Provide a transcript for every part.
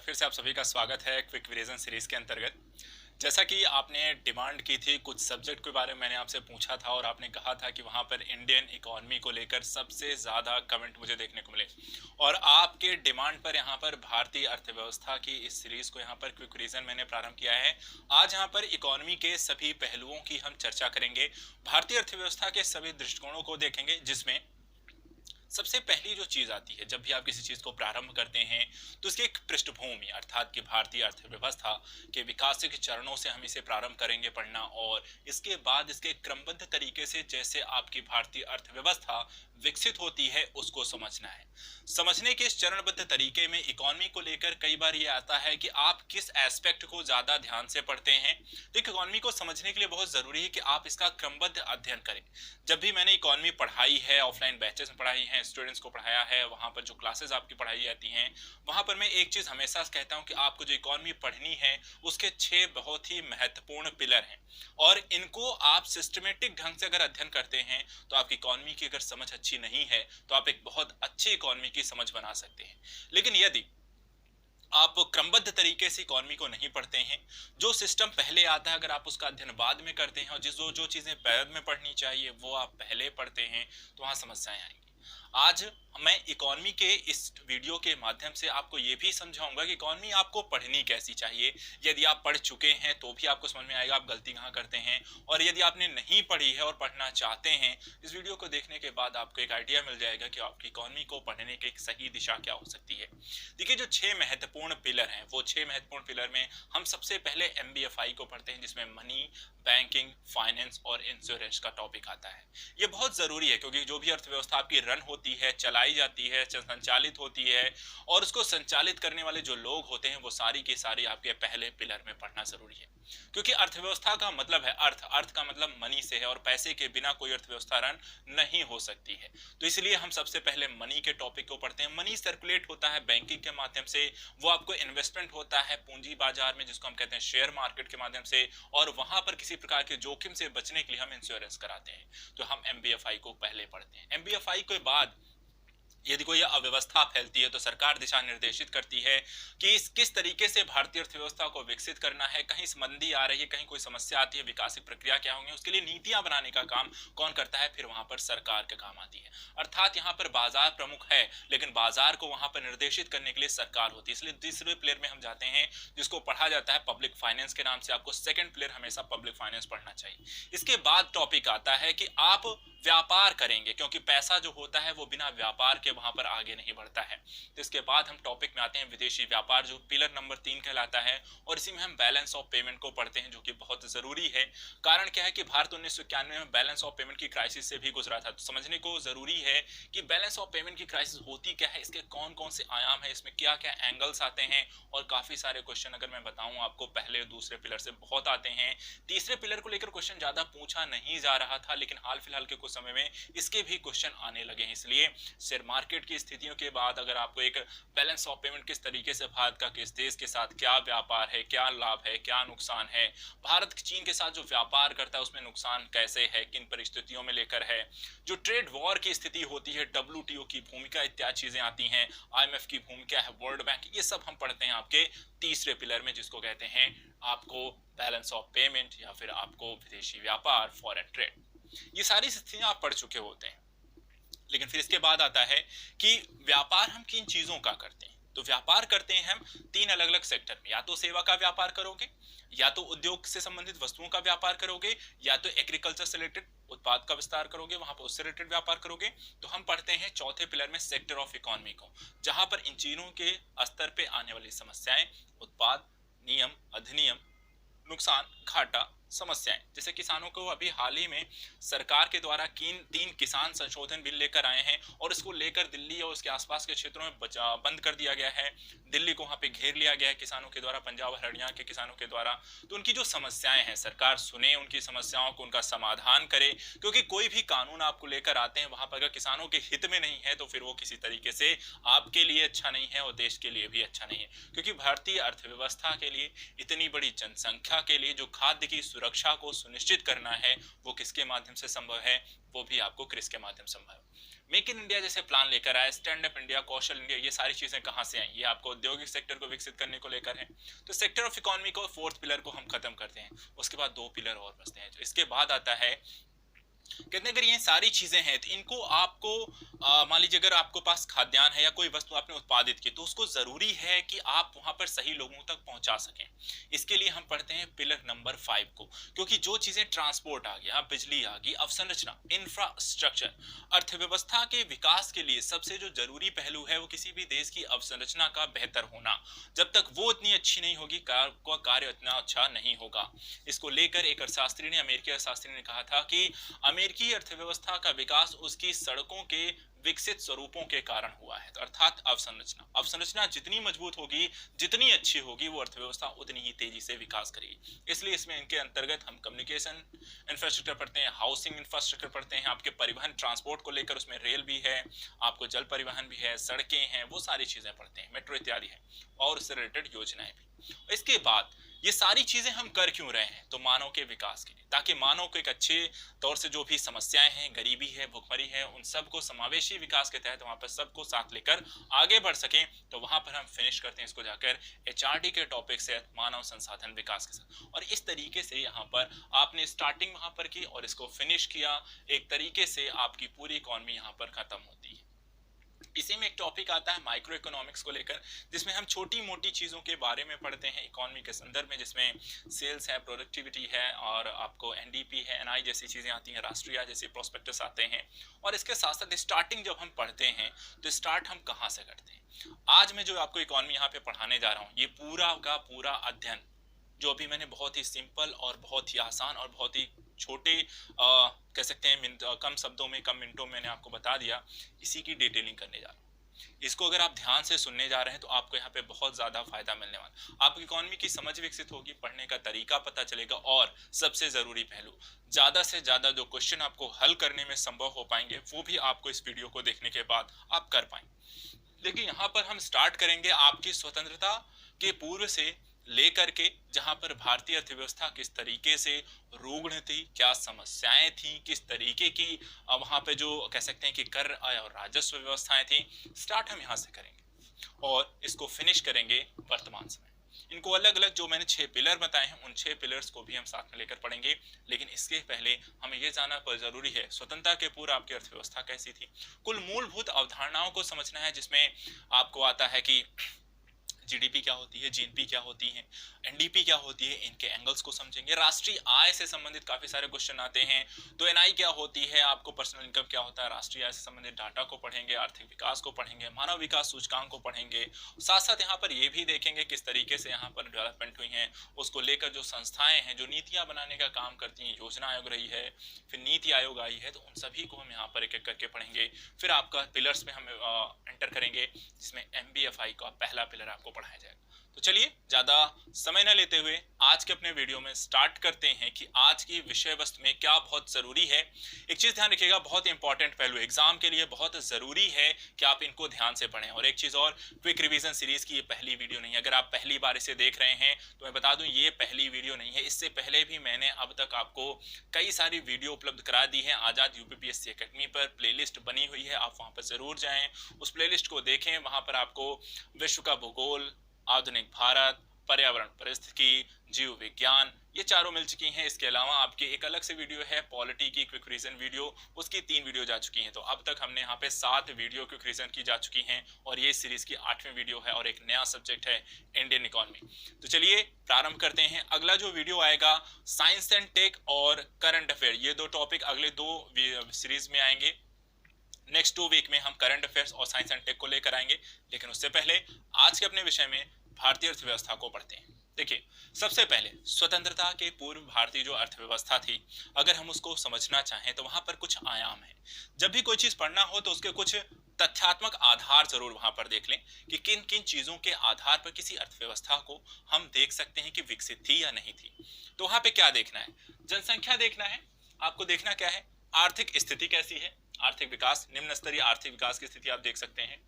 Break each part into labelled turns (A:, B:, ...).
A: फिर से आप सभी का स्वागत है क्विक रिवीजन सीरीज के अंतर्गत। जैसा कि आपने डिमांड की थी, कुछ सब्जेक्ट के बारे में मैंने आपसे पूछा था और आपने कहा था कि वहाँ पर इंडियन इकोनॉमी को लेकर सबसे ज़्यादा कमेंट मुझे देखने को मिले और आपके डिमांड पर यहाँ पर भारतीय अर्थव्यवस्था की इस सीरीज़ को यहाँ पर क्विक रिवीजन मैंने प्रारंभ किया है। आज यहाँ पर इकोनॉमी के सभी पहलुओं की हम चर्चा करेंगे, भारतीय अर्थव्यवस्था के सभी दृष्टिकोणों को देखेंगे, जिसमें सबसे पहली जो चीज आती है जब भी आप किसी चीज को प्रारंभ करते हैं तो उसकी एक पृष्ठभूमि अर्थात कि भारतीय अर्थव्यवस्था के विकास के चरणों से हम इसे प्रारंभ करेंगे पढ़ना और इसके बाद इसके क्रमबद्ध तरीके से जैसे आपकी भारतीय अर्थव्यवस्था विकसित होती है उसको समझना है। समझने के इस चरणबद्ध तरीके में इकोनॉमी को लेकर कई बार ये आता है कि आप किस एस्पेक्ट को ज्यादा ध्यान से पढ़ते हैं। तो इकोनॉमी को समझने के लिए बहुत जरूरी है कि आप इसका क्रमबद्ध अध्ययन करें। जब भी मैंने इकोनॉमी पढ़ाई है, ऑफलाइन बैचेस में पढ़ाई है, स्टूडेंट्स को पढ़ाया है, वहां पर जो क्लासेस आपकी पढ़ाई जाती हैं वहां पर मैं एक चीज हमेशा कहता हूं कि आपको जो इकोनॉमी पढ़नी है उसके 6 बहुत ही महत्वपूर्ण पिलर हैं और इनको आप सिस्टमेटिक ढंग से अगर अध्ययन करते हैं तो आपकी इकोनॉमी की अगर समझ अच्छी नहीं है तो आप एक बहुत अच्छी इकोनॉमी की समझ बना सकते हैं। लेकिन यदि आप क्रमबद्ध तरीके से इकोनॉमी को नहीं पढ़ते हैं, जो सिस्टम पहले आता है अगर आप उसका अध्ययन बाद में करते हैं और जिस जो चीजें बाद में पढ़नी चाहिए वो आप पहले पढ़ते हैं तो वहां समस्याएं आएंगी। आज मैं इकोनॉमी के इस वीडियो के माध्यम से आपको ये भी समझाऊंगा कि इकोनॉमी आपको पढ़नी कैसी चाहिए। यदि आप पढ़ चुके हैं तो भी आपको समझ में आएगा आप गलती कहाँ करते हैं, और यदि आपने नहीं पढ़ी है और पढ़ना चाहते हैं, इस वीडियो को देखने के बाद आपको एक आइडिया मिल जाएगा कि आपकी इकोनॉमी को पढ़ने की एक सही दिशा क्या हो सकती है। देखिए, जो 6 महत्वपूर्ण पिलर हैं वो 6 महत्वपूर्ण पिलर में हम सबसे पहले MBFI को पढ़ते हैं, जिसमें मनी, बैंकिंग, फाइनेंस और इंश्योरेंस का टॉपिक आता है। ये बहुत जरूरी है क्योंकि जो भी अर्थव्यवस्था आपकी रन होती है, चलाई जाती है, संचालित होती है और उसको संचालित करने वाले जो लोग होते हैं वो सारी की सारी आपके पहले पिलर में पढ़ना जरूरी है। क्योंकि अर्थव्यवस्था का मतलब है अर्थ, अर्थ का मतलब मनी से है और पैसे के बिना कोई अर्थव्यवस्था रन नहीं हो सकती है। तो इसलिए हम सबसे पहले मनी के टॉपिक को पढ़ते हैं। मनी सर्कुलेट होता है बैंकिंग के माध्यम से, वो आपको इन्वेस्टमेंट होता है पूंजी बाजार में जिसको हम कहते हैं शेयर मार्केट के माध्यम से, और वहां पर किसी प्रकार के जोखिम से बचने के लिए हम इंश्योरेंस कराते हैं। तो हम MBFI को पहले पढ़ते हैं। MBFI के बाद यदि कोई अव्यवस्था फैलती है तो सरकार दिशा निर्देशित करती है कि किस तरीके से भारतीय अर्थव्यवस्था को विकसित करना है। कहीं मंदी आ रही है, कहीं कोई समस्या आती है, विकासिक प्रक्रिया क्या होंगी, उसके लिए नीतियां बनाने का काम कौन करता है, फिर वहां पर सरकार के काम आती है। अर्थात यहाँ पर बाजार प्रमुख है लेकिन बाजार को वहां पर निर्देशित करने के लिए सरकार होती है। इसलिए तीसरे प्लेयर में हम जाते हैं जिसको पढ़ा जाता है पब्लिक फाइनेंस के नाम से। आपको सेकंड प्लेयर हमेशा पब्लिक फाइनेंस पढ़ना चाहिए। इसके बाद टॉपिक आता है कि आप व्यापार करेंगे, क्योंकि पैसा जो होता है वो बिना व्यापार के वहां पर आगे नहीं बढ़ता है। तो इसके बाद हम टॉपिक में आते हैं विदेशी व्यापार, जो पिलर नंबर 3 कहलाता है, और इसी में हम बैलेंस ऑफ पेमेंट को पढ़ते हैं जो कि बहुत जरूरी है। कारण क्या है कि भारत 1991 में बैलेंस ऑफ पेमेंट की क्राइसिस से भी गुजरा था। तो समझने को जरूरी है कि बैलेंस ऑफ पेमेंट की क्राइसिस होती क्या है, इसके कौन कौन से आयाम है, इसमें क्या क्या एंगल्स आते हैं, और काफी सारे क्वेश्चन अगर मैं बताऊं आपको पहले दूसरे पिलर से बहुत आते हैं। तीसरे पिलर को लेकर क्वेश्चन ज्यादा पूछा नहीं जा रहा था लेकिन हाल फिलहाल के कुछ समय में इसके भी क्वेश्चन आने लगे हैं। इसलिए शेयर मार्केट की स्थितियों के बाद अगर आपको एक बैलेंस ऑफ पेमेंट किस तरीके से भारत का किस देश के साथ क्या व्यापार है, क्या लाभ है, क्या नुकसान है, भारत चीन के साथ जो व्यापार करता है उसमें नुकसान कैसे है, किन परिस्थितियों में लेकर है, जो ट्रेड वॉर की स्थिति होती है, WTO की भूमिका इत्यादि चीजें आती हैं, IMF की भूमिका है, वर्ल्ड बैंक, ये सब हम पढ़ते हैं आपके तीसरे पिलर में जिसको कहते हैं आपको बैलेंस ऑफ पेमेंट या फिर आपको विदेशी व्यापार, फॉरेन ट्रेड। ये सारी स्थितियां आप पढ़ चुके होते हैं। लेकिन फिर इसके बाद आता है कि व्यापार हम किन चीजों का करते हैं। तो व्यापार करते हैं हम 3 अलग अलग सेक्टर में, या तो सेवा का व्यापार करोगे, या तो उद्योग से संबंधित वस्तुओं का व्यापार करोगे, या तो एग्रीकल्चर से रिलेटेड उत्पाद का विस्तार करोगे, वहां पर उससे रिलेटेड व्यापार करोगे। तो हम पढ़ते हैं चौथे पिलर में सेक्टर ऑफ इकोनॉमी को, जहां पर इन चीजों के स्तर पे आने वाली समस्याएं, उत्पाद, नियम, अधिनियम, नुकसान, घाटा, समस्याएं। जैसे किसानों को अभी हाल ही में सरकार के द्वारा 3 किसान संशोधन बिल लेकर आए हैं और इसको लेकर दिल्ली और उसके आसपास के क्षेत्रों में बंद कर दिया गया है। दिल्ली को वहां पे घेर लिया गया है किसानों के द्वारा, पंजाब और हरियाणा के किसानों के द्वारा। तो उनकी जो समस्याएं हैं सरकार सुने, उनकी समस्याओं को, उनका समाधान करे, क्योंकि कोई भी कानून आपको लेकर आते हैं वहां पर अगर किसानों के हित में नहीं है तो फिर वो किसी तरीके से आपके लिए अच्छा नहीं है और देश के लिए भी अच्छा नहीं है। क्योंकि भारतीय अर्थव्यवस्था के लिए, इतनी बड़ी जनसंख्या के लिए जो खाद्य की सुरक्षा को सुनिश्चित करना है वो किसके माध्यम से संभव है, वो भी आपको क्रिस के माध्यम से संभव है। मेक इन इंडिया जैसे प्लान लेकर आए, स्टैंड अप इंडिया, कौशल इंडिया, ये सारी चीजें कहां से आई? ये आपको औद्योगिक सेक्टर को विकसित करने को लेकर है। तो सेक्टर ऑफ इकोनॉमी को, फोर्थ पिलर को हम खत्म करते हैं, उसके बाद दो पिलर और बचते हैं। तो इसके बाद आता है, कहते हैं अगर ये सारी चीजें हैं तो इनको आपको मान लीजिए अगर आपको पास खाद्यान्न है या कोई वस्तु आपने उत्पादित की, तो उसको जरूरी है कि आप वहां पर सही लोगों तक पहुंचा सकें। इसके लिए हम पढ़ते हैं पिलर नंबर 5 को, क्योंकि जो चीजें ट्रांसपोर्ट आ गया, बिजली आ गई, अवसंरचना, इंफ्रास्ट्रक्चर, अर्थव्यवस्था के विकास के लिए सबसे जो जरूरी पहलू है वो किसी भी देश की अवसंरचना का बेहतर होना। जब तक वो इतनी अच्छी नहीं होगी, कार्य इतना अच्छा नहीं होगा। इसको लेकर एक अर्थशास्त्री ने, अमेरिकी अर्थशास्त्री ने कहा था कि अमेरिकी अर्थव्यवस्था का विकास उसकी सड़कों के विकसित स्वरूपों के कारण हुआ है। तो अर्थात अवसंरचना जितनी मजबूत होगी, जितनी अच्छी होगी, वो अर्थव्यवस्था उतनी ही तेजी से विकास करेगी। इसलिए इसमें इनके अंतर्गत हम कम्युनिकेशन इंफ्रास्ट्रक्चर पढ़ते हैं, हाउसिंग इंफ्रास्ट्रक्चर पढ़ते हैं, आपके परिवहन ट्रांसपोर्ट को लेकर उसमें रेल भी है, आपको जल परिवहन भी है, सड़कें हैं, वो सारी चीजें पढ़ते हैं, मेट्रो इत्यादि है, और उससे रिलेटेड योजनाएं भी। इसके बाद ये सारी चीजें हम कर क्यों रहे हैं? तो मानव के विकास के लिए, ताकि मानव को एक अच्छे तौर से जो भी समस्याएं हैं, गरीबी है, भुखमरी है, उन सबको समावेशी विकास के तहत वहां पर सबको साथ लेकर आगे बढ़ सकें। तो वहां पर हम फिनिश करते हैं इसको जाकर एचआरडी के टॉपिक से, मानव संसाधन विकास के साथ। और इस तरीके से यहाँ पर आपने स्टार्टिंग वहां पर की और इसको फिनिश किया, एक तरीके से आपकी पूरी इकोनॉमी यहाँ पर खत्म होती है। इसी में एक टॉपिक आता है माइक्रो इकोनॉमिक्स को लेकर, जिसमें हम छोटी मोटी चीज़ों के बारे में पढ़ते हैं इकोनॉमी के संदर्भ में, जिसमें सेल्स है, प्रोडक्टिविटी है, और आपको एनडीपी है, एनआई जैसी चीज़ें आती हैं, राष्ट्रीय आय जैसे प्रोस्पेक्टस आते हैं। और इसके साथ साथ स्टार्टिंग जब हम पढ़ते हैं तो स्टार्ट हम कहाँ से करते हैं? आज मैं जो आपको इकोनॉमी यहाँ पे पढ़ाने जा रहा हूँ, ये पूरा का पूरा अध्ययन जो अभी मैंने बहुत ही सिंपल और बहुत ही आसान और बहुत ही छोटे कह सकते हैं कम शब्दों में, कम मिनटों में मैंने आपको बता दिया, इसी की डिटेलिंग करने जा रहा हूँ। इसको अगर आप ध्यान से सुनने जा रहे हैं तो आपको यहाँ पे बहुत ज्यादा फायदा मिलने वाला। आपकी इकोनॉमी की समझ विकसित होगी, पढ़ने का तरीका पता चलेगा, और सबसे जरूरी पहलू, ज्यादा से ज्यादा जो क्वेश्चन आपको हल करने में संभव हो पाएंगे वो भी आपको इस वीडियो को देखने के बाद आप कर पाएंगे। देखिए यहाँ पर हम स्टार्ट करेंगे आपकी स्वतंत्रता के पूर्व से लेकर के, जहां पर भारतीय अर्थव्यवस्था किस तरीके से रुग्ण थी, क्या समस्याएं थी, किस तरीके की वहां पे जो कह सकते हैं कि कर और राजस्व व्यवस्थाएं थी। स्टार्ट हम यहां से करेंगे और इसको फिनिश करेंगे वर्तमान समय। इनको अलग अलग जो मैंने 6 पिलर बताए हैं, उन 6 पिलर्स को भी हम साथ में लेकर पढ़ेंगे। लेकिन इसके पहले हमें यह जानना जरूरी है स्वतंत्रता के पूर्व आपकी अर्थव्यवस्था कैसी थी। कुल मूलभूत अवधारणाओं को समझना है, जिसमें आपको आता है कि जीडीपी क्या होती है, जीएनपी क्या होती है, एनडीपी क्या होती है, इनके एंगल्स को समझेंगे। राष्ट्रीय आय से संबंधित काफी सारे क्वेश्चन आते हैं, तो एनआई क्या होती है, आपको पर्सनल इनकम क्या होता है, राष्ट्रीय आय से संबंधित डाटा को पढ़ेंगे, आर्थिक विकास को पढ़ेंगे, मानव विकास सूचकांक को पढ़ेंगे। साथ साथ यहाँ पर ये भी देखेंगे किस तरीके से यहाँ पर डेवलपमेंट हुई है, उसको लेकर जो संस्थाएं हैं जो नीतियां बनाने का काम करती हैं, योजना आयोग रही है, फिर नीति आयोग आई है, तो उन सभी को हम यहाँ पर एक एक करके पढ़ेंगे। फिर आपका पिलर्स में हम एंटर करेंगे, जिसमें एमबीएफआई का पहला पिलर आपको पढ़ाया जाएगा। तो चलिए ज्यादा समय न लेते हुए आज के अपने वीडियो में स्टार्ट करते हैं कि आज की विषय वस्तु में क्या बहुत जरूरी है। एक चीज ध्यान रखिएगा, बहुत इंपॉर्टेंट पहलू, एग्जाम के लिए बहुत जरूरी है कि आप इनको ध्यान से पढ़ें। और एक चीज और, क्विक रिवीजन सीरीज की ये पहली वीडियो नहीं है। अगर आप पहली बार इसे देख रहे हैं तो मैं बता दूं ये पहली वीडियो नहीं है। इससे पहले भी मैंने अब तक आपको कई सारी वीडियो उपलब्ध करा दी है। आजाद यूपीपीएससी एकेडमी पर प्लेलिस्ट बनी हुई है, आप वहां पर जरूर जाएं, उस प्लेलिस्ट को देखें। वहां पर आपको विश्व का भूगोल, आधुनिक भारत, पर्यावरण परिस्थिति, जीव विज्ञान, ये चारों मिल चुकी हैं। इसके अलावा आपकी एक अलग से वीडियो है पॉलिटी की क्विक रीजन वीडियो, उसकी 3 वीडियो जा चुकी हैं। तो अब तक हमने यहाँ पे 7 वीडियो क्विक रीजन की जा चुकी हैं, और ये सीरीज की 8वीं वीडियो है, और एक नया सब्जेक्ट है इंडियन इकोनॉमी। तो चलिए प्रारंभ करते हैं। अगला जो वीडियो आएगा साइंस एंड टेक और करंट अफेयर, ये 2 टॉपिक अगले 2 सीरीज में आएंगे। नेक्स्ट 2 वीक में हम करंट अफेयर्स और साइंस एंड टेक को लेकर आएंगे। लेकिन उससे पहले आज के अपने विषय में भारतीय अर्थव्यवस्था को पढ़ते हैं। देखिए, सबसे पहले स्वतंत्रता के पूर्व भारतीय जो अर्थव्यवस्था थी, अगर हम उसको समझना चाहें तो वहां पर कुछ आयाम है। जब भी कोई चीज पढ़ना हो तो उसके कुछ तथ्यात्मक आधार जरूर वहां पर देख लें कि किन किन चीजों के आधार पर किसी अर्थव्यवस्था को हम देख सकते हैं कि विकसित थी या नहीं थी। तो वहां पे क्या देखना है? जनसंख्या देखना है, आपको देखना क्या है, आर्थिक स्थिति कैसी है, आर्थिक विकास, निम्न स्तरीय आर्थिक विकास की स्थिति आप देख सकते हैं।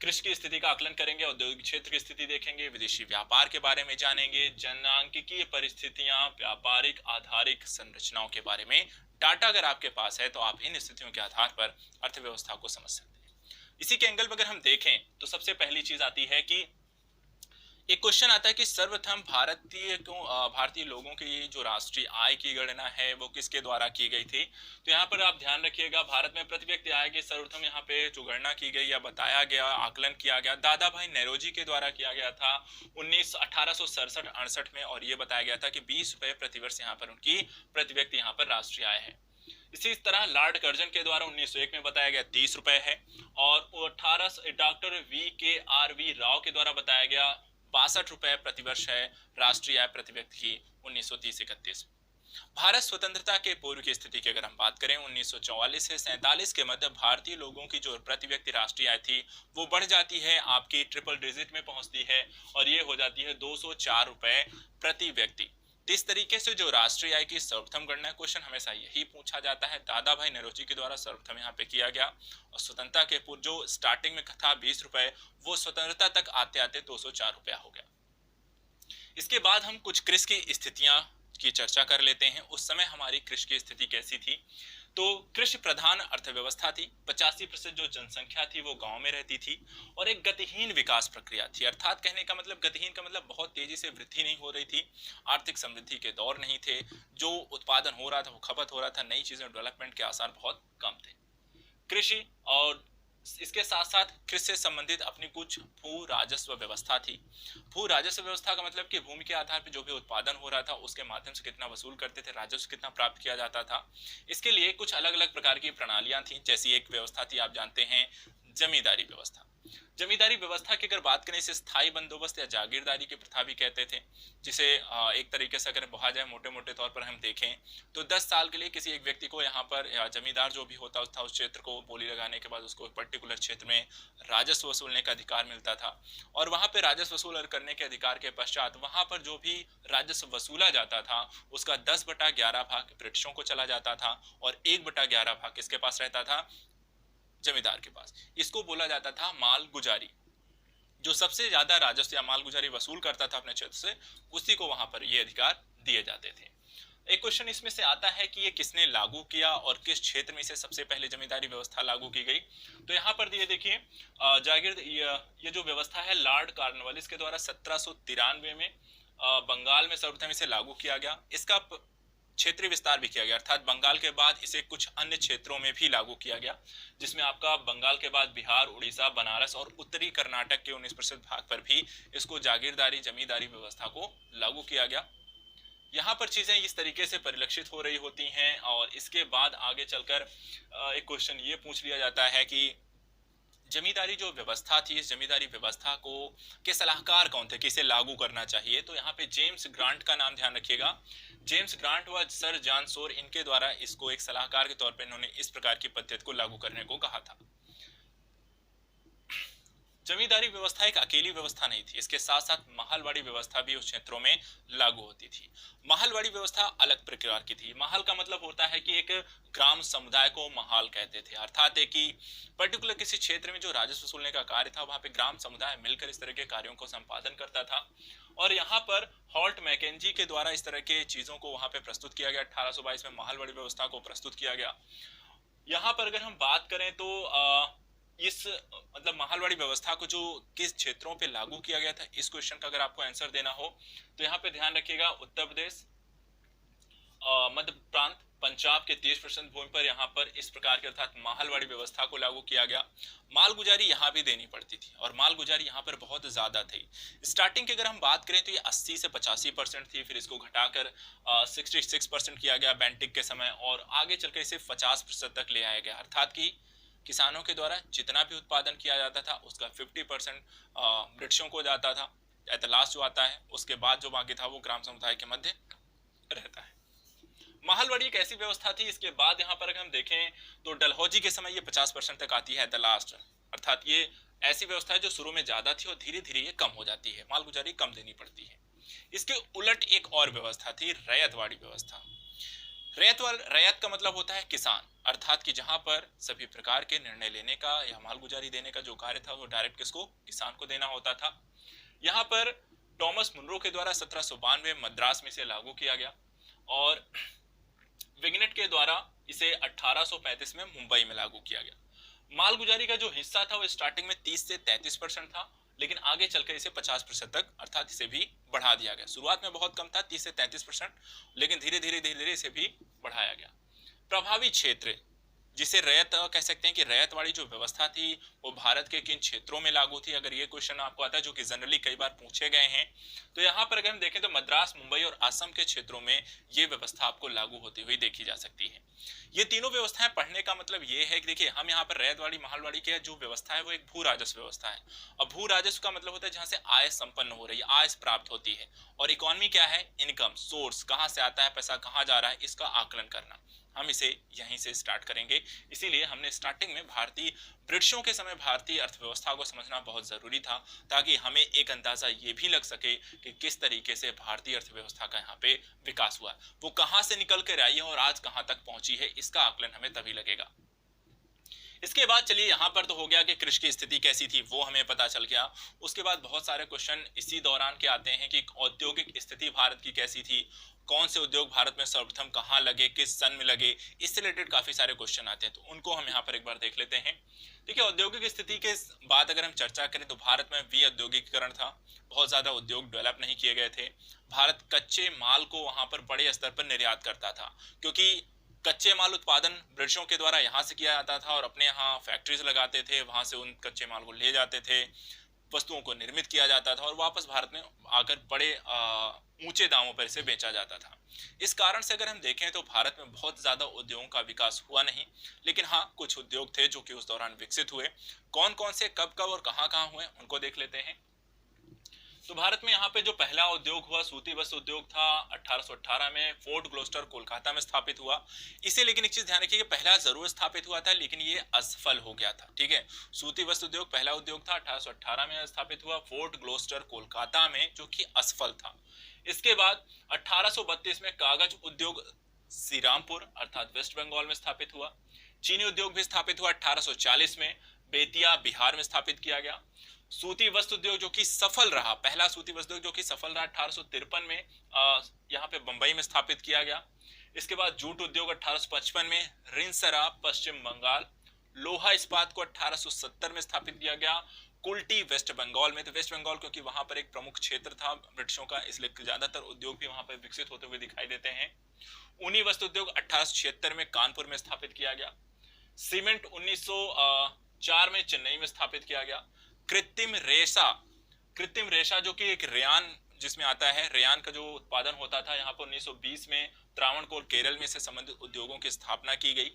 A: कृषि की स्थिति का आकलन करेंगे, औद्योगिक क्षेत्र की स्थिति देखेंगे, विदेशी व्यापार के बारे में जानेंगे, जनांकीय परिस्थितियां, व्यापारिक आधारिक संरचनाओं के बारे में डाटा अगर आपके पास है तो आप इन स्थितियों के आधार पर अर्थव्यवस्था को समझ सकते हैं। इसी के एंगल पर अगर हम देखें तो सबसे पहली चीज आती है कि एक क्वेश्चन आता है कि सर्वप्रथम भारतीय लोगों की जो राष्ट्रीय आय की गणना है वो किसके द्वारा की गई थी। तो यहाँ पर आप ध्यान रखिएगा, भारत में प्रति व्यक्ति आय की सर्वप्रथम यहाँ पे जो गणना की गई या बताया गया, आकलन किया गया, दादा भाई नौरोजी के द्वारा किया गया था 1867-68 में, और ये बताया गया था कि 20 रुपए प्रतिवर्ष यहाँ पर उनकी प्रति व्यक्ति यहाँ पर राष्ट्रीय आय है। इसी तरह लॉर्ड कर्जन के द्वारा 1901 में बताया गया 30 रुपए है, और डॉक्टर VKRV राव के द्वारा बताया गया 62 रुपए प्रतिवर्ष है राष्ट्रीय आय प्रति व्यक्ति की 1930-31। भारत स्वतंत्रता के पूर्व की स्थिति की अगर हम बात करें 1944 से 47 के मध्य भारतीय लोगों की जो प्रति व्यक्ति राष्ट्रीय आय थी वो बढ़ जाती है, आपकी ट्रिपल डिजिट में पहुंचती है, और ये हो जाती है 204 रुपए प्रति व्यक्ति। इस तरीके से जो राष्ट्रीय आय की सर्वप्रथम गणना, क्वेश्चन हमेशा यही पूछा जाता है, दादा भाई नौरोजी के द्वारा सर्वप्रथम यहाँ पे किया गया, और स्वतंत्रता के पूर्व जो स्टार्टिंग में था 20 रुपए, वो स्वतंत्रता तक आते आते 204 रुपया हो गया। इसके बाद हम कुछ कृषि की स्थितियां की चर्चा कर लेते हैं। उस समय हमारी कृषि की स्थिति कैसी थी? तो कृषि प्रधान अर्थव्यवस्था थी, 85% जो जनसंख्या थी वो गांव में रहती थी, और एक गतिहीन विकास प्रक्रिया थी। अर्थात कहने का मतलब, गतिहीन का मतलब बहुत तेजी से वृद्धि नहीं हो रही थी, आर्थिक समृद्धि के दौर नहीं थे, जो उत्पादन हो रहा था वो खपत हो रहा था, नई चीजें डेवलपमेंट के आसार बहुत कम थे। कृषि और इसके साथ साथ कृषि से संबंधित अपनी कुछ भू राजस्व व्यवस्था थी। भू राजस्व व्यवस्था का मतलब कि भूमि के आधार पर जो भी उत्पादन हो रहा था उसके माध्यम से कितना वसूल करते थे, राजस्व कितना प्राप्त किया जाता था। इसके लिए कुछ अलग अलग प्रकार की प्रणालियां थी, जैसी एक व्यवस्था थी, आप जानते हैं, जमींदारी व्यवस्था। जमींदारी व्यवस्था की अगर बात करें, इसे स्थायी बंदोबस्त या जागीरदारी की प्रथा भी कहते थे, जिसे एक तरीके से अगर कहा जाए मोटे मोटे तौर पर हम देखें तो 10 साल के लिए किसी एक व्यक्ति को यहाँ पर जमींदार जो भी होता था उस क्षेत्र को बोली लगाने के बाद उसको एक पर्टिकुलर क्षेत्र में राजस्व वसूलने का अधिकार मिलता था, और वहां पर राजस्व वसूल करने के अधिकार के पश्चात वहां पर जो भी राजस्व वसूला जाता था उसका 10/11 भाग ब्रिटिशों को चला जाता था, और 1/11 भाग किसके पास रहता था? जमींदार के पास। इसको बोला जाता था माल गुजारी। जो सबसे ज्यादा राजस्व या माल गुजारी वसूल करता था अपने क्षेत्र से, उसी को वहां पर ये अधिकार दिए जाते थे। एक क्वेश्चन इसमें से आता है कि ये किसने लागू किया और किस क्षेत्र में से सबसे पहले जमींदारी व्यवस्था लागू की गई। तो यहाँ पर ये देखिए, जागीर ये जो व्यवस्था है लॉर्ड कॉर्नवालिस के द्वारा 1793 में बंगाल में सर्वप्रथम इसे लागू किया गया। इसका क्षेत्रीय विस्तार भी किया गया, अर्थात बंगाल के बाद इसे कुछ अन्य क्षेत्रों में भी लागू किया गया, जिसमें आपका बंगाल के बाद बिहार, उड़ीसा, बनारस और उत्तरी कर्नाटक के 19% भाग पर भी इसको जागीरदारी जमींदारी व्यवस्था को लागू किया गया। यहाँ पर चीजें इस तरीके से परिलक्षित हो रही होती हैं, और इसके बाद आगे चलकर एक क्वेश्चन ये पूछ लिया जाता है कि जमींदारी जो व्यवस्था थी, इस जमींदारी व्यवस्था को के सलाहकार कौन थे कि इसे लागू करना चाहिए। तो यहाँ पे जेम्स ग्रांट का नाम ध्यान रखिएगा। जेम्स ग्रांट व सर जॉन सोर, इनके द्वारा इसको एक सलाहकार के तौर पर इन्होंने इस प्रकार की पद्धति को लागू करने को कहा था। जमींदारी व्यवस्था एक अकेली व्यवस्था नहीं थी, इसके साथ साथ महलवाड़ी व्यवस्था भी उस क्षेत्रों में लागू होती थी। महलवाड़ी व्यवस्था अलग प्रकार की थी। महल का मतलब होता है कि एक ग्राम समुदाय को महल कहते थे, अर्थात है कि पर्टिकुलर किसी क्षेत्र में जो राजस्व वसूलने का कार्य था वहां पे ग्राम समुदाय मिलकर इस तरह के कार्यों को संपादन करता था, और यहाँ पर हॉल्ट मैकेंजी के द्वारा इस तरह के चीजों को वहां पे प्रस्तुत किया गया। 1822 में महलवाड़ी व्यवस्था को प्रस्तुत किया गया। यहाँ पर अगर हम बात करें तो इस मतलब महलवाड़ी व्यवस्था को जो किस क्षेत्रों पे लागू किया गया था, इस क्वेश्चन का अगर आपको आंसर देना हो तो यहाँ पे ध्यान रखिएगा, उत्तर प्रदेश, मध्य प्रांत, पंजाब के 30% भूमि पर यहाँ पर इस प्रकार के अर्थात महलवाड़ी व्यवस्था को लागू किया गया। माल गुजारी यहाँ भी देनी पड़ती थी, और माल गुजारी यहाँ पर बहुत ज्यादा थी। स्टार्टिंग की अगर हम बात करें तो ये 80 से 85% थी, फिर इसको घटाकर 66% किया गया बेंटिक के समय, और आगे चलकर इसे 50% तक ले आया गया, अर्थात कि किसानों के द्वारा जितना भी उत्पादन किया जाता था उसका 50% ब्रिटिशों को जाता था। एट द लास्ट जो आता है उसके बाद जो बाकी था वो ग्राम समुदाय के मध्य रहता है। महलवाड़ी एक ऐसी व्यवस्था थी। इसके बाद यहाँ पर अगर हम देखें तो डलहौजी के समय ये 50% तक आती है एट द लास्ट, अर्थात ये ऐसी व्यवस्था है जो शुरू में ज्यादा थी और धीरे धीरे ये कम हो जाती है, माल गुजारी कम देनी पड़ती है। इसके उलट एक और व्यवस्था थी, रैयतवाड़ी व्यवस्था। रैयत का मतलब होता है किसान, अर्थात कि जहां पर सभी प्रकार के निर्णय लेने का या मालगुजारी देने का जो कार्य था वो डायरेक्ट किसको, किसान को देना होता था। यहाँ पर टॉमस मुनरो के द्वारा 1792 मद्रास में इसे लागू किया गया और विग्नेट के द्वारा इसे 1835 में मुंबई में लागू किया गया। मालगुजारी का जो हिस्सा था वो स्टार्टिंग में 30 से 33% था, लेकिन आगे चलकर इसे 50% तक अर्थात इसे भी बढ़ा दिया गया। शुरुआत में बहुत कम था 30 से 33%, लेकिन धीरे धीरे इसे भी बढ़ाया गया। प्रभावी क्षेत्र, जिसे रैयत कह सकते हैं कि रैयत वाली जो व्यवस्था थी वो भारत के किन क्षेत्रों में लागू थी, अगर ये क्वेश्चन आपको आता है जो कि जनरली कई बार पूछे गए हैं, तो यहाँ पर अगर हम देखें तो मद्रास, मुंबई और असम के क्षेत्रों में ये व्यवस्था आपको लागू होती हुई देखी जा सकती है। ये तीनों व्यवस्थाएं पढ़ने का मतलब ये है कि देखिए हम यहाँ पर रैयत वाली, महलवाड़ी की जो व्यवस्था है वो एक भू राजस्व व्यवस्था है। अब भू राजस्व का मतलब होता है जहाँ से आय संपन्न हो रही है, आय प्राप्त होती है, और इकोनॉमी क्या है, इनकम सोर्स, कहाँ से आता है पैसा, कहाँ जा रहा है, इसका आकलन करना। हम इसे यहीं से स्टार्ट करेंगे, इसीलिए हमने स्टार्टिंग में ब्रिटिशों के समय भारतीय अर्थव्यवस्था को समझना बहुत जरूरी था, ताकि हमें एक अंदाजा ये भी लग सके कि किस तरीके से भारतीय अर्थव्यवस्था का यहाँ पे विकास हुआ, वो कहाँ से निकल कर आई है और आज कहाँ तक पहुंची है, इसका आकलन हमें तभी लगेगा। इसके बाद चलिए यहाँ पर तो हो गया कि कृषि की स्थिति कैसी थी वो हमें पता चल गया। उसके बाद बहुत सारे क्वेश्चन इसी दौरान के आते हैं कि औद्योगिक स्थिति भारत की कैसी थी, कौन से उद्योग भारत में सर्वप्रथम कहाँ लगे, किस सन में लगे, इससे रिलेटेड काफी सारे क्वेश्चन आते हैं, तो उनको हम यहाँ पर एक बार देख लेते हैं। देखिए औद्योगिक स्थिति के बाद अगर हम चर्चा करें तो भारत में विऔद्योगिकीकरण था, बहुत ज्यादा उद्योग डेवलप नहीं किए गए थे। भारत कच्चे माल को वहां पर बड़े स्तर पर निर्यात करता था, क्योंकि कच्चे माल उत्पादन ब्रिटिशों के द्वारा यहाँ से किया जाता था और अपने यहाँ फैक्ट्रीज लगाते थे, वहां से उन कच्चे माल को ले जाते थे, वस्तुओं को निर्मित किया जाता था और वापस भारत में आकर बड़े ऊंचे दामों पर इसे बेचा जाता था। इस कारण से अगर हम देखें तो भारत में बहुत ज्यादा उद्योगों का विकास हुआ नहीं, लेकिन हाँ कुछ उद्योग थे जो कि उस दौरान विकसित हुए। कौन कौन से, कब कब और कहाँ कहाँ हुए, उनको देख लेते हैं। तो भारत में यहाँ पे जो पहला उद्योग हुआ सूती वस्त्र उद्योग था, 1818 में फोर्ट ग्लोस्टर कोलकाता में स्थापित हुआ। इसे लेकिन एक चीज ध्यान रखिए कि पहला जरूर स्थापित हुआ था लेकिन ये असफल हो गया था, ठीक है। सूती वस्त्र उद्योग पहला उद्योग था, 1818 में स्थापित हुआ फोर्ट ग्लोस्टर कोलकाता में, जो कि असफल था। इसके बाद 1832 में कागज उद्योग श्रीरामपुर अर्थात वेस्ट बंगाल में स्थापित हुआ। चीनी उद्योग भी स्थापित हुआ 1840 में, बेतिया बिहार में स्थापित किया गया। सूती वस्त्र उद्योग जो कि सफल रहा, पहला सूती वस्त्र उद्योग जो कि सफल रहा 1853 में यहाँ पे बंबई में स्थापित किया गया। इसके बाद जूट उद्योग 1855 में रिंसरा पश्चिम बंगाल। लोहा इस्पात को 1870 में स्थापित किया गया कुल्टी वेस्ट बंगाल में। तो वेस्ट बंगाल क्योंकि वहां पर एक प्रमुख क्षेत्र था ब्रिटिशों का, इसलिए ज्यादातर उद्योग भी वहां पर विकसित होते हुए दिखाई देते हैं। ऊनी वस्त्र उद्योग 1876 में कानपुर में स्थापित किया गया। सीमेंट 1904 में चेन्नई में स्थापित किया गया। कृत्रिम रेशा जो कि एक रेयान जिसमें आता है, रेयान का जो उत्पादन होता था यहाँ पर 1920 में त्रावणकोर केरल में से संबंधित उद्योगों की स्थापना की गई।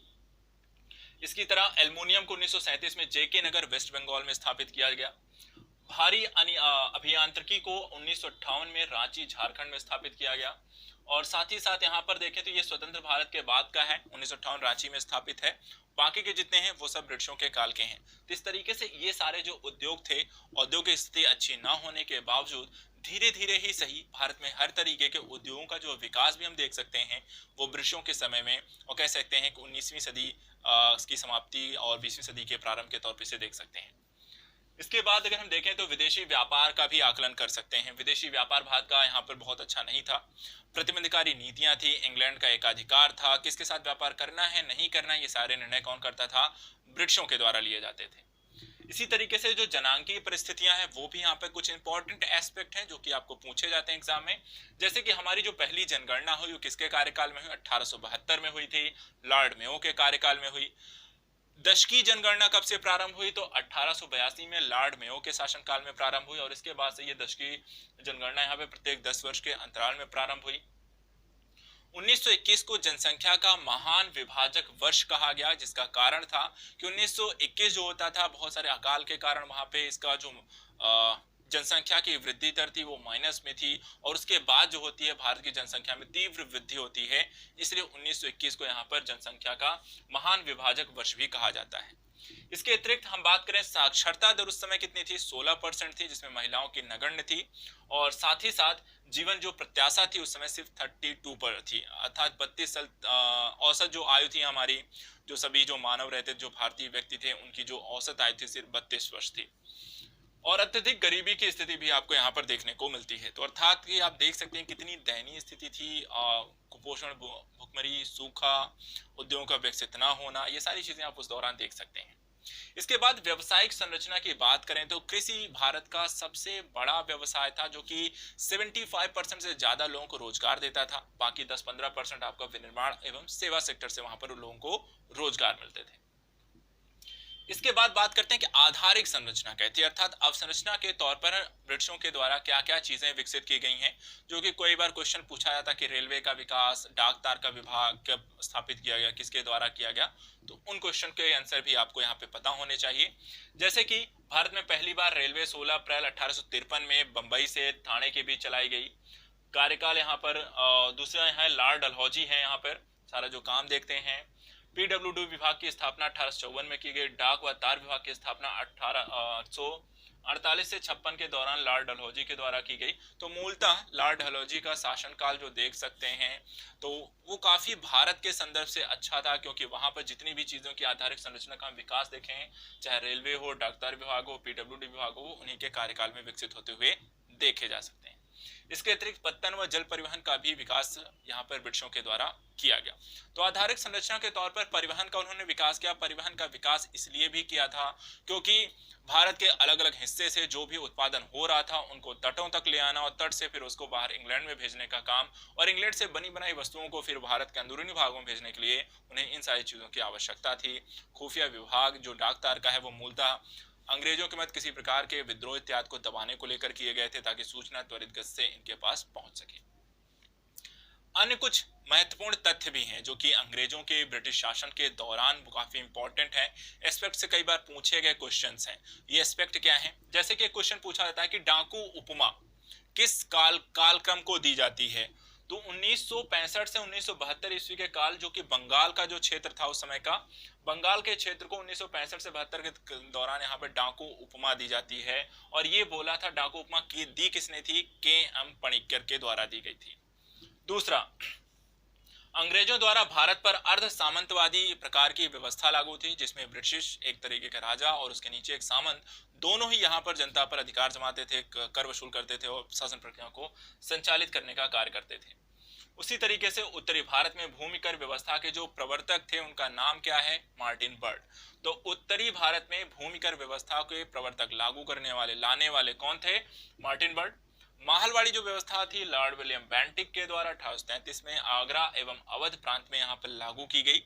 A: इसकी तरह एल्युमिनियम को 1937 में जेके नगर वेस्ट बंगाल में स्थापित किया गया। भारी अभियांत्रिकी को 1958 में रांची झारखंड में स्थापित किया गया। और साथ ही साथ यहाँ पर देखें तो ये स्वतंत्र भारत के बाद का है, 1958 रांची में स्थापित है, बाकी के जितने हैं वो सब ब्रिटिशों के काल के हैं। तो इस तरीके से ये सारे जो उद्योग थे, औद्योगिक स्थिति अच्छी ना होने के बावजूद धीरे धीरे ही सही भारत में हर तरीके के उद्योगों का जो विकास भी हम देख सकते हैं वो ब्रिटिशों के समय में, और कह सकते हैं कि 19वीं सदी की समाप्ति और 20वीं सदी के प्रारंभ के तौर पर इसे देख सकते हैं। इसके बाद अगर हम देखें तो विदेशी व्यापार का भी आकलन कर सकते हैं। विदेशी व्यापार भारत का यहाँ पर बहुत अच्छा नहीं था, प्रतिबंधकारी नीतियां थी, इंग्लैंड का एकाधिकार था, किसके साथ व्यापार करना है नहीं करना ये सारे निर्णय कौन करता था, ब्रिटिशों के द्वारा लिए जाते थे। इसी तरीके से जो जनांगीय परिस्थितियां हैं वो भी यहाँ पे कुछ इंपॉर्टेंट एस्पेक्ट हैं जो कि आपको पूछे जाते हैं एग्जाम में। जैसे कि हमारी जो पहली जनगणना हुई वो किसके कार्यकाल में हुई, 1872 में हुई थी, लॉर्ड मेयो के कार्यकाल में हुई। दशकी जनगणना कब से प्रारंभ हुई, तो 1882 में लॉर्ड मेयो के शासनकाल में प्रारंभ हुई, और इसके बाद से ये दशकी जनगणना यहाँ पे प्रत्येक 10 वर्ष के अंतराल में प्रारंभ हुई। 1921 को जनसंख्या का महान विभाजक वर्ष कहा गया, जिसका कारण था कि 1921 जो होता था बहुत सारे अकाल के कारण वहां पे इसका जो जनसंख्या की वृद्धि दर थी वो माइनस में थी, और उसके बाद जो होती है भारत की जनसंख्या में तीव्र वृद्धि होती है, इसलिए 1921 को यहाँ पर जनसंख्या का महान विभाजक वर्ष भी कहा जाता है। इसके अतिरिक्त हम बात करें साक्षरता दर उस समय कितनी थी, 16% थी, जिसमें महिलाओं की नगण्य थी। और साथ ही साथ जीवन जो प्रत्याशा थी उस समय सिर्फ 32 पर थी, अर्थात 32 साल औसत जो आयु थी हमारी, जो सभी जो मानव रहते जो भारतीय व्यक्ति थे उनकी जो औसत आयु थी सिर्फ 32 वर्ष थी। और अत्यधिक गरीबी की स्थिति भी आपको यहाँ पर देखने को मिलती है। तो अर्थात कि आप देख सकते हैं कितनी दयनीय स्थिति थी। कुपोषण, भुखमरी, सूखा, उद्योगों का विकसित न होना, ये सारी चीजें आप उस दौरान देख सकते हैं। इसके बाद व्यावसायिक संरचना की बात करें तो कृषि भारत का सबसे बड़ा व्यवसाय था, जो कि 75% से ज्यादा लोगों को रोजगार देता था। बाकी 10-15% आपका विनिर्माण एवं सेवा सेक्टर से वहां पर लोगों को रोजगार मिलते थे। इसके बाद बात करते हैं कि आधारिक संरचना कहती है, अर्थात अवसंरचना के तौर पर ब्रिटिशों के द्वारा क्या क्या चीजें विकसित की गई हैं, जो कि कई बार क्वेश्चन पूछा जाता कि रेलवे का विकास, डाक तार का विभाग कब स्थापित किया गया, किसके द्वारा किया गया, तो उन क्वेश्चन के आंसर भी आपको यहाँ पे पता होने चाहिए। जैसे कि भारत में पहली बार रेलवे 16 अप्रैल 1853 में बंबई से ठाणे के बीच चलाई गई। कार्यकाल यहाँ पर दूसरा है लॉर्ड डलहौजी है, यहाँ पर सारा जो काम देखते हैं। पीडब्ल्यूडी विभाग की स्थापना 1854 में की गई। डाक व तार विभाग की स्थापना 1848 से 56 के दौरान लॉर्ड डलहौजी के द्वारा की गई। तो मूलतः लॉर्ड डलहौजी का शासनकाल जो देख सकते हैं तो वो काफी भारत के संदर्भ से अच्छा था, क्योंकि वहां पर जितनी भी चीजों की आधारिक संरचना का विकास देखे हैं, चाहे रेलवे हो, डाक तार विभाग हो, पीडब्ल्यूडी विभाग हो, उन्हीं के कार्यकाल में विकसित होते हुए देखे जा सकते हैं। इसके अतिरिक्त पत्तन व जल परिवहन का भी विकास यहाँ पर ब्रिटिशों के द्वारा किया गया। तो आधारिक संरचना के तौर पर परिवहन का उन्होंने विकास किया। परिवहन का विकास इसलिए भी किया था क्योंकि भारत के अलग अलग हिस्से से जो भी उत्पादन हो रहा था उनको तटों तक ले आना, और तट से फिर उसको बाहर इंग्लैंड में भेजने का काम, और इंग्लैंड से बनी बनाई वस्तुओं को फिर भारत के अंदरूनी भागों में भेजने के लिए उन्हें इन सारी चीजों की आवश्यकता थी। खुफिया विभाग जो डाक तार का है वो मूलतः अंग्रेजों के मत किसी प्रकार के विद्रोह इत्यादि को दबाने को लेकर किए गए थे, ताकि सूचना त्वरित गति से इनके पास पहुंच सके। अन्य कुछ महत्वपूर्ण तथ्य भी हैं जो कि अंग्रेजों के ब्रिटिश शासन के दौरान काफी इंपॉर्टेंट है, एस्पेक्ट से कई बार पूछे गए क्वेश्चंस हैं। ये एस्पेक्ट क्या है, जैसे कि क्वेश्चन पूछा जाता है कि डाकू उपमा किस कालक्रम को दी जाती है, तो 1965 से 1972 ईस्वी के काल, जो कि बंगाल का जो क्षेत्र था उस समय का, बंगाल के क्षेत्र को 1965 से 72 के दौरान यहाँ पे डाकू उपमा दी जाती है। और ये बोला था डाकू उपमा की दी किसने थी, के.एम. पणिक्कर के द्वारा दी गई थी। दूसरा, अंग्रेजों द्वारा भारत पर अर्ध सामंतवादी प्रकार की व्यवस्था लागू थी, जिसमें ब्रिटिश एक तरीके का राजा और उसके नीचे एक सामंत, दोनों ही यहाँ पर जनता पर अधिकार जमाते थे, कर वसूल करते थे और शासन प्रक्रिया को संचालित करने का कार्य करते थे। उसी तरीके से उत्तरी भारत में भूमिकर व्यवस्था के जो प्रवर्तक थे उनका नाम क्या है, मार्टिन बर्ड। तो उत्तरी भारत में भूमिकर व्यवस्था के प्रवर्तक लागू करने वाले, लाने वाले कौन थे, मार्टिन बर्ड। माहलवाड़ी जो व्यवस्था थी लॉर्ड विलियम बेंटिक के द्वारा 1833 में आगरा एवं अवध प्रांत में यहाँ पर लागू की गई।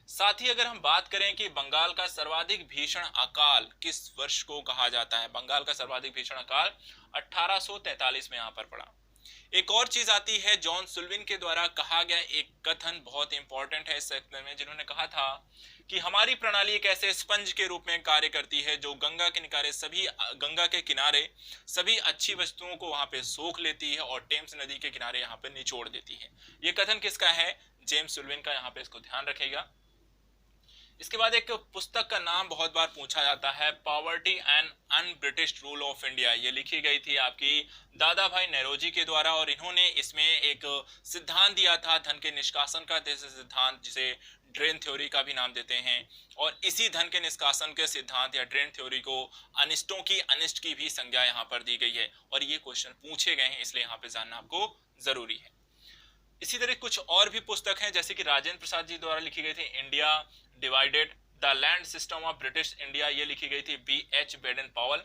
A: साथ ही अगर हम बात करें कि बंगाल का सर्वाधिक भीषण अकाल किस वर्ष को कहा जाता है, बंगाल का सर्वाधिक भीषण अकाल 1843 में यहाँ पर पड़ा। एक और चीज आती है, जॉन सुल्विन के द्वारा कहा गया एक कथन बहुत इंपॉर्टेंट है इस सेक्टर में, जिन्होंने कहा था कि हमारी प्रणाली एक ऐसे स्पंज के रूप में कार्य करती है जो गंगा के किनारे सभी अच्छी वस्तुओं को वहां पे सोख लेती है और टेम्स नदी के किनारे यहाँ पे निचोड़ देती है। ये कथन किसका है, जेम्स सुल्विन का, यहाँ पे इसको ध्यान रखेगा। इसके बाद एक पुस्तक का नाम बहुत बार पूछा जाता है, poverty and un-British rule of India. ये लिखी गई थी आपकी दादा भाई नेरोजी के द्वारा, और इन्होंने इसमें एक सिद्धांत दिया था धन के निष्कासन का, सिद्धांत जिसे ड्रेन थ्योरी का भी नाम देते हैं। और इसी धन के निष्कासन के सिद्धांत या ड्रेन थ्योरी को अनिष्टों की अनिष्ट की भी संज्ञा यहाँ पर दी गई है, और ये क्वेश्चन पूछे गए हैं, इसलिए यहाँ पे जानना आपको जरूरी है। इसी तरह कुछ और भी पुस्तक हैं, जैसे कि राजेंद्र प्रसाद जी द्वारा लिखी गई थी India divided, the land system of British India, ये लिखी गई थी B.H. बेडन पावल।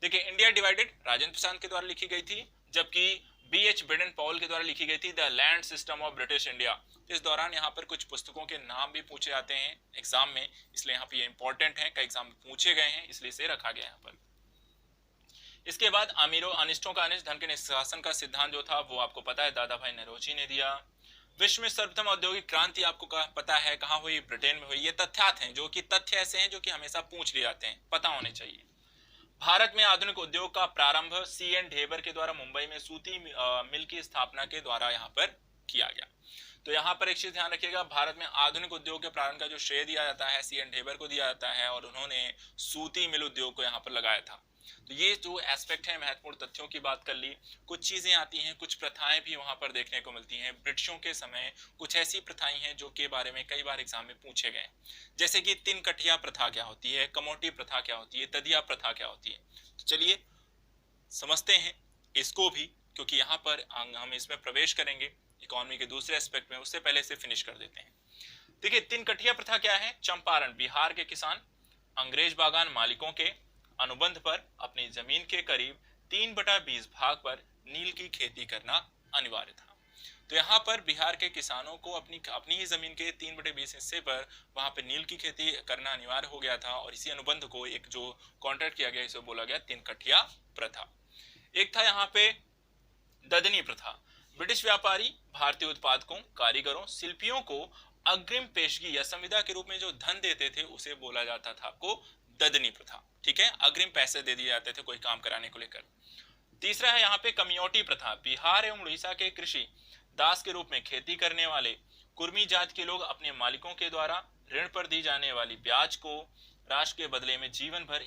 A: देखिए, इंडिया डिवाइडेड राजेंद्र प्रसाद के द्वारा लिखी गई थी, जबकि B.H. बेडन पावल के द्वारा लिखी गई थी the land system of British India. इस दौरान यहाँ पर कुछ पुस्तकों के नाम भी पूछे जाते हैं एग्जाम में, इसलिए यहाँ पे ये इंपॉर्टेंट है, कई एग्जाम में पूछे गए हैं, इसलिए इसे रखा गया यहाँ पर। इसके बाद अमीरों अनिष्टों का अनिष्ट, धन के निष्कासन का सिद्धांत जो था वो आपको पता है दादा भाई नेरोजी ने दिया। विश्व में सर्वप्रथम औद्योगिक क्रांति आपको पता है कहाँ हुई, ब्रिटेन में हुई। ये तथ्यात हैं, जो कि तथ्य ऐसे हैं जो कि हमेशा पूछ लिए जाते हैं, पता होने चाहिए। भारत में आधुनिक उद्योग का प्रारंभ C.N. ढेबर के द्वारा मुंबई में सूती मिल की स्थापना के द्वारा यहाँ पर किया गया। तो यहाँ पर एक चीज ध्यान रखिएगा, भारत में आधुनिक उद्योग के प्रारंभ का जो श्रेय दिया जाता है सी एन ढेबर को दिया जाता है, और उन्होंने सूती मिल उद्योग को यहाँ पर लगाया था। तो ये जो एस्पेक्ट है, महत्वपूर्ण तथ्यों की बात कर ली। कुछ चीजें आती हैं, कुछ प्रथाएं भी वहां पर देखने को मिलती हैं। ब्रिटिशों के समय कुछ ऐसी प्रथाएं हैं जो के बारे में कई बार एग्जाम में पूछे गए, जैसे कि तीन कठिया प्रथा क्या होती है, कमोटी प्रथा क्या होती है, ददिया प्रथा क्या होती है। तो चलिए समझते हैं इसको भी, क्योंकि यहाँ पर हम इसमें प्रवेश करेंगे इकोनॉमी के दूसरे एस्पेक्ट में, उससे पहले से फिनिश कर देते हैं। देखिए तीन कठिया प्रथा क्या है। चंपारण बिहार के किसान अंग्रेज बागान मालिकों के अनुबंध पर अपनी जमीन के करीब 3/20 भाग पर नील की खेती करना अनिवार्य था। तो यहाँ पर बिहार के किसानों को अपनी ही जमीन के 3/20 हिस्से पर वहां पे नील की खेती करना अनिवार्य हो गया था, और इसी अनुबंध को एक जो कॉन्ट्रैक्ट किया गया इसे बोला गया तीन कठिया प्रथा। एक था यहाँ पे ददनी प्रथा। ब्रिटिश व्यापारी भारतीय उत्पादकों, कारीगरों, शिल्पियों को अग्रिम पेशगी या संविदा के रूप में जो धन देते थे उसे बोला जाता था आपको ददनी प्रथा। ठीक है, अग्रिम पैसे दे दिए जाते थे कोई काम कराने को लेकर। तीसरा है यहाँ पे कमियोटी प्रथा। बिहार एवं उड़ीसा के कृषि दास के रूप में खेती करने वाले कुर्मी जात के लोग अपने मालिकों के द्वारा ऋण पर दी जाने वाली ब्याज को राशि के बदले में जीवन भर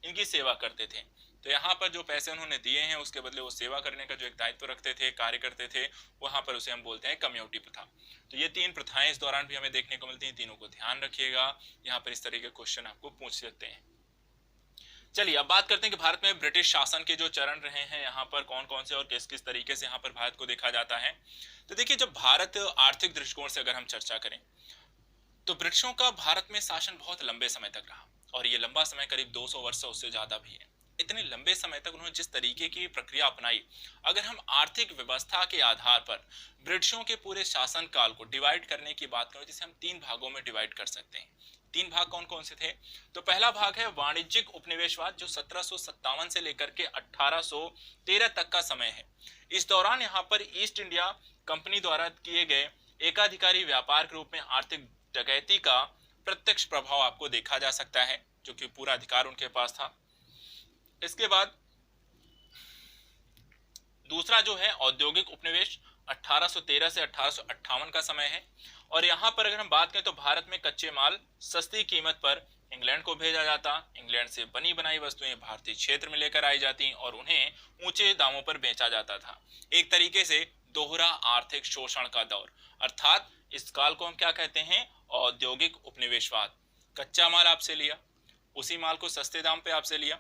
A: इनकी सेवा करते थे। तो यहाँ पर जो पैसे उन्होंने दिए हैं उसके बदले वो सेवा करने का जो एक दायित्व रखते थे, कार्य करते थे, वहां पर उसे हम बोलते हैं कम्युनिटी प्रथा। तो ये तीन प्रथाएं इस दौरान भी हमें देखने को मिलती हैं, तीनों को ध्यान रखिएगा, यहाँ पर इस तरह के क्वेश्चन आपको पूछ सकते हैं। चलिए अब बात करते हैं कि भारत में ब्रिटिश शासन के जो चरण रहे हैं यहाँ पर कौन कौन से और किस किस तरीके से यहाँ पर भारत को देखा जाता है। तो देखिए जब भारत आर्थिक दृष्टिकोण से अगर हम चर्चा करें तो ब्रिटिशों का भारत में शासन बहुत लंबे समय तक रहा, और ये लंबा समय करीब 200 वर्ष से उससे ज्यादा भी है। इतने लंबे समय तक उन्होंने जिस तरीके की प्रक्रिया अपनाई, अगर हम आर्थिक व्यवस्था के आधार पर ब्रिटिशों के पूरे शासन काल को डिवाइड करने की बात करें, जिसे हम तीन भागों में डिवाइड कर सकते हैं। तीन भाग कौन कौन से थे? तो पहला भाग है वाणिज्यिक उपनिवेशवाद, जो 1757 से लेकर के 1813 तक का समय है। इस दौरान यहाँ पर ईस्ट इंडिया कंपनी द्वारा किए गए एकाधिकारी व्यापार के रूप में आर्थिक डकैती का प्रत्यक्ष प्रभाव आपको देखा जा सकता है, जो कि पूरा अधिकार उनके पास था। इसके बाद दूसरा जो है औद्योगिक उपनिवेश 1813 से 1858 का समय है, और यहाँ पर अगर हम बात करें तो भारत में कच्चे माल सस्ती कीमत पर इंग्लैंड को भेजा जाता, इंग्लैंड से बनी बनाई वस्तुएं भारतीय क्षेत्र में लेकर आई जाती और उन्हें ऊंचे दामों पर बेचा जाता था। एक तरीके से दोहरा आर्थिक शोषण का दौर, अर्थात इस काल को हम क्या कहते हैं? औद्योगिक उपनिवेशवाद। कच्चा माल आपसे लिया, उसी माल को सस्ते दाम पे आपसे लिया,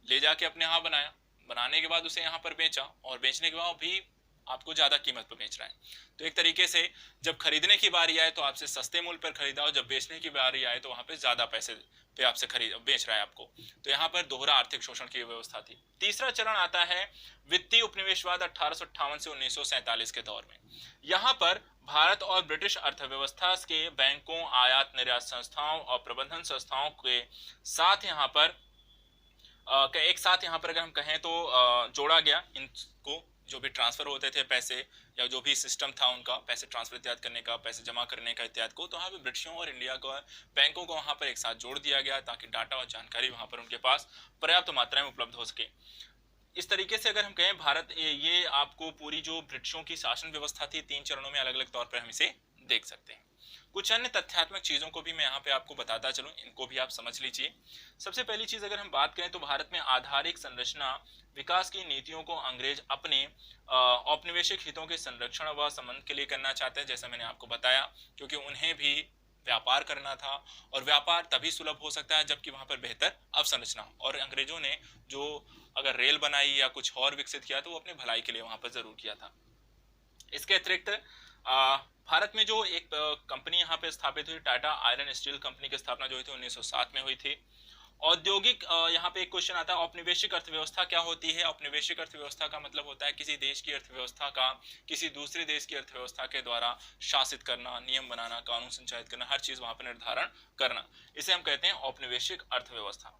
A: ले जाके अपने यहाँ बनाया, बनाने के बाद उसे यहाँ पर बेचा, और बेचने के बाद भी आपको ज्यादा कीमत पर बेच रहा है। तो एक तरीके से जब खरीदने की बारी आए तो आपसे सस्ते मूल्य पर खरीदा, और जब बेचने की बारी आए तो वहां पे ज्यादा पैसे पे आपसे बेच रहा है आपको। तो यहाँ पर दोहरा आर्थिक शोषण की व्यवस्था थी। तीसरा चरण आता है वित्तीय उपनिवेशवाद 1858 से 1947 के दौर में। यहाँ पर भारत और ब्रिटिश अर्थव्यवस्था के बैंकों, आयात निर्यात संस्थाओं और प्रबंधन संस्थाओं के साथ यहाँ पर एक साथ यहाँ पर अगर हम कहें तो जोड़ा गया। इनको जो भी ट्रांसफर होते थे पैसे, या जो भी सिस्टम था उनका पैसे ट्रांसफर इत्यादि करने का, पैसे जमा करने का इत्यादि को, तो वहाँ पे ब्रिटिशों और इंडिया को बैंकों को वहाँ पर एक साथ जोड़ दिया गया, ताकि डाटा और जानकारी वहाँ पर उनके पास पर्याप्त मात्रा में उपलब्ध हो सके। इस तरीके से अगर हम कहें भारत, ये आपको पूरी जो ब्रिटिशों की शासन व्यवस्था थी, तीन चरणों में अलग अलग तौर पर हम इसे देख सकते हैं। कुछ अन्य तथ्यात्मक चीजों को भी मैं यहाँ पे आपको बताता चलूं, इनको भी आप समझ लीजिए। सबसे पहली चीज अगर हम बात करें तो भारत में आधारिक संरचना विकास की नीतियों को अंग्रेज अपने औपनिवेशिक हितों के संरक्षण व संबंध के लिए करना चाहते हैं, जैसा मैंने आपको बताया, क्योंकि उन्हें भी व्यापार करना था, और व्यापार तभी सुलभ हो सकता है जबकि वहां पर बेहतर अवसंरचना हो। और अंग्रेजों ने जो अगर रेल बनाई या कुछ और विकसित किया तो वो अपने भलाई के लिए वहां पर जरूर किया था। इसके अतिरिक्त भारत में जो एक कंपनी यहाँ पे स्थापित हुई, टाटा आयरन स्टील कंपनी की स्थापना जो हुई थी 1907 में हुई थी। औद्योगिक, यहाँ पे एक क्वेश्चन आता है, औपनिवेशिक अर्थव्यवस्था क्या होती है? औपनिवेशिक अर्थव्यवस्था का मतलब होता है किसी देश की अर्थव्यवस्था का किसी दूसरे देश की अर्थव्यवस्था के द्वारा शासित करना, नियम बनाना, कानून संचालित करना, हर चीज वहां पर निर्धारण करना, इसे हम कहते हैं औपनिवेशिक अर्थव्यवस्था।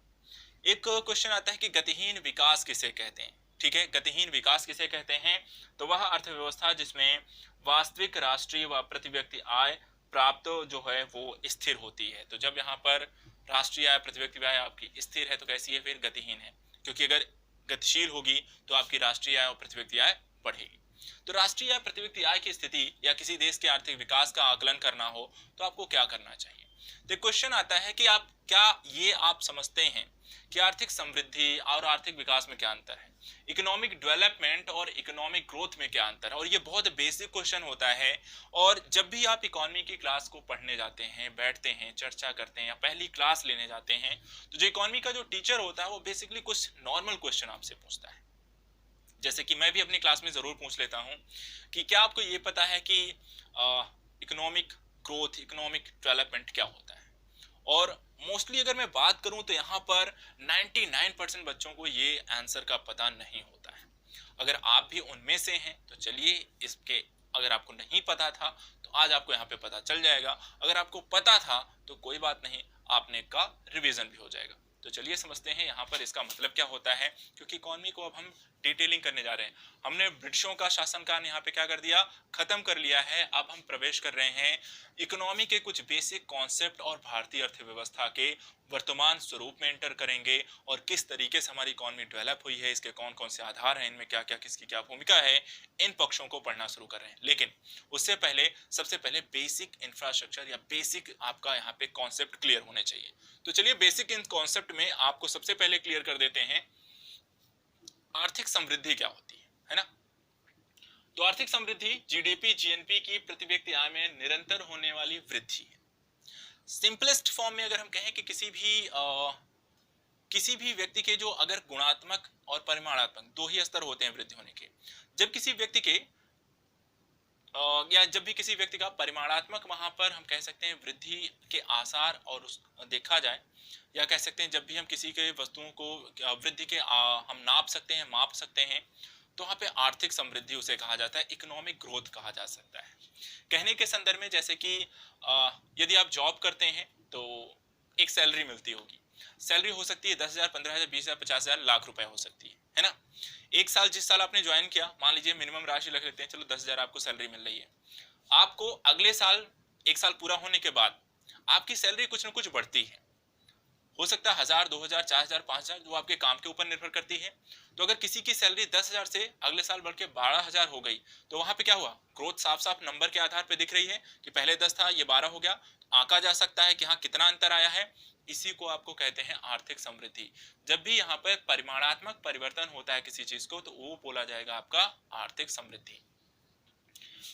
A: एक क्वेश्चन आता है कि गतिहीन विकास किसे कहते हैं? ठीक है, गतिहीन विकास किसे कहते हैं? तो वह अर्थव्यवस्था जिसमें वास्तविक राष्ट्रीय व प्रति व्यक्ति आय प्राप्त जो है वो स्थिर होती है। तो जब यहाँ पर राष्ट्रीय आय प्रति व्यक्ति आय आपकी स्थिर है तो कैसी है? फिर गतिहीन है, क्योंकि अगर गतिशील होगी तो आपकी राष्ट्रीय आय और प्रति व्यक्ति आय बढ़ेगी। तो राष्ट्रीय या प्रति व्यक्ति आय की स्थिति या किसी देश के आर्थिक विकास का आकलन करना हो तो आपको क्या करना चाहिए? तो क्वेश्चन आता है कि आप क्या ये आप समझते हैं कि आर्थिक समृद्धि और आर्थिक विकास में क्या अंतर है, इकोनॉमिक डेवलपमेंट और इकोनॉमिक ग्रोथ में क्या अंतर है? और ये बहुत बेसिक क्वेश्चन होता है। और जब भी आप इकोनॉमी की क्लास को पढ़ने जाते हैं, बैठते हैं, चर्चा करते हैं या पहली क्लास लेने जाते हैं, तो जो इकोनॉमी का जो टीचर होता है वो बेसिकली कुछ नॉर्मल क्वेश्चन आपसे पूछता है। जैसे कि मैं भी अपनी क्लास में जरूर पूछ लेता हूं कि क्या आपको ये पता है कि इकोनॉमिक ग्रोथ, इकोनॉमिक डेवलपमेंट क्या होता है? और मोस्टली अगर मैं बात करूं तो यहाँ पर 99% बच्चों को ये आंसर का पता नहीं होता है। अगर आप भी उनमें से हैं तो चलिए इसके, अगर आपको नहीं पता था तो आज आपको यहाँ पे पता चल जाएगा, अगर आपको पता था तो कोई बात नहीं, आपने का रिवीजन भी हो जाएगा। तो चलिए समझते हैं यहाँ पर इसका मतलब क्या होता है, क्योंकि इकोनॉमी को अब हम डिटेलिंग करने जा रहे हैं। हमने ब्रिटिशों का शासनकाल यहाँ पे क्या कर दिया, खत्म कर लिया है। अब हम प्रवेश कर रहे हैं इकोनॉमी के कुछ बेसिक कॉन्सेप्ट और भारतीय अर्थव्यवस्था के वर्तमान स्वरूप में एंटर करेंगे और किस तरीके से हमारी इकोनॉमी डेवलप हुई है, इसके कौन कौन से आधार हैं, इनमें क्या क्या, किसकी क्या भूमिका है, इन पक्षों को पढ़ना शुरू कर रहे हैं। लेकिन उससे पहले सबसे पहले बेसिक इंफ्रास्ट्रक्चर या बेसिक आपका यहाँ पे कॉन्सेप्ट क्लियर होने चाहिए। तो चलिए बेसिक इन कॉन्सेप्ट में आपको सबसे पहले क्लियर कर देते हैं आर्थिक समृद्धि क्या होती है ना। तो आर्थिक समृद्धि जीडीपी, जीएनपी की प्रति व्यक्ति आय में निरंतर होने वाली वृद्धि है। सिंपलेस्ट फॉर्म में अगर हम कहें कि किसी भी व्यक्ति के जो अगर गुणात्मक और परिमाणात्मक दो ही स्तर होते हैं वृद्धि होने के, जब किसी व्यक्ति के या जब भी किसी व्यक्ति का परिमाणात्मक वहां पर हम कह सकते हैं वृद्धि के आसार और उस देखा जाए, या कह सकते हैं जब भी हम किसी के वस्तुओं को वृद्धि के हम नाप सकते हैं, माप सकते हैं, तो वहाँ पे आर्थिक समृद्धि उसे कहा जाता है, इकोनॉमिक ग्रोथ कहा जा सकता है। कहने के संदर्भ में जैसे कि यदि आप जॉब करते हैं तो एक सैलरी मिलती होगी। सैलरी हो सकती है 10,000, 15,000, 20,000, 50,000, लाख रुपए हो सकती है ना। एक साल, जिस साल आपने ज्वाइन किया, मान लीजिए मिनिमम राशि रख लेते हैं, चलो 10,000 आपको सैलरी मिल रही है। आपको अगले साल, एक साल पूरा होने के बाद आपकी सैलरी कुछ ना कुछ बढ़ती है, हो सकता है 1,000, 2,000, 4,000, 5,000, जो आपके काम के ऊपर निर्भर करती है। तो अगर किसी की सैलरी 10,000 से अगले साल बढ़ के 12,000 हो गई, तो वहां पे क्या हुआ, ग्रोथ साफ साफ नंबर के आधार पे दिख रही है कि पहले 10 था, ये 12 हो गया। आंका जा सकता है कि हाँ कितना अंतर आया है। इसी को आपको कहते हैं आर्थिक समृद्धि। जब भी यहाँ पर परिमाणात्मक परिवर्तन होता है किसी चीज को, तो वो बोला जाएगा आपका आर्थिक समृद्धि।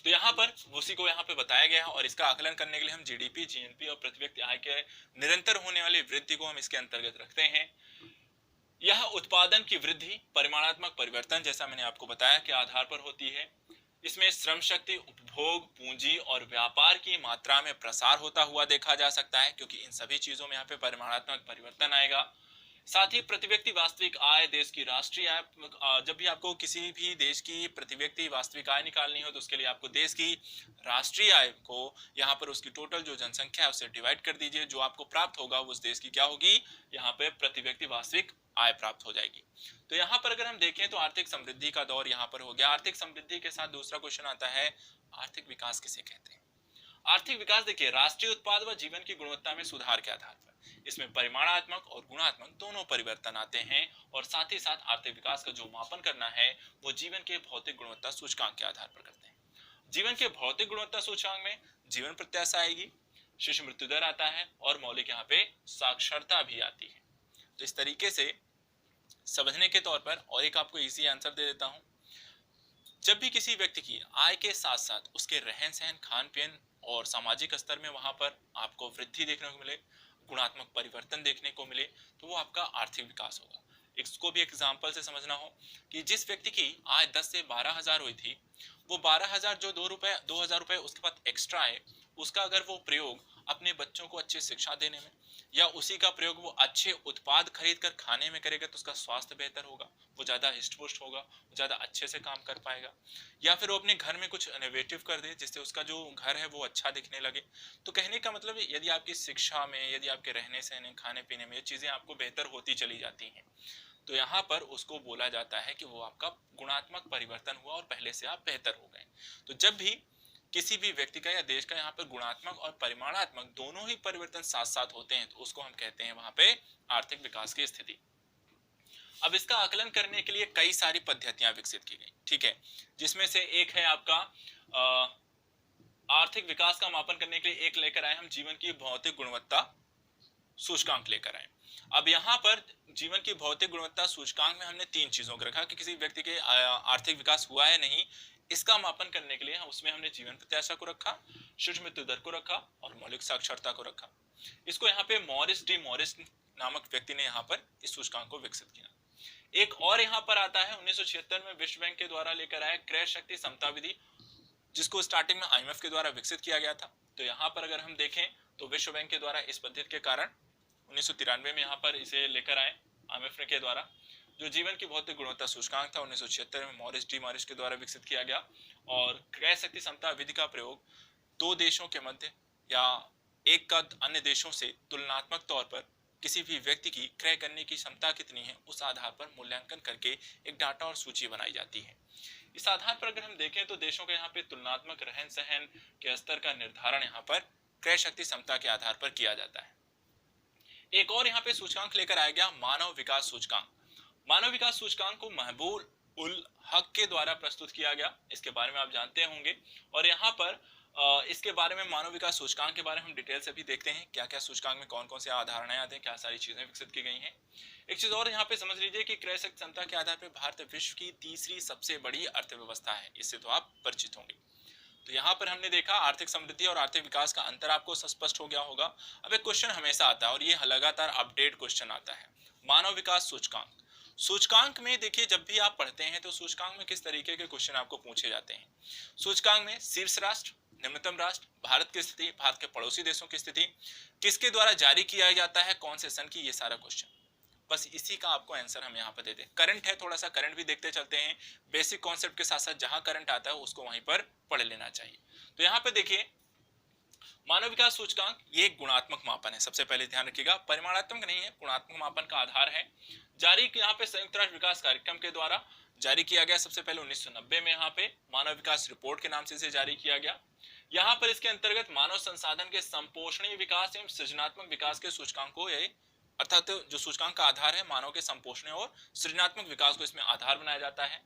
A: तो यहाँ पर उसी को यहाँ पे बताया गया है, और इसका आकलन करने के लिए हम जीडीपी, जीएनपी और प्रति व्यक्ति आय के निरंतर होने वाली वृद्धि को हम इसके अंतर्गत रखते हैं। यह उत्पादन की वृद्धि परिमाणात्मक परिवर्तन, जैसा मैंने आपको बताया, के आधार पर होती है। इसमें श्रम शक्ति, उपभोग, पूंजी और व्यापार की मात्रा में प्रसार होता हुआ देखा जा सकता है, क्योंकि इन सभी चीजों में यहाँ पे परिमाणात्मक परिवर्तन आएगा। साथ ही प्रति व्यक्ति वास्तविक आय, देश की राष्ट्रीय आय, जब भी आपको किसी भी देश की प्रति व्यक्ति वास्तविक आय निकालनी हो तो उसके लिए आपको देश की राष्ट्रीय आय को यहाँ पर उसकी टोटल जो जनसंख्या है उससे डिवाइड कर दीजिए, जो आपको प्राप्त होगा उस देश की क्या होगी, यहाँ पे प्रति व्यक्ति वास्तविक आय प्राप्त हो जाएगी। तो यहाँ पर अगर हम देखें तो आर्थिक समृद्धि का दौर यहाँ पर हो गया। आर्थिक समृद्धि के साथ दूसरा क्वेश्चन आता है, आर्थिक विकास किसे कहते हैं? आर्थिक विकास देखिए, राष्ट्रीय उत्पाद व जीवन की गुणवत्ता में सुधार के आधार पर इसमें परिमाणात्मक और गुणात्मक दोनों परिवर्तन आते हैं, और साथ ही साथ आर्थिक विकास का जो मापन करना है वो जीवन के भौतिक गुणवत्ता सूचकांक के आधार पर करते हैं। जीवन के भौतिक गुणवत्ता सूचकांक में जीवन प्रत्याशा आएगी, शिशु मृत्यु दर आता है, और मौलिक यहाँ पे साक्षरता भी आती है। तो इस तरीके से समझने के तौर पर और एक आपको इजी आंसर दे देता हूं, जब भी किसी व्यक्ति की आय के साथ साथ उसके रहन सहन, खान पीन और सामाजिक स्तर में वहां पर आपको वृद्धि देखने को मिले, गुणात्मक परिवर्तन देखने को मिले, तो वो आपका आर्थिक विकास होगा। इसको भी एग्जाम्पल से समझना हो कि जिस व्यक्ति की आय 10 से 12,000 हुई थी, वो 12,000 जो 2,000 रुपए उसके पास एक्स्ट्रा है, उसका अगर वो प्रयोग अपने बच्चों को अच्छी शिक्षा देने में, या उसी का प्रयोग वो अच्छे उत्पाद खरीद कर खाने में करेगा, तो उसका स्वास्थ्य बेहतर होगा, वो ज्यादा हिस्ट पुष्ट होगा, वो ज्यादा अच्छे से काम कर पाएगा। या फिर वो अपने घर में कुछ इनोवेटिव कर दे जिससे उसका जो घर है वो अच्छा दिखने लगे। तो कहने का मतलब, यदि आपकी शिक्षा में, यदि आपके रहने सहने, खाने पीने में ये चीजें आपको बेहतर होती चली जाती हैं, तो यहाँ पर उसको बोला जाता है कि वो आपका गुणात्मक परिवर्तन हुआ और पहले से आप बेहतर हो गए। तो जब भी किसी भी व्यक्ति का या देश का यहाँ पर गुणात्मक और परिमाणात्मक दोनों ही परिवर्तन साथ साथ होते हैं, तो उसको हम कहते हैं वहां पे आर्थिक विकास की स्थिति। अब इसका आकलन करने के लिए कई सारी पद्धतियां विकसित की गई, ठीक है, जिसमें से एक है आपका आर्थिक विकास का मापन करने के लिए एक लेकर आए हम जीवन की भौतिक गुणवत्ता सूचकांक लेकर आए। अब यहाँ पर जीवन की भौतिक गुणवत्ता सूचकांक में हमने तीन चीजों को रखा कि किसी व्यक्ति के आर्थिक विकास हुआ है नहीं, इसका मापन करने के लिए उसमें हमने जीवन प्रत्याशा को रखा, शिशु मृत्यु दर को रखा और मौलिक साक्षरता को रखा। इसको यहाँ पे मॉरिस डी मॉरिस नामक व्यक्ति ने यहाँ पर इस सूचकांक को विकसित किया। एक और यहाँ पर आता है 1976 में विश्व बैंक के द्वारा लेकर आया क्रय शक्ति समता विधि, जिसको स्टार्टिंग में आईएमएफ के द्वारा विकसित किया गया था। तो यहाँ पर अगर हम देखें तो विश्व बैंक के द्वारा इस पद्धति के कारण 1993 में यहाँ पर इसे लेकर आए आईएमएफ के द्वारा। जो जीवन की भौतिक गुणवत्ता सूचकांक था 1976 में मॉरिस डी मॉरिस के द्वारा विकसित किया गया। और क्रय शक्ति समता विधि का प्रयोग दो देशों के मध्य या एक का अन्य देशों से तुलनात्मक तौर पर किसी भी व्यक्ति की क्रय करने की क्षमता कितनी है उस आधार पर मूल्यांकन करके एक डाटा और सूची बनाई जाती है। इस आधार पर अगर हम देखें तो देशों के यहाँ पे तुलनात्मक रहन सहन के स्तर का निर्धारण यहाँ पर क्रय शक्ति क्षमता के आधार पर किया जाता है। एक और यहाँ पे सूचकांक लेकर आया गया मानव विकास सूचकांक। मानव विकास सूचकांक को महबूब उल हक के द्वारा प्रस्तुत किया गया, इसके बारे में आप जानते होंगे। और यहाँ पर इसके बारे में मानव विकास सूचकांक के बारे में हम डिटेल से भी देखते हैं, क्या क्या सूचकांक में कौन कौन से अवधारणाएं आते हैं, क्या सारी चीजें विकसित की गई हैं। एक चीज और यहाँ पे समझ लीजिए कि क्रय शक्ति क्षमता के आधार पर भारत विश्व की तीसरी सबसे बड़ी अर्थव्यवस्था है, इससे तो आप परिचित होंगे। तो यहाँ पर हमने देखा आर्थिक समृद्धि और आर्थिक विकास का अंतर आपको स्पष्ट हो गया होगा। अब एक क्वेश्चन हमेशा आता है और ये लगातार अपडेट क्वेश्चन आता है, मानव विकास सूचकांक। सूचकांक में देखिए जब भी आप पढ़ते हैं तो सूचकांक में किस तरीके के क्वेश्चन आपको पूछे जाते हैं। सूचकांक में शीर्ष राष्ट्र, निम्नतम राष्ट्र, भारत की स्थिति, भारत के पड़ोसी देशों की स्थिति, किसके द्वारा जारी किया जाता है, कौन से सन की, ये सारा क्वेश्चन। बस इसी का आपको आंसर हम यहाँ पर देते हैं। करंट है, थोड़ा सा करंट भी देखते चलते हैं, बेसिक कॉन्सेप्ट के साथ साथ जहां करंट आता है उसको वहीं पर पढ़ लेना चाहिए। तो यहाँ पे देखिए मानव विकास सूचकांक ये एक गुणात्मक मापन है, सबसे पहले ध्यान रखिएगा, परिमाणात्मक नहीं है, गुणात्मक मापन का आधार है। जारी यहाँ पे संयुक्त राष्ट्र विकास कार्यक्रम के द्वारा जारी किया गया सबसे पहले 1990 में यहाँ पे मानव विकास रिपोर्ट के नाम से इसे जारी किया गया। यहाँ पर इसके अंतर्गत मानव संसाधन के संपोषणीय विकास एवं सृजनात्मक विकास के सूचकांक को अर्थात जो सूचकांक का आधार है मानव के संपोषणीय और सृजनात्मक विकास को इसमें आधार बनाया जाता है।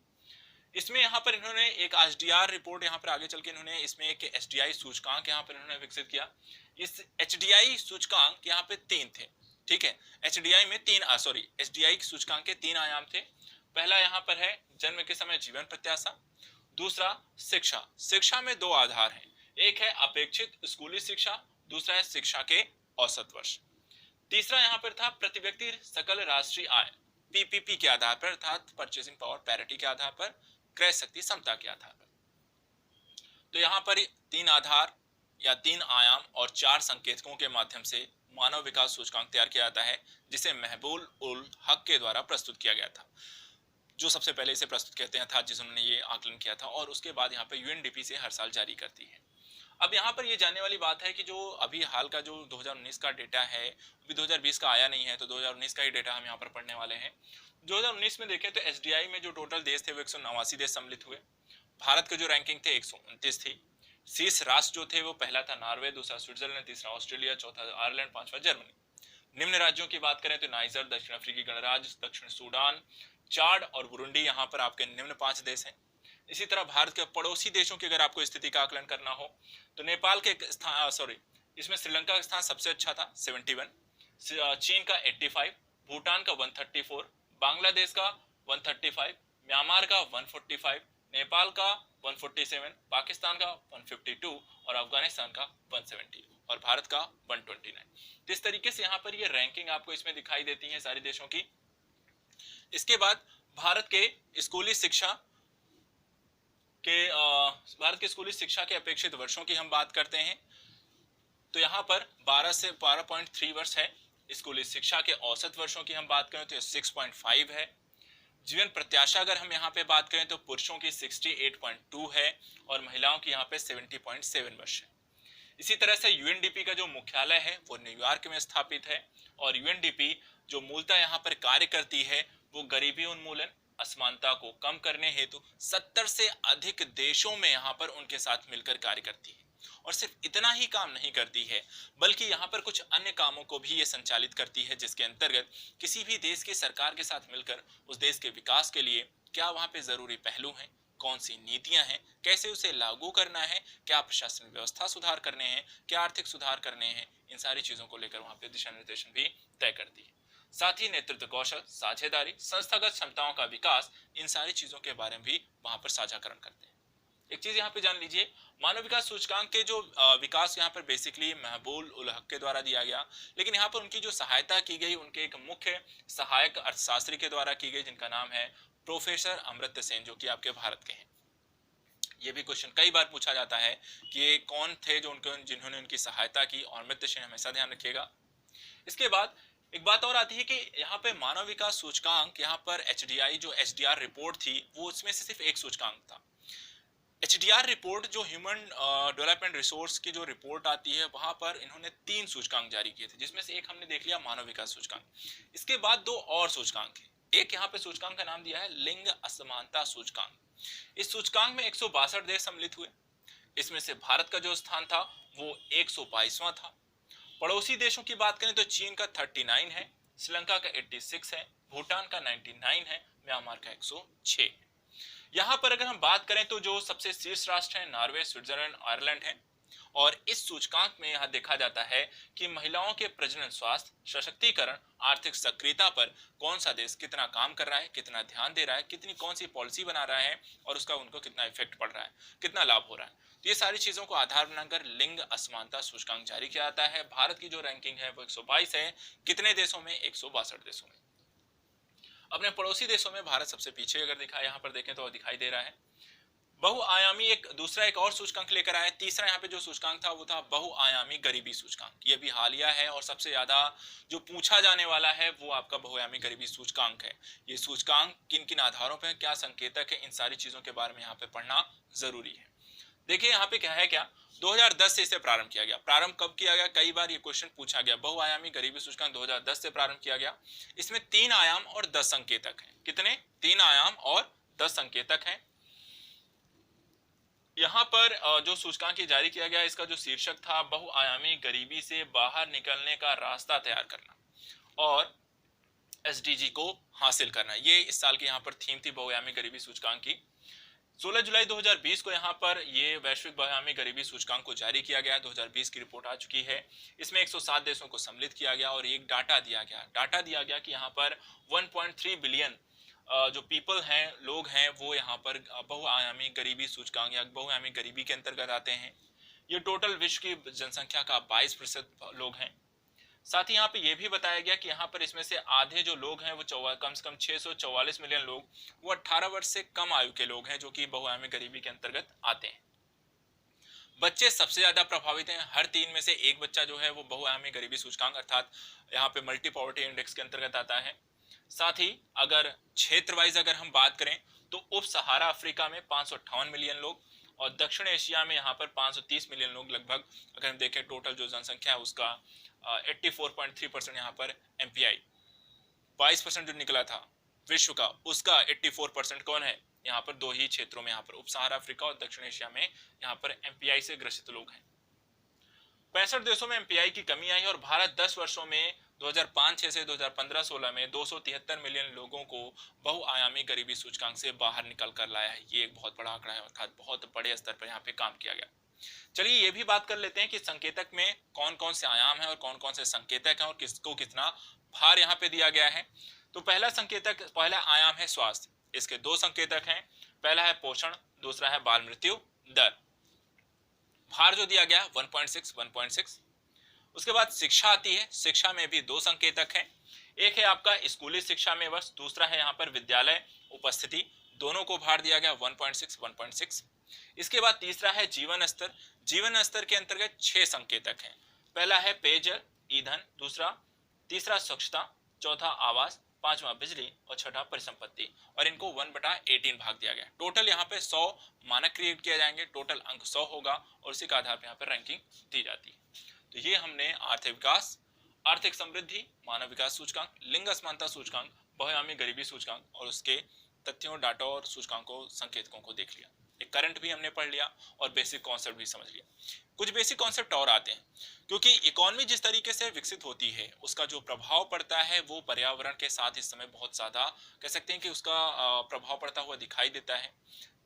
A: इसमें यहाँ पर इन्होंने एक एचडीआर रिपोर्ट यहाँ पर आगे चल के इन्होंने इसमें एक एचडीआई सूचकांक यहाँ पर इन्होंने विकसित किया। इस एचडीआई सूचकांक यहाँ पे तीन थे, ठीक है। एचडीआई में एचडीआई सूचकांक के तीन आयाम थे। पहला यहाँ पर है जन्म के समय जीवन प्रत्याशा, दूसरा शिक्षा, शिक्षा में दो आधार हैं, एक है अपेक्षित स्कूली शिक्षा, दूसरा है शिक्षा के औसत वर्ष। तीसरा यहाँ पर था प्रति व्यक्ति सकल राष्ट्रीय आय पीपीपी के आधार पर अर्थात परचेसिंग पावर पैरिटी के आधार पर, क्रय शक्ति समता के आधार पर। तो यहाँ पर तीन आधार या तीन आयाम और चार संकेतकों के माध्यम से मानव विकास सूचकांक तैयार किया जाता है, जिसे महबूब उल हक के द्वारा प्रस्तुत किया गया था, जो सबसे पहले इसे प्रस्तुत करते हैं था जिन्होंने ये आकलन किया था, और उसके बाद यहाँ पे यूएनडीपी से हर साल जारी करती है। अब यहाँ पर ये जानने वाली बात है कि जो अभी हाल का जो 2019 का डेटा है, अभी 2020 का आया नहीं है, तो 2019 का ही डेटा हम यहाँ पर पढ़ने वाले हैं। 2019 में देखें तो एसडीआई में जो टोटल देश थे वो 189 देश सम्मिलित हुए। भारत के जो रैंकिंग थे 129 थी। शीर्ष राष्ट्र जो थे वो पहला था नॉर्वे, दूसरा स्विट्जरलैंड, तीसरा ऑस्ट्रेलिया, चौथा आयरलैंड, पांचवा जर्मनी। निम्न राज्यों की बात करें तो नाइजर, दक्षिण अफ्रीकी गणराज्य, दक्षिण सूडान, चाड और बुरुंडी यहाँ पर आपके निम्न 5 देश हैं। इसी तरह भारत के पड़ोसी देशों की अगर आपको स्थिति का आकलन करना हो तो नेपाल के स्थान इसमें श्रीलंका का स्थान सबसे अच्छा था 71, चीन का 85, भूटान का 134, बांग्लादेश का 135, म्यांमार का 145, नेपाल का 147, पाकिस्तान का 152 और अफगानिस्तान का 170 और भारत का 129। इस तरीके से यहाँ पर ये रैंकिंग आपको इसमें दिखाई देती है सारी देशों की। इसके बाद भारत के स्कूली शिक्षा के अपेक्षित वर्षों की हम बात करते हैं तो यहाँ पर 12 से 12.3 वर्ष है। स्कूली शिक्षा के औसत वर्षों की हम बात करें तो 6.5 है। जीवन प्रत्याशा अगर हम यहाँ पे बात करें तो पुरुषों की 68.2 है और महिलाओं की यहाँ पे 70.7 वर्ष है। इसी तरह से यूएनडीपी का जो मुख्यालय है वो न्यूयॉर्क में स्थापित है और यूएनडीपी जो मूलतः यहाँ पर कार्य करती है वो गरीबी उन्मूलन, असमानता को कम करने हेतु 70 से अधिक देशों में यहाँ पर उनके साथ मिलकर कार्य करती है। और सिर्फ इतना ही काम नहीं करती है, बल्कि यहाँ पर कुछ अन्य कामों को भी ये संचालित करती है, जिसके अंतर्गत किसी भी देश की सरकार के साथ मिलकर उस देश के विकास के लिए क्या वहाँ पे जरूरी पहलू हैं, कौन सी नीतियां हैं, कैसे उसे लागू करना है, क्या प्रशासन व्यवस्था सुधार करने हैं, क्या आर्थिक सुधार करने हैं, इन सारी चीजों को लेकर वहाँ पे दिशा निर्देशन भी तय करती है। साथ ही नेतृत्व कौशल, साझेदारी, संस्थागत क्षमताओं का विकास, इन सारी चीजों के बारे में भी वहां पर साझाकरण करते हैं। एक चीज यहाँ पे जान लीजिए, मानव विकास सूचकांक के जो विकास यहाँ पर बेसिकली महबूब उल हक के द्वारा दिया गया, लेकिन यहाँ पर उनकी जो सहायता की गई उनके एक मुख्य सहायक अर्थशास्त्री के द्वारा की गई, जिनका नाम है प्रोफेसर अमर्त्य सेन, जो कि आपके भारत के हैं। ये भी क्वेश्चन कई बार पूछा जाता है कि ये कौन थे जो उनको जिन्होंने उनकी सहायता की, और अमर्त्य सेन हमेशा ध्यान रखिएगा। इसके बाद एक बात और आती है कि यहाँ पे मानव विकास सूचकांक, यहाँ पर एचडीआई जो एचडीआर रिपोर्ट थी, वो उसमें से सिर्फ एक सूचकांक था। एचडीआर रिपोर्ट जो ह्यूमन डेवलपमेंट रिसोर्स की जो रिपोर्ट आती है, वहां पर इन्होंने 3 सूचकांक जारी किए थे, जिसमें से एक हमने देख लिया मानव विकास सूचकांक। इसके बाद 2 और सूचकांक है। एक यहाँ पे सूचकांक का नाम दिया है लिंग असमानता सूचकांक। इस सूचकांक में 162 देश सम्मिलित हुए। इसमें से भारत का जो स्थान था वो 122वां था। पड़ोसी देशों की बात करें तो चीन का 39 है, श्रीलंका का 86 है, भूटान का 99 है, म्यांमार का 106 है। यहाँ पर अगर हम बात करें तो जो सबसे शीर्ष राष्ट्र है नॉर्वे, स्विट्जरलैंड, आयरलैंड है। और इस सूचकांक में यह देखा जाता है कि महिलाओं के प्रजनन, स्वास्थ्य, सशक्तिकरण, आर्थिक सक्रियता पर कौन सा देश कितना काम कर रहा है, कितना ध्यान दे रहा है, कितनी कौन सी पॉलिसी बना रहा है और उसका उनको कितना इफेक्ट पड़ रहा है, कितना लाभ हो रहा है। तो ये सारी चीजों को आधार बनाकर लिंग असमानता सूचकांक जारी किया जाता है। भारत की जो रैंकिंग है वो 122 है। कितने देशों में? 162 देशों में। अपने पड़ोसी देशों में भारत सबसे पीछे अगर दिखा यहाँ पर देखें तो दिखाई दे रहा है। बहुआयामी एक और सूचकांक लेकर आए। तीसरा यहाँ पे जो सूचकांक था वो था बहुआयामी गरीबी सूचकांक। ये भी हालिया है और सबसे ज्यादा जो पूछा जाने वाला है वो आपका बहुआयामी गरीबी सूचकांक है। ये सूचकांक किन किन आधारों पर, क्या संकेतक है, इन सारी चीजों के बारे में यहाँ पे पढ़ना जरूरी है। देखिए यहाँ पे क्या है, 2010 से इसे प्रारंभ किया गया। प्रारंभ कब किया गया? कई बार ये क्वेश्चन पूछा गया। बहुआयामी गरीबी सूचकांक 2010 से प्रारंभ किया गया। इसमें 3 आयाम और 10 संकेतक हैं। कितने? 3 आयाम और 10 संकेतक हैं। यहाँ पर जो सूचकांक जारी किया गया, इसका जो शीर्षक था बहुआयामी गरीबी से बाहर निकलने का रास्ता तैयार करना और एसडीजी को हासिल करना। ये इस साल की यहाँ पर थीम थी बहुआयामी गरीबी सूचकांक की। 16 जुलाई 2020 को यहाँ पर ये वैश्विक बहुआयामी गरीबी सूचकांक को जारी किया गया। 2020 की रिपोर्ट आ चुकी है। इसमें 107 देशों को सम्मिलित किया गया और एक डाटा दिया गया कि यहाँ पर 1.3 बिलियन जो पीपल हैं, लोग हैं, वो यहाँ पर बहुआयामी गरीबी सूचकांक या बहुआयामी गरीबी के अंतर्गत आते हैं। ये टोटल विश्व की जनसंख्या का 22% लोग हैं। साथ ही यहाँ पे ये भी बताया गया कि यहाँ पर इसमें से आधे जो लोग हैं वो कम से कम 644 मिलियन लोग, वो 18 वर्ष से कम आयु के लोग हैं, जो कि बहुआयामी गरीबी के अंतर्गत आते हैं। बच्चे सबसे ज्यादा प्रभावित हैं। हर 3 में से एक बच्चा जो है वो बहुआयामी गरीबी सूचकांक अर्थात यहाँ पे मल्टी पॉवर्टी इंडेक्स के अंतर्गत आता है। साथ ही अगर क्षेत्र वाइज अगर हम बात करें तो उप सहारा अफ्रीका में 558 मिलियन लोग और दक्षिण एशिया में यहाँ पर 530 मिलियन लोग लगभग। अगर हम देखें टोटल जो जनसंख्या है उसका 84.3% यहाँ पर एमपीआई, 22% जो निकला था विश्व का, उसका 84% कौन है? यहाँ पर 2 ही क्षेत्रों में, यहाँ पर उप सहारा अफ्रीका और दक्षिण एशिया में यहाँ पर एमपीआई से ग्रसित लोग हैं। 65 देशों में एमपीआई की कमी आई और भारत 10 वर्षों में 2005-6 से 2015-16 में 273 मिलियन लोगों को बहुआयामी गरीबी सूचकांक से बाहर निकल कर लाया है। ये एक बहुत बड़ा आंकड़ा है, अर्थात बहुत बड़े स्तर पर यहाँ पे काम किया गया। चलिए ये भी बात कर लेते हैं कि संकेतक में कौन कौन से आयाम है और कौन कौन से संकेतक हैं और किसको कितना भार यहाँ पे दिया गया है। तो पहला आयाम है स्वास्थ्य। इसके 2 संकेतक हैं। पहला है पोषण, दूसरा है बाल मृत्यु दर। भार जो दिया गया 1.6। उसके बाद शिक्षा आती है। शिक्षा में भी 2 संकेतक हैं। एक है आपका स्कूली शिक्षा में वर्ष, दूसरा है यहाँ पर विद्यालय उपस्थिति। दोनों को भार दिया गया 1.6। इसके बाद तीसरा है जीवन स्तर। जीवन स्तर के अंतर्गत 6 संकेतक हैं। पहला है पेयजल, ईंधन, तीसरा स्वच्छता, चौथा आवास, 5वां बिजली और 6ठा परिसंपत्ति। और इनको 1/18 भाग दिया गया। टोटल यहाँ पे 100 मानक क्रिएट किए जाएंगे। टोटल अंक 100 होगा और उसी के आधार पर यहाँ पर रैंकिंग दी जाती है। तो ये हमने आर्थिक विकास, आर्थिक समृद्धि, मानव विकास सूचकांक, लिंग असमानता सूचकांक, बहुआयामी गरीबी सूचकांक और उसके तथ्यों, डाटा और सूचकांकों, संकेतकों को देख लिया। एक करंट भी हमने पढ़ लिया और बेसिक कॉन्सेप्ट भी समझ लिया। कुछ बेसिक कॉन्सेप्ट और आते हैं, क्योंकि इकोनॉमी जिस तरीके से विकसित होती है उसका जो प्रभाव पड़ता है वो पर्यावरण के साथ इस समय बहुत ज़्यादा कह सकते हैं कि उसका प्रभाव पड़ता हुआ दिखाई देता है।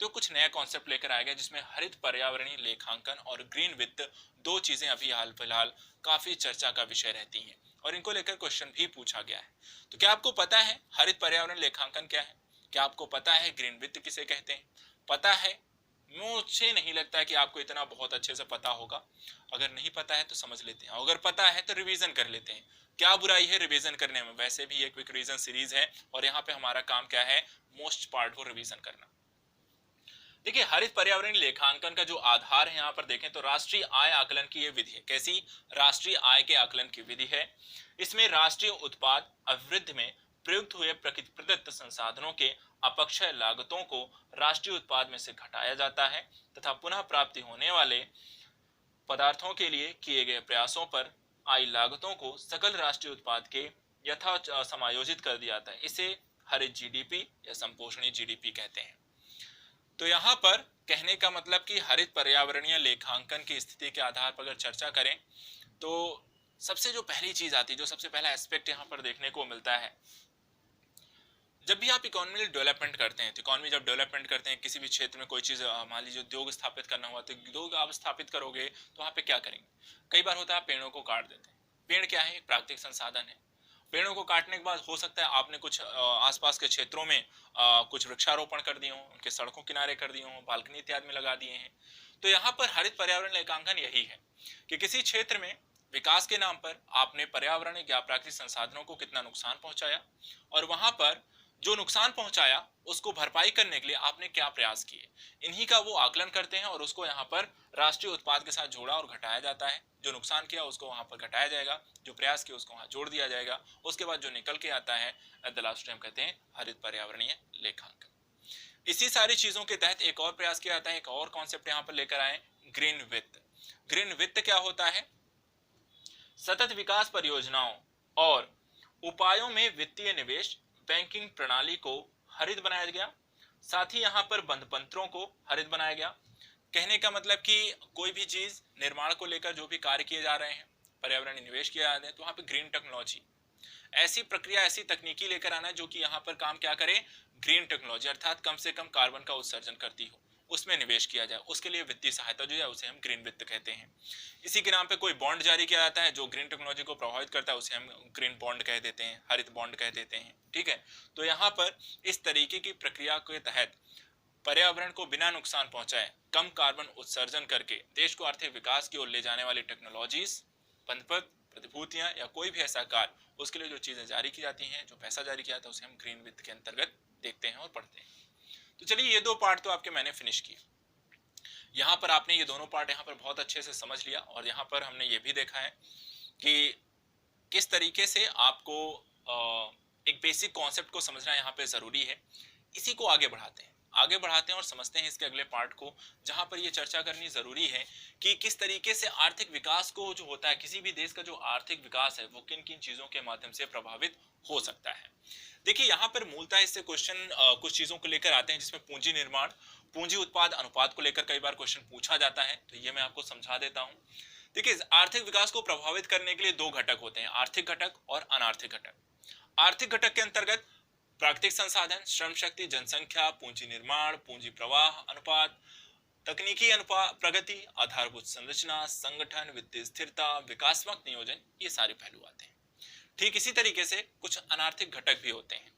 A: तो कुछ नया कॉन्सेप्ट लेकर आया गया जिसमें हरित पर्यावरणीय लेखांकन और ग्रीन वित्त, दो चीज़ें अभी हाल फिलहाल काफ़ी चर्चा का विषय रहती हैं और इनको लेकर क्वेश्चन भी पूछा गया है। तो क्या आपको पता है हरित पर्यावरण लेखांकन क्या है? क्या आपको पता है ग्रीन वित्त किसे कहते हैं? पता है? मुझे नहीं लगता कि आपको इतना बहुत अच्छे से पता होगा। अगर नहीं पता है तो समझ लेते हैं, अगर पता है तो रिवीजन कर लेते हैं। क्या बुराई है रिवीजन करने में? वैसे भी ये क्विक रिवीजन सीरीज है और यहाँ पे हमारा काम क्या है? मोस्ट पार्ट को रिवीजन करना। देखिए, हरित पर्यावरण लेखांकन का जो आधार है यहाँ पर देखें तो राष्ट्रीय आय आकलन की ये विधि है। कैसी? राष्ट्रीय आय के आकलन की विधि है। इसमें राष्ट्रीय उत्पाद अभिवृद्धि में प्रयुक्त हुए प्रकृति प्रदत्त संसाधनों के अपक्षय लागतों को राष्ट्रीय उत्पाद में से घटाया जाता है तथा पुनः प्राप्ति होने वाले पदार्थों के लिए किए गए प्रयासों पर आई लागतों को सकल राष्ट्रीय उत्पाद के यथा समायोजित कर दिया जाता है। इसे हरित जीडीपी या संपोषणीय जीडीपी कहते हैं। तो यहाँ पर कहने का मतलब कि हरित पर्यावरणीय लेखांकन की स्थिति के आधार पर अगर चर्चा करें तो सबसे जो पहली चीज आती है, जो सबसे पहला एस्पेक्ट यहाँ पर देखने को मिलता है, जब भी आप इकोनॉमी डेवलपमेंट करते हैं तो इकोनॉमी जब डेवलपमेंट करते हैं किसी भी क्षेत्र में कोई चीज़ मान लीजिए उद्योग स्थापित करना हुआ तो उद्योग आप स्थापित करोगे तो वहाँ पे क्या करेंगे? कई बार होता है पेड़ों को काट देते हैं। पेड़ क्या है? एक प्राकृतिक संसाधन है। पेड़ों को काटने के बाद हो सकता है आपने कुछ आसपास के क्षेत्रों में कुछ वृक्षारोपण कर दिए हों, उनके सड़कों किनारे कर दिए हों, बालकनी इत्यादि में लगा दिए हैं। तो यहाँ पर हरित पर्यावरण लेखांकन यही है कि किसी क्षेत्र में विकास के नाम पर आपने पर्यावरण या प्राकृतिक संसाधनों को कितना नुकसान पहुंचाया और वहां पर जो नुकसान पहुंचाया उसको भरपाई करने के लिए आपने क्या प्रयास किए, इन्हीं का वो आकलन करते हैं और उसको यहाँ पर राष्ट्रीय उत्पाद के साथ जोड़ा और घटाया जाता है। जो नुकसान किया उसको वहां पर घटाया जाएगा, जो प्रयास किया उसको वहां जोड़ दिया जाएगा, उसके बाद जो निकल के आता है एट द लास्ट टाइम कहते हैं हरित पर्यावरणीय लेखांकन। इसी सारी चीजों के तहत एक और प्रयास किया जाता है, एक और कॉन्सेप्ट यहाँ पर लेकर आए, ग्रीन वित्त। ग्रीन वित्त क्या होता है? सतत विकास परियोजनाओं और उपायों में वित्तीय निवेश, बैंकिंग प्रणाली को हरित बनाया गया, साथ ही यहाँ पर बंध पत्रों को हरित बनाया गया। कहने का मतलब कि कोई भी चीज निर्माण को लेकर जो भी कार्य किए जा रहे हैं, पर्यावरणीय निवेश किया जा रहा है, तो वहाँ पे ग्रीन टेक्नोलॉजी, ऐसी प्रक्रिया, ऐसी तकनीकी लेकर आना जो कि यहाँ पर काम क्या करे? ग्रीन टेक्नोलॉजी, अर्थात कम से कम कार्बन का उत्सर्जन करती हो, उसमें निवेश किया जाए, उसके लिए वित्तीय सहायता जो है उसे हम ग्रीन वित्त कहते हैं। इसी के नाम पे कोई बॉन्ड जारी किया जाता है जो ग्रीन टेक्नोलॉजी को प्रभावित करता है, उसे हम ग्रीन बॉन्ड कह देते हैं, हरित बॉन्ड कह देते हैं। ठीक है, तो यहाँ पर इस तरीके की प्रक्रिया के तहत पर्यावरण को बिना नुकसान पहुंचाए कम कार्बन उत्सर्जन करके देश को आर्थिक विकास की ओर ले जाने वाली टेक्नोलॉजीज, बंधपत्र, प्रतिभूतियां या कोई भी ऐसा कार्य, उसके लिए जो चीजें जारी की जाती हैं, जो पैसा जारी किया जाता है, उसे हम ग्रीन वित्त के अंतर्गत देखते हैं और पढ़ते हैं। तो चलिए, ये दो पार्ट तो आपके मैंने फिनिश किए। यहाँ पर आपने ये दोनों पार्ट यहाँ पर बहुत अच्छे से समझ लिया और यहाँ पर हमने ये भी देखा है कि किस तरीके से आपको एक बेसिक कॉन्सेप्ट को समझना यहाँ पे जरूरी है। इसी को आगे बढ़ाते हैं और समझते हैं इसके अगले पार्ट को, जहां पर ये चर्चा करनी जरूरी है कि किस तरीके से आर्थिक विकास को जो होता है, किसी भी देश का जो आर्थिक विकास है वो किन किन चीजों के माध्यम से प्रभावित हो सकता है। देखिए, यहाँ पर मूलतः इससे क्वेश्चन कुछ चीजों को लेकर आते हैं जिसमें पूंजी निर्माण, पूंजी उत्पाद अनुपात को लेकर कई बार क्वेश्चन पूछा जाता है, तो ये मैं आपको समझा देता हूँ। देखिए, आर्थिक विकास को प्रभावित करने के लिए दो घटक होते हैं, आर्थिक घटक और अनार्थिक घटक। आर्थिक घटक के अंतर्गत प्राकृतिक संसाधन, श्रम शक्ति, जनसंख्या, पूंजी निर्माण, पूंजी प्रवाह अनुपात, तकनीकी अनुपात, प्रगति, आधारभूत संरचना, संगठन, वित्तीय स्थिरता, विकासात्मक नियोजन, ये सारे पहलू आते हैं। ठीक इसी तरीके से कुछ अनार्थिक घटक भी होते हैं,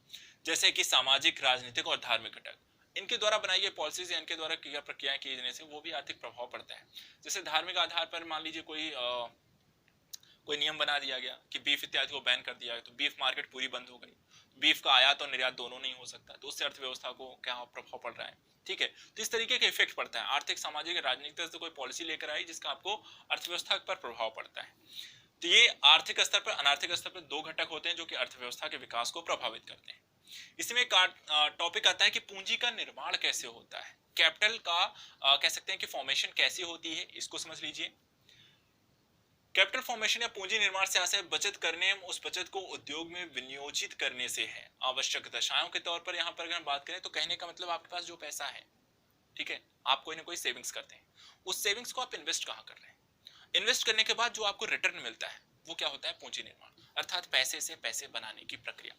A: जैसे कि सामाजिक, राजनीतिक और धार्मिक घटक। इनके द्वारा बनाई गई पॉलिसीज या इनके द्वारा क्रिया प्रक्रियाएं किए जाने से वो भी आर्थिक प्रभाव पड़ता है। जैसे धार्मिक आधार पर मान लीजिए कोई नियम बना दिया गया कि बीफ इत्यादि को बैन कर दिया गया, तो बीफ मार्केट पूरी बंद हो गई, बीफ का आयात और निर्यात दोनों नहीं हो सकता, तो उससे अर्थव्यवस्था को क्या प्रभाव पड़ रहा है। ठीक है, तो इस तरीके के इफेक्ट पड़ता है। आर्थिक, सामाजिक, राजनीतिक तरह से कोई पॉलिसी लेकर आई जिसका आपको अर्थव्यवस्था पर प्रभाव पड़ता है। तो ये आर्थिक स्तर पर, अनार्थिक स्तर पर दो घटक होते हैं जो कि अर्थव्यवस्था के विकास को प्रभावित करते हैं। इसमें टॉपिक आता है कि पूंजी का निर्माण कैसे होता है, कैपिटल का कह सकते हैं कि फॉर्मेशन कैसी होती है, इसको समझ लीजिए। कैपिटल फॉर्मेशन या पूंजी निर्माण से आशय बचत करने, उस बचत को उद्योग में विनियोजित करने से है। आवश्यक दशाओं के तौर पर यहाँ पर अगर हम बात करें तो कहने का मतलब आपके पास जो पैसा है, ठीक है, आप कोई ना कोई सेविंग्स करते हैं, उस सेविंग्स को आप इन्वेस्ट कहाँ कर रहे हैं? इन्वेस्ट करने के बाद जो आपको रिटर्न मिलता है वो क्या होता है? पूंजी निर्माण, अर्थात पैसे से पैसे बनाने की प्रक्रिया।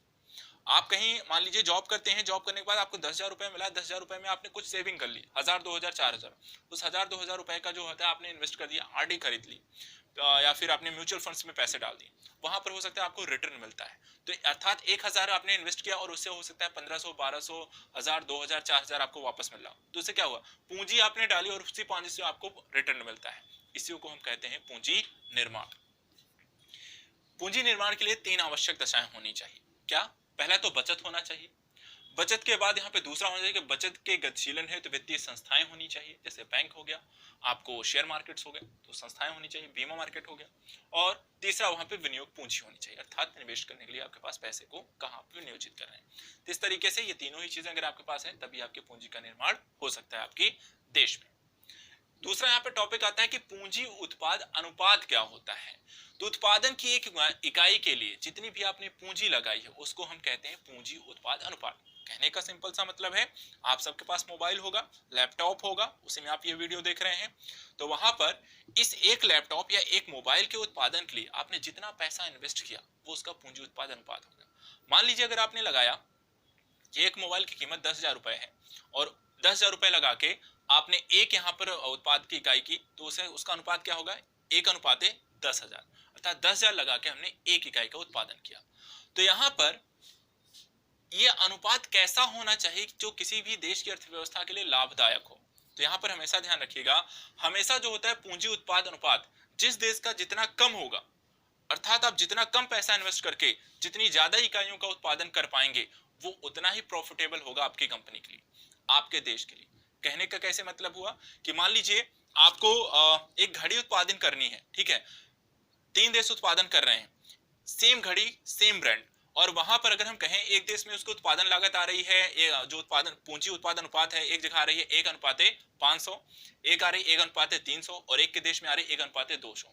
A: आप कहीं मान लीजिए जॉब करते हैं, जॉब करने के बाद आपको 10,000 रुपए मिला, 10,000 रुपए में आपने कुछ सेविंग कर ली, 1,000, 2,000, 4,000, उस 1,000, 2,000 रुपए का जो होता है आपने इन्वेस्ट कर दिया, आरडी खरीद ली, या फिर आपने म्यूचुअल फंड्स में पैसे डाल दिए, वहां पर हो सकता है आपको रिटर्न मिलता है। तो अर्थात 1,000 आपने इन्वेस्ट किया और उससे हो सकता है 1,500, 1,200, 1,000, 2,000, 4,000 आपको वापस मिल रहा। तो उससे क्या हुआ? पूंजी आपने डाली और उसी पूंजी से आपको रिटर्न मिलता है। इसी को हम कहते हैं पूंजी निर्माण। पूंजी निर्माण के लिए 3 आवश्यक दशाएं होनी चाहिए। क्या? पहला तो बचत होना चाहिए। बचत के बाद यहाँ पे दूसरा होना चाहिए कि बचत के गतिशीलन है तो वित्तीय संस्थाएं होनी चाहिए, जैसे बैंक हो गया, आपको शेयर मार्केट्स हो गए तो संस्थाएं होनी चाहिए, बीमा मार्केट हो गया, और तीसरा वहां पे विनियोग पूंजी होनी चाहिए, अर्थात निवेश करने के लिए आपके पास पैसे को कहाँ पे नियोजित कर रहे हैं। तो इस तरीके से ये तीनों ही चीजें अगर आपके पास है तभी आपके पूंजी का निर्माण हो सकता है आपके देश में। दूसरा यहाँ पे टॉपिक आता है कि पूंजी उत्पाद अनुपात क्या होता है। तो उत्पादन की एक इकाई के लिए जितनी भी आपने पूंजी लगाई है उसको हम कहते हैं पूंजी उत्पाद अनुपात। कहने का सिंपल सा मतलब है, आप सबके पास मोबाइल होगा, लैपटॉप होगा, उसी में आप ये वीडियो देख रहे हैं, तो वहां पर इस एक लैपटॉप या एक मोबाइल के उत्पादन के लिए आपने जितना पैसा इन्वेस्ट किया वो उसका पूंजी उत्पाद अनुपात होगा। मान लीजिए अगर आपने लगाया कि एक मोबाइल की कीमत 10,000 रुपए है और 10,000 रुपए लगा के आपने एक यहाँ पर उत्पाद की इकाई की, तो उसे उसका अनुपात क्या होगा? 1:10,000, अर्थात 10,000 लगा के हमने एक इकाई का उत्पादन किया। तो यहाँ पर यह अनुपात कैसा होना चाहिए जो किसी भी देश की अर्थव्यवस्था के लिए लाभदायक हो? तो यहाँ पर हमेशा ध्यान रखिएगा, हमेशा जो होता है पूंजी उत्पाद अनुपात जिस देश का जितना कम होगा, अर्थात आप जितना कम पैसा इन्वेस्ट करके जितनी ज्यादा इकाइयों का उत्पादन कर पाएंगे वो उतना ही प्रॉफिटेबल होगा आपकी कंपनी के लिए, आपके देश के लिए। कहने का कैसे मतलब हुआ कि मान लीजिए आपको एक घड़ी उत्पादन करनी है, ठीक है, 3 देश उत्पादन कर रहे हैं, सेम घड़ी सेम ब्रांड, और वहां पर अगर हम कहें एक देश में उसको उत्पादन लागत आ रही है, जो उत्पादन पूंजी उत्पादन अनुपात है, एक जगह आ रही है 1:500, एक आ रही है 1:300, और एक के देश में आ रही है 1:200।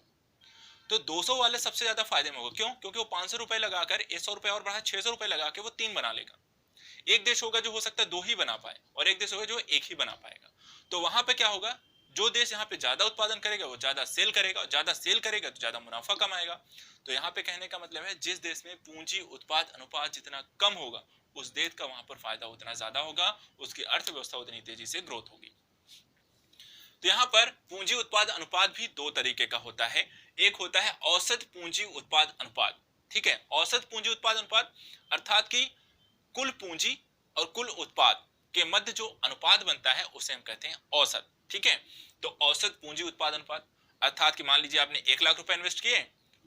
A: तो 200 वाले सबसे ज्यादा फायदे में होगा। क्यों? क्योंकि वो 500 रुपए लगाकर 100 रुपए और बढ़ा 600 रुपए लगा के वो 3 बना लेगा। एक देश होगा जो हो सकता है 2 ही बना पाए, और एक देश होगा जो 1 ही बना पाएगा। तो वहां पे क्या होगा? जो देश यहाँ पे ज्यादा उत्पादन करेगा वो ज्यादा सेल करेगा, ज्यादा सेल करेगा तो ज्यादा मुनाफा कमाएगा। तो यहाँ पे कहने का मतलब है जिस देश में पूंजी उत्पाद अनुपात जितना कम होगा उस देश का वहां पर फायदा उतना ज्यादा होगा, उसकी अर्थव्यवस्था उतनी तेजी से ग्रोथ होगी। तो यहाँ पर पूंजी उत्पाद अनुपात भी 2 तरीके का होता है। एक होता है औसत पूंजी उत्पाद अनुपात, ठीक है, औसत पूंजी उत्पाद अनुपात अर्थात कि कुल पूंजी और कुल उत्पाद के मध्य जो अनुपात बनता है उसे हम कहते हैं औसत, ठीक है। तो औसत पूंजी उत्पाद अनुपात अर्थात कि मान लीजिए आपने 1,00,000 रुपए इन्वेस्ट किए,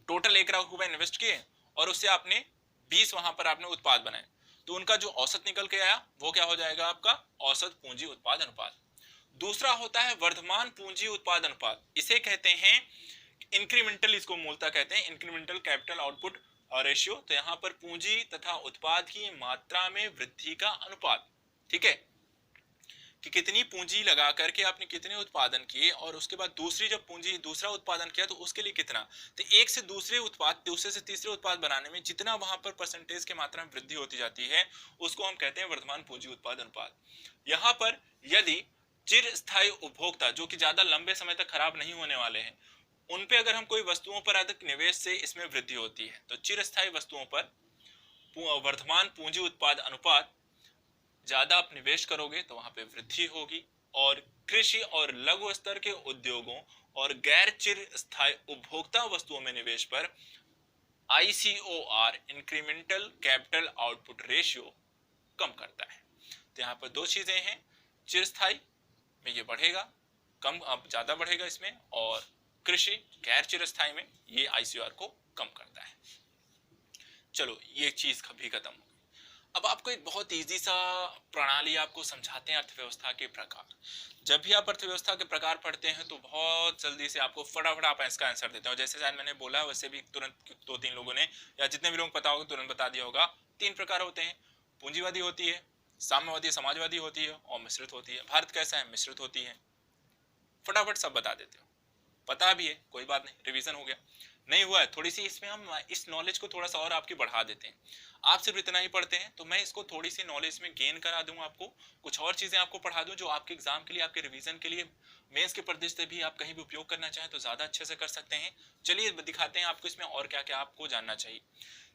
A: टोटल 1,00,000 रुपए इन्वेस्ट किए और उससे आपने 20 वहां पर आपने उत्पाद बनाए, तो उनका जो औसत निकल के आया वो क्या हो जाएगा? आपका औसत पूंजी उत्पाद अनुपात। दूसरा होता है वर्धमान पूंजी उत्पाद अनुपात, इसे कहते हैं इंक्रीमेंटल, इसको मूलतः कहते हैं इंक्रीमेंटल कैपिटल आउटपुट रेशियो। तो यहाँ पर पूंजी तथा उत्पाद की मात्रा में वृद्धि का अनुपात, ठीक है, कि कितनी पूंजी लगा करके आपने कितने उत्पादन किए और उसके बाद दूसरी जब पूंजी दूसरा उत्पादन किया तो उसके लिए कितना। तो एक से दूसरे उत्पाद, दूसरे से तीसरे उत्पाद बनाने में जितना वहां पर परसेंटेज के मात्रा में वृद्धि होती जाती है उसको हम कहते हैं वर्धमान पूंजी उत्पाद अनुपात। यहाँ पर यदि चिरस्थायी उपभोक्ता जो कि ज्यादा लंबे समय तक खराब नहीं होने वाले हैं उन पे अगर हम कोई वस्तुओं पर अधिक निवेश से इसमें वृद्धि होती है, तो चिरस्थायी वस्तुओं पर वर्धमान पूंजी उत्पाद अनुपात ज्यादा आप निवेश करोगे तो वहां पे वृद्धि होगी। और कृषि और लघु स्तर के उद्योगों और गैर चिरस्थायी उपभोक्ता वस्तुओं में निवेश पर ICOR incremental capital output ratio कम करता है। तो यहाँ पर 2 चीजें हैं, चिरस्थायी में ये बढ़ेगा, कम अब ज्यादा बढ़ेगा इसमें, और कृषि गैर चिरस्थायी में ये ICOR को कम करता है। चलो ये चीज भी खत्म हो गई। अब आपको एक बहुत इजी सा प्रणाली आपको समझाते हैं अर्थव्यवस्था के प्रकार। जब भी आप अर्थव्यवस्था के प्रकार पढ़ते हैं तो बहुत जल्दी से आपको फटाफट आप इसका आंसर देते हो, जैसे शायद मैंने बोला वैसे भी तुरंत 2-3 लोगों ने या जितने भी लोगों को पता होगा तुरंत बता दिया होगा। 3 प्रकार होते हैं, पूंजीवादी होती है, साम्यवादी समाजवादी होती है और मिश्रित होती है। भारत कैसा है? मिश्रित होती है। फटाफट सब बता देते हो, पता भी है, कोई बात नहीं, रिवीजन हो गया। नहीं हुआ है, थोड़ी सी इसमें हम इस नॉलेज को थोड़ा सा और आपकी बढ़ा देते हैं। आप सिर्फ इतना ही पढ़ते हैं तो मैं इसको थोड़ी सी नॉलेज में गेन करा दूं, आपको कुछ और चीजें आपको पढ़ा दूं जो आपके एग्जाम के लिए, आपके रिवीजन के लिए, मेंस के परिदृश्य से भी आप कहीं भी उपयोग करना चाहें तो ज्यादा अच्छे से कर सकते हैं। चलिए दिखाते हैं आपको इसमें और क्या क्या आपको जानना चाहिए।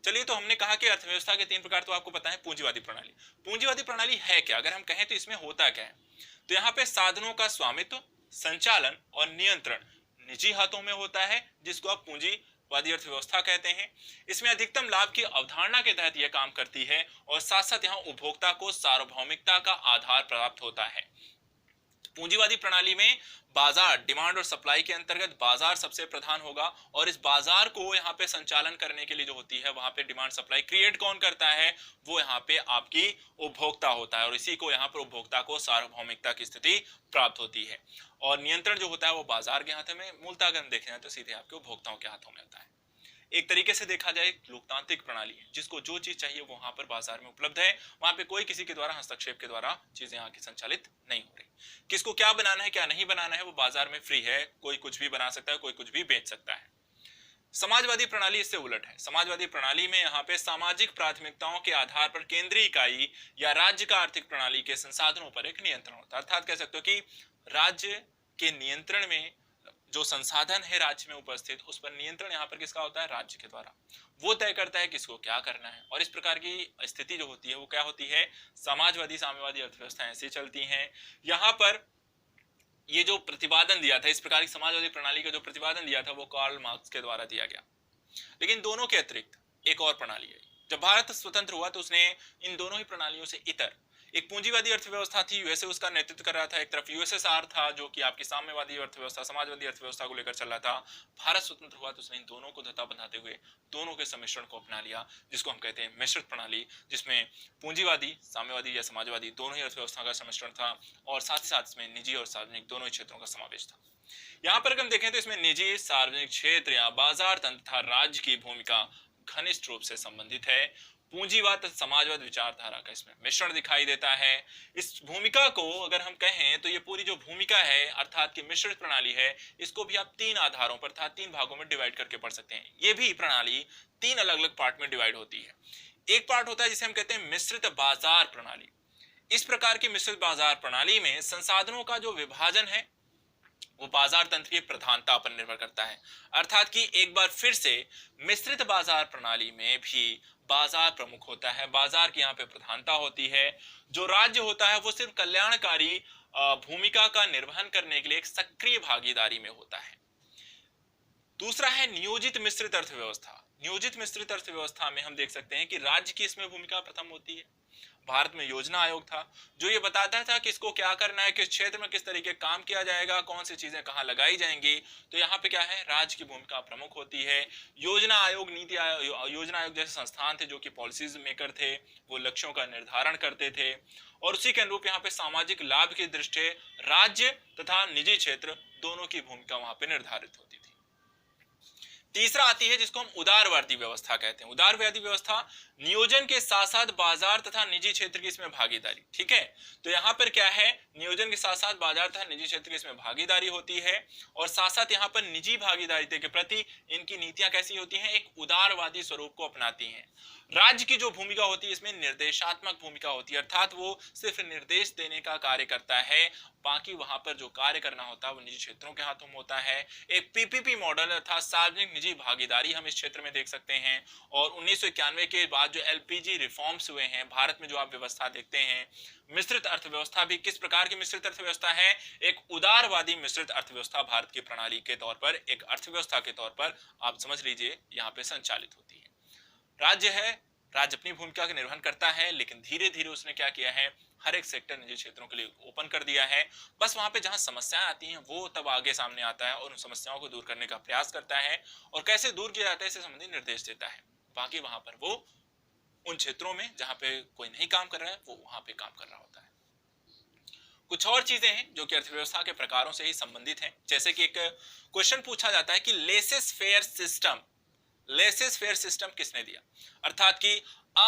A: चलिए, तो हमने कहा कि अर्थव्यवस्था के 3 प्रकार तो आपको पता है। पूंजीवादी प्रणाली, पूंजीवादी प्रणाली है क्या, अगर हम कहें तो इसमें होता क्या है। तो यहाँ पे साधनों का स्वामित्व, संचालन और नियंत्रण निजी हाथों में होता है, जिसको आप पूंजीवादी अर्थव्यवस्था कहते हैं। इसमें अधिकतम लाभ की अवधारणा के तहत यह काम करती है और साथ साथ यहाँ उपभोक्ता को सार्वभौमिकता का आधार प्राप्त होता है। पूंजीवादी प्रणाली में बाजार, डिमांड और सप्लाई के अंतर्गत बाजार सबसे प्रधान होगा और इस बाजार को यहाँ पे संचालन करने के लिए जो होती है, वहां पे डिमांड सप्लाई क्रिएट कौन करता है, वो यहाँ पे आपकी उपभोक्ता होता है और इसी को यहाँ पर उपभोक्ता को सार्वभौमिकता की स्थिति प्राप्त होती है। और नियंत्रण जो होता है वो बाजार के हाथों में, मूलतः अगर हम देखें तो सीधे आपके उपभोक्ताओं के हाथों में होता है। एक तरीके से देखा जाए लोकतांत्रिक प्रणाली है, जिसको जो चीज चाहिए वो वहां पर बाजार में उपलब्ध है, वहां पे कोई किसी के द्वारा हस्तक्षेप के द्वारा चीजें आके संचालित नहीं हो रही। किसको क्या बनाना है क्या नहीं बनाना है वो बाजार में फ्री है, कोई कुछ भी बना सकता है, कोई कुछ भी बेच सकता है। समाजवादी प्रणाली इससे उलट है। समाजवादी प्रणाली में यहाँ पे सामाजिक प्राथमिकताओं के आधार पर केंद्रीय इकाई या राज्य का आर्थिक प्रणाली के संसाधनों पर एक नियंत्रण होता है। अर्थात कह सकते हो कि राज्य के नियंत्रण में जो संसाधन है राज्य में उपस्थित, उस पर नियंत्रण यहाँ पर किसका होता है, राज्य के द्वारा। वो तय करता है किसको क्या करना है। और इस प्रकार की स्थिति जो होती है वो क्या होती है, समाजवादी साम्यवादी अर्थव्यवस्था ऐसी चलती हैं। यहाँ पर ये जो प्रतिपादन दिया था, इस प्रकार की समाजवादी प्रणाली का जो प्रतिपादन दिया था वो कार्ल मार्क्स के द्वारा दिया गया। लेकिन दोनों के अतिरिक्त एक और प्रणाली है। जब भारत स्वतंत्र हुआ तो उसने इन दोनों ही प्रणालियों से इतर एक पूंजीवादी अर्थव्यवस्था थी, यूएसए उसका नेतृत्व कर रहा था, एक तरफ यूएसएसआर था जो कि आपकी साम्यवादी अर्थव्यवस्था, समाजवादी अर्थव्यवस्था को लेकर चल रहा था। भारत स्वतंत्र हुआ तो उसने इन दोनों को धता बंधाते हुए दोनों के सम्मिश्रण को अपना लिया, जिसको हम कहते हैं मिश्रित प्रणाली, जिसमें पूंजीवादी, साम्यवादी या समाजवादी दोनों ही अर्थव्यवस्था का सम्मिश्रण था और साथ ही साथ इसमें निजी और सार्वजनिक दोनों ही क्षेत्रों का समावेश था। यहाँ पर अगर हम देखें तो इसमें निजी, सार्वजनिक क्षेत्र या बाजार तंत्र तथा राज्य की भूमिका घनिष्ठ रूप से संबंधित है। पूंजीवाद समाजवाद विचारधारा का इसमें मिश्रण दिखाई देता है। इस भूमिका को अगर हम कहें तो ये पूरी जो भूमिका है अर्थात की मिश्रित प्रणाली है, इसको भी आप 3 आधारों पर था 3 भागों में डिवाइड करके पढ़ सकते हैं। ये भी प्रणाली 3 अलग अलग पार्ट में डिवाइड होती है। एक पार्ट होता है जिसे हम कहते हैं मिश्रित बाजार प्रणाली। इस प्रकार की मिश्रित बाजार प्रणाली में संसाधनों का जो विभाजन है वो बाजार तंत्र की प्रधानता पर निर्भर करता है। अर्थात कि एक बार फिर से मिश्रित बाजार प्रणाली में भी बाजार प्रमुख होता है, बाजार की यहाँ पे प्रधानता होती है। जो राज्य होता है वो सिर्फ कल्याणकारी भूमिका का निर्वहन करने के लिए एक सक्रिय भागीदारी में होता है। दूसरा है नियोजित मिश्रित अर्थव्यवस्था। नियोजित मिश्रित अर्थव्यवस्था में हम देख सकते हैं कि राज्य की इसमें भूमिका प्रथम होती है। भारत में योजना आयोग था जो ये बताता था कि इसको क्या करना है, किस क्षेत्र में किस तरीके काम किया जाएगा, कौन सी चीजें कहाँ लगाई जाएंगी। तो यहाँ पे क्या है, राज्य की भूमिका प्रमुख होती है। योजना आयोग, नीति आयोग, योजना आयोग जैसे संस्थान थे जो कि पॉलिसीज मेकर थे, वो लक्ष्यों का निर्धारण करते थे और उसी के अनुरूप यहाँ पे सामाजिक लाभ की दृष्टि राज्य तथा निजी क्षेत्र दोनों की भूमिका वहां पे निर्धारित होती थी। तीसरा आती है जिसको हम उदारवादी व्यवस्था कहते हैं। उदारवादी व्यवस्था नियोजन के साथ साथ बाजार तथा निजी क्षेत्र की इसमें भागीदारी। ठीक है, तो यहाँ पर क्या है, नियोजन के साथ साथ बाजार तथा निजी क्षेत्र की इसमें भागीदारी होती है और साथ साथ यहाँ पर निजी भागीदारी के प्रति इनकी नीतियां कैसी होती हैं, एक उदारवादी स्वरूप को अपनाती हैं। राज्य की जो भूमिका होती है इसमें निर्देशात्मक भूमिका होती है, अर्थात वो सिर्फ निर्देश देने का कार्य करता है, बाकी वहां पर जो कार्य करना होता है वो निजी क्षेत्रों के हाथों में होता है। एक पीपीपी मॉडल अर्थात सार्वजनिक निजी भागीदारी हम इस क्षेत्र में देख सकते हैं। और 1991 के बाद जो एलपीजी रिफॉर्म्स हुए हैं भारत में, जो आप व्यवस्था देखते हैं, मिश्रित अर्थव्यवस्था भी किस प्रकार की मिश्रित अर्थव्यवस्था है, एक उदारवादी मिश्रित अर्थव्यवस्था भारत की प्रणाली के तौर पर, एक अर्थव्यवस्था के तौर पर आप समझ लीजिए यहाँ पे संचालित होती है। राज्य है, राज्य अपनी भूमिका का निर्वहन करता है, लेकिन धीरे धीरे उसने क्या किया है, हर एक सेक्टर निजी क्षेत्रों के लिए ओपन कर दिया है। बस वहां पे जहां समस्याएं आती हैं वो तब आगे सामने आता है और उन समस्याओं को दूर करने का प्रयास करता है और कैसे दूर किया जाता है इससे संबंधित निर्देश देता है। बाकी वहां पर वो उन क्षेत्रों में जहां पे कोई नहीं काम कर रहा है वो वहां पे काम कर रहा होता है। कुछ और चीजें हैं जो कि अर्थव्यवस्था के प्रकारों से ही संबंधित हैं। जैसे कि एक क्वेश्चन पूछा जाता है कि लेसेस फेयर सिस्टम किसने दिया, अर्थात कि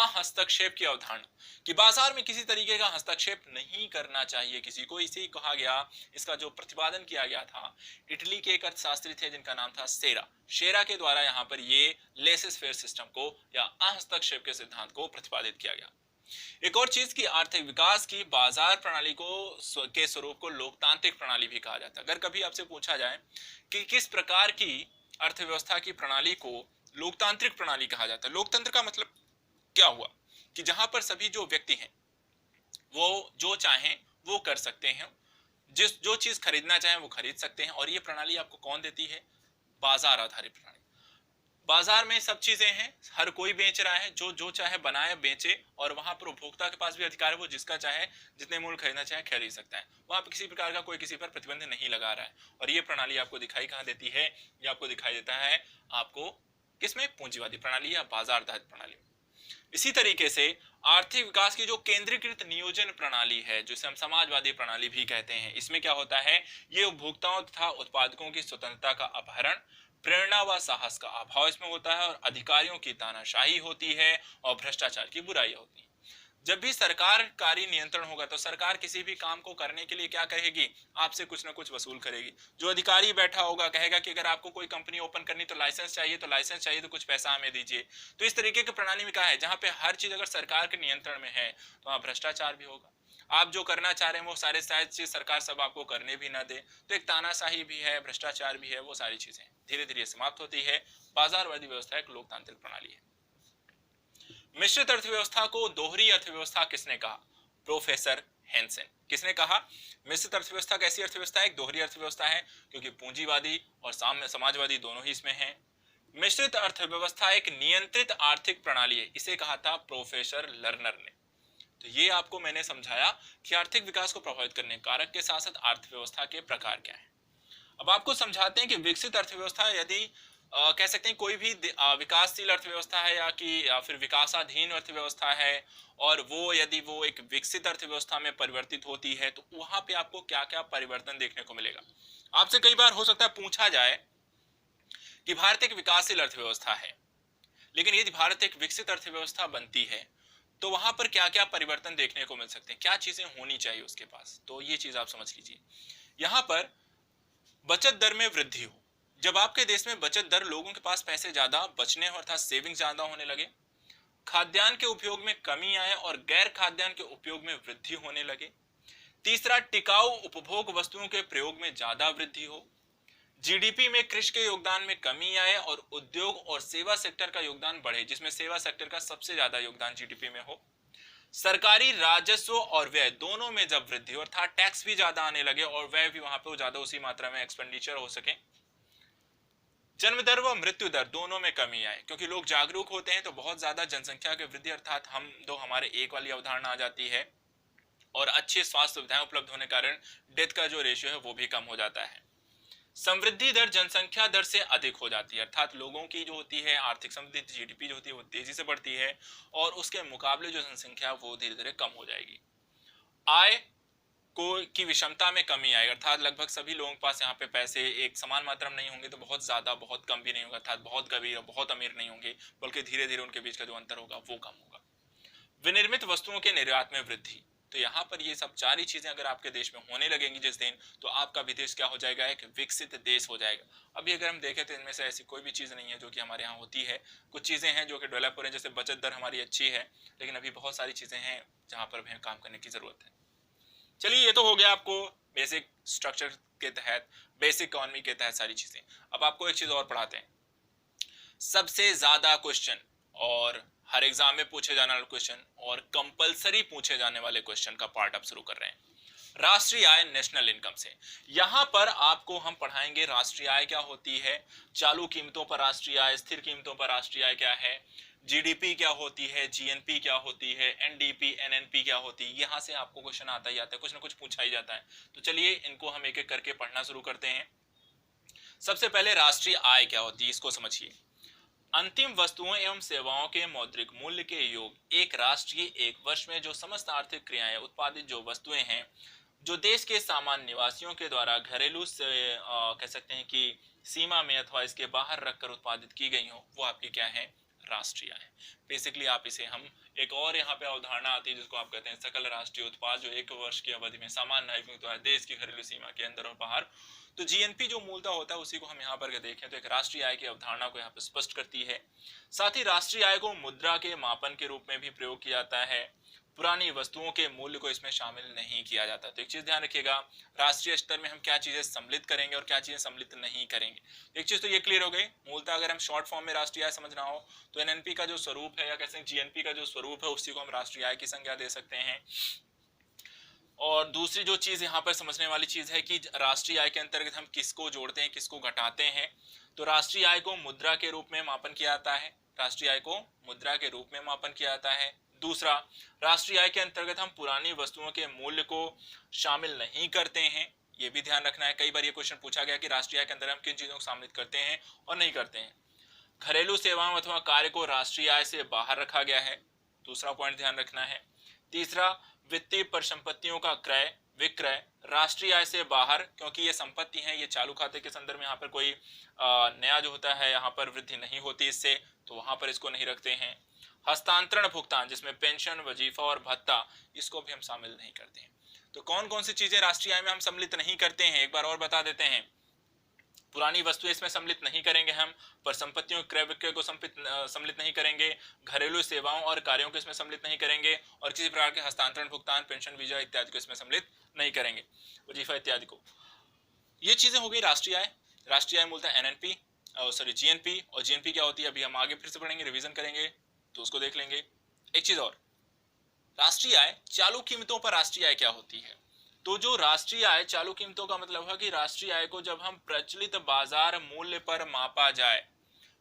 A: हस्तक्षेप की अवधारणा कि बाजार में किसी तरीके का हस्तक्षेप नहीं करना चाहिए किसी को, इसे कहा गया। इसका जो प्रतिपादन किया गया था इटली के एक अर्थशास्त्री थे जिनका नाम था शेरा के द्वारा यहाँ पर ये लेसेस फेयर सिस्टम को या हस्तक्षेप के सिद्धांत को प्रतिपादित किया गया। एक और चीज की आर्थिक विकास की बाजार प्रणाली को के स्वरूप को लोकतांत्रिक प्रणाली भी कहा जाता है। अगर कभी आपसे पूछा जाए कि किस प्रकार की अर्थव्यवस्था की प्रणाली को लोकतांत्रिक प्रणाली कहा जाता है, लोकतंत्र का मतलब क्या हुआ कि जहां पर सभी जो व्यक्ति हैं वो जो चाहें वो कर सकते हैं, जो चीज खरीदना चाहें वो खरीद सकते हैं। और ये प्रणाली आपको कौन देती है? बाजार आधारित प्रणाली। बाजार में सब चीजें हैं, हर कोई बेच रहा है, जो चाहे बनाए बेचे, और वहां पर उपभोक्ता के पास भी अधिकार है, वो जिसका चाहे जितने मूल्य खरीदना चाहे खरीद सकता है। वहां पर किसी प्रकार का कोई किसी पर प्रतिबंध नहीं लगा रहा है। और ये प्रणाली आपको दिखाई कहां देती है? ये आपको दिखाई देता है आपको किसमें? पूंजीवादी प्रणाली या बाजार आधारित प्रणाली में। इसी तरीके से आर्थिक विकास की जो केंद्रीकृत नियोजन प्रणाली है, जिसे हम समाजवादी प्रणाली भी कहते हैं, इसमें क्या होता है? ये उपभोक्ताओं तथा उत्पादकों की स्वतंत्रता का अपहरण, प्रेरणा व साहस का अभाव इसमें होता है, और अधिकारियों की तानाशाही होती है और भ्रष्टाचार की बुराई होती है। जब भी सरकारकारी नियंत्रण होगा तो सरकार किसी भी काम को करने के लिए क्या करेगी? आपसे कुछ ना कुछ वसूल करेगी। जो अधिकारी बैठा होगा कहेगा कि अगर आपको कोई कंपनी ओपन करनी तो लाइसेंस चाहिए, तो कुछ पैसा हमें दीजिए। तो इस तरीके की प्रणाली में क्या है? जहां पे हर चीज अगर सरकार के नियंत्रण में है तो वहां भ्रष्टाचार भी होगा। आप जो करना चाह रहे हैं वो सारे चीज सरकार सब आपको करने भी ना दे, तो एक तानाशाही भी है, भ्रष्टाचार भी है, वो सारी चीजें धीरे धीरे समाप्त होती है। बाजारवादी व्यवस्था एक लोकतांत्रिक प्रणाली है। मिश्रित अर्थव्यवस्था को दोहरी अर्थव्यवस्था किसने कहा? Professor Henson. किसने कहा? मिश्रित अर्थव्यवस्था कैसी अर्थव्यवस्था है? एक दोहरी अर्थव्यवस्था है, क्योंकि पूंजीवादी और समाजवादी दोनों ही इसमें हैं। मिश्रित अर्थव्यवस्था एक नियंत्रित आर्थिक प्रणाली है, इसे कहा था प्रोफेसर लर्नर ने। तो ये आपको मैंने समझाया कि आर्थिक विकास को प्रभावित करने कारक के साथ साथ अर्थव्यवस्था के प्रकार क्या है। अब आपको समझाते हैं कि विकसित अर्थव्यवस्था यदि कह सकते हैं कोई भी विकासशील अर्थव्यवस्था है या फिर विकासाधीन अर्थव्यवस्था है, और वो यदि वो एक विकसित अर्थव्यवस्था में परिवर्तित होती है तो वहां पे आपको क्या क्या परिवर्तन देखने को मिलेगा। आपसे कई बार हो सकता है पूछा जाए कि भारत एक विकासशील अर्थव्यवस्था है, लेकिन यदि भारत एक विकसित अर्थव्यवस्था बनती है तो वहां पर क्या क्या परिवर्तन देखने को मिल सकते हैं, क्या चीजें होनी चाहिए उसके पास। तो ये चीज आप समझ लीजिए। यहां पर बचत दर में वृद्धि हो, जब आपके देश में बचत दर, लोगों के पास पैसे ज्यादा बचने अर्थात सेविंग ज्यादा होने लगे, खाद्यान्न के उपयोग में कमी आए और गैर खाद्यान्न के उपयोग में वृद्धि होने लगे। तीसरा, टिकाऊ उपभोग वस्तुओं के प्रयोग में ज्यादा वृद्धि हो, जीडीपी में कृषि के योगदान में कमी आए और उद्योग और सेवा सेक्टर का योगदान बढ़े, जिसमें सेवा सेक्टर का सबसे ज्यादा योगदान जीडीपी में हो। सरकारी राजस्व और व्यय दोनों में जब वृद्धि हो, अर्थात टैक्स भी ज्यादा आने लगे और व्यय भी वहां पे ज्यादा उसी मात्रा में एक्सपेंडिचर हो सके। जन्म दर व मृत्यु दर दोनों में कमी आए, क्योंकि लोग जागरूक होते हैं तो बहुत ज्यादा जनसंख्या की वृद्धि अर्थात हम दो हमारे एक वाली अवधारणा आ जाती है, और अच्छी स्वास्थ्य सुविधाएं उपलब्ध होने के कारण डेथ का जो रेशियो है वो भी कम हो जाता है। समृद्धि दर जनसंख्या दर से अधिक हो जाती है, अर्थात लोगों की जो होती है आर्थिक समृद्धि, जीडीपी जो होती है वो तेजी से बढ़ती है, और उसके मुकाबले जो जनसंख्या वो धीरे धीरे कम हो जाएगी। आय की विषमता में कमी आएगी, अर्थात लगभग सभी लोगों के पास यहाँ पे पैसे एक समान मात्रा में नहीं होंगे, तो बहुत ज्यादा बहुत कम भी नहीं होगा, अर्थात बहुत गरीब और बहुत अमीर नहीं होंगे, बल्कि धीरे धीरे उनके बीच का जो अंतर होगा वो कम होगा। विनिर्मित वस्तुओं के निर्यात में वृद्धि, तो यहाँ पर ये सब चार ही चीजें अगर आपके देश में होने लगेंगी जिस दिन, तो आपका भी देश क्या हो जाएगा? एक विकसित देश हो जाएगा। अभी अगर हम देखें तो इनमें से ऐसी कोई भी चीज नहीं है जो कि हमारे यहाँ होती है। कुछ चीजें हैं जो कि डेवलप हो रही है, जैसे बचत दर हमारी अच्छी है, लेकिन अभी बहुत सारी चीजें हैं जहां पर हमें काम करने की जरूरत है। चलिए, ये तो हो गया आपको बेसिक स्ट्रक्चर के तहत, बेसिक इकोनॉमी के तहत सारी चीजें। अब आपको एक चीज और पढ़ाते हैं, सबसे ज्यादा क्वेश्चन और हर एग्जाम में पूछे जाने वाले क्वेश्चन और कंपलसरी पूछे जाने वाले क्वेश्चन का पार्ट अब शुरू कर रहे हैं, राष्ट्रीय आय, नेशनल इनकम से। यहां पर आपको हम पढ़ाएंगे राष्ट्रीय आय क्या होती है, चालू कीमतों पर राष्ट्रीय आय, स्थिर कीमतों पर राष्ट्रीय आय क्या है, जीडीपी क्या होती है, जीएनपी क्या होती है, एनडीपी, एनएनपी क्या होती है। यहां से आपको क्वेश्चन आता ही आता है, कुछ ना कुछ पूछा ही जाता है। तो चलिए इनको हम एक एक करके पढ़ना शुरू करते हैं। सबसे पहले राष्ट्रीय आय क्या होती है, इसको समझिए। अंतिम वस्तुओं एवं सेवाओं के मौद्रिक मूल्य के योग एक राष्ट्रीय एक वर्ष में जो समस्त आर्थिक क्रियाएं उत्पादित जो वस्तुएं हैं जो देश के सामान्य निवासियों के द्वारा घरेलू से कह सकते हैं कि सीमा में अथवा इसके बाहर रखकर उत्पादित की गई हो, वो आपकी क्या है? राष्ट्रीय आय। बेसिकली आप इसे हम एक और यहाँ पे अवधारणा आती है जिसको आप कहते हैं सकल राष्ट्रीय उत्पाद, जो एक वर्ष की अवधि में सामान्य नागरिकों द्वारा देश की घरेलू सीमा के अंदर और बाहर, तो जीएनपी जो मूलतः होता है उसी को हम यहाँ पर देखें तो एक राष्ट्रीय आय की अवधारणा को यहाँ पर स्पष्ट करती है। साथ ही राष्ट्रीय आय को मुद्रा के मापन के रूप में भी प्रयोग किया जाता है। पुरानी वस्तुओं के मूल्य को इसमें शामिल नहीं किया जाता। तो एक चीज ध्यान रखिएगा, राष्ट्रीय स्तर में हम क्या चीजें सम्मिलित करेंगे और क्या चीजें सम्मिलित नहीं करेंगे। एक चीज तो ये क्लियर हो गई, मूलतः अगर हम शॉर्ट फॉर्म में राष्ट्रीय आय समझना हो तो एनएनपी का जो स्वरूप है या कैसे जीएनपी का जो स्वरूप है उसी को हम राष्ट्रीय आय की संज्ञा दे सकते हैं। और दूसरी जो चीज यहाँ पर समझने वाली चीज है कि राष्ट्रीय आय के अंतर्गत हम किसको जोड़ते हैं, किसको घटाते हैं। तो राष्ट्रीय आय को मुद्रा के रूप में मापन किया जाता है, राष्ट्रीय आय को मुद्रा के रूप में मापन किया जाता है। दूसरा, राष्ट्रीय आय के अंतर्गत हम पुरानी वस्तुओं के मूल्य को शामिल नहीं करते हैं, ये भी ध्यान रखना है। कई बार ये क्वेश्चन पूछा गया कि राष्ट्रीय आय के अंदर हम किन चीजों को शामिल करते हैं और नहीं करते हैं। घरेलू सेवाओं अथवा कार्य को राष्ट्रीय आय से बाहर रखा गया है, दूसरा पॉइंट ध्यान रखना है। तीसरा, वित्तीय परिसंपत्तियों का क्रय विक्रय राष्ट्रीय आय से बाहर, क्योंकि ये संपत्ति है, ये चालू खाते के संदर्भ में यहाँ पर कोई नया जो होता है यहाँ पर वृद्धि नहीं होती इससे, तो वहां पर इसको नहीं रखते हैं। हस्तांतरण भुगतान जिसमें पेंशन, वजीफा और भत्ता, इसको भी हम शामिल नहीं करते हैं। तो कौन कौन सी चीजें राष्ट्रीय आय में हम सम्मिलित नहीं करते हैं, एक बार और बता देते हैं। पुरानी वस्तुएं इसमें सम्मिलित नहीं करेंगे हम, परिसंपत्तियों क्रय विक्रय को सम्मिलित नहीं करेंगे, घरेलू सेवाओं और कार्यों को इसमें सम्मिलित नहीं करेंगे, और किसी प्रकार के हस्तांतरण भुगतान, पेंशन, वीजा इत्यादि को इसमें सम्मिलित नहीं करेंगे, वजीफा इत्यादि को। ये चीजें हो गई राष्ट्रीय आय। राष्ट्रीय आय मूलतः एनएनपी सॉरी जीएनपी, और जीएनपी क्या होती है अभी हम आगे फिर से पढ़ेंगे, रिवीजन करेंगे तो उसको देख लेंगे। एक चीज और, राष्ट्रीय आय चालू कीमतों पर राष्ट्रीय आय क्या होती है। तो जो राष्ट्रीय आय चालू कीमतों का मतलब है कि राष्ट्रीय आय को जब हम प्रचलित बाजार मूल्य पर मापा जाए,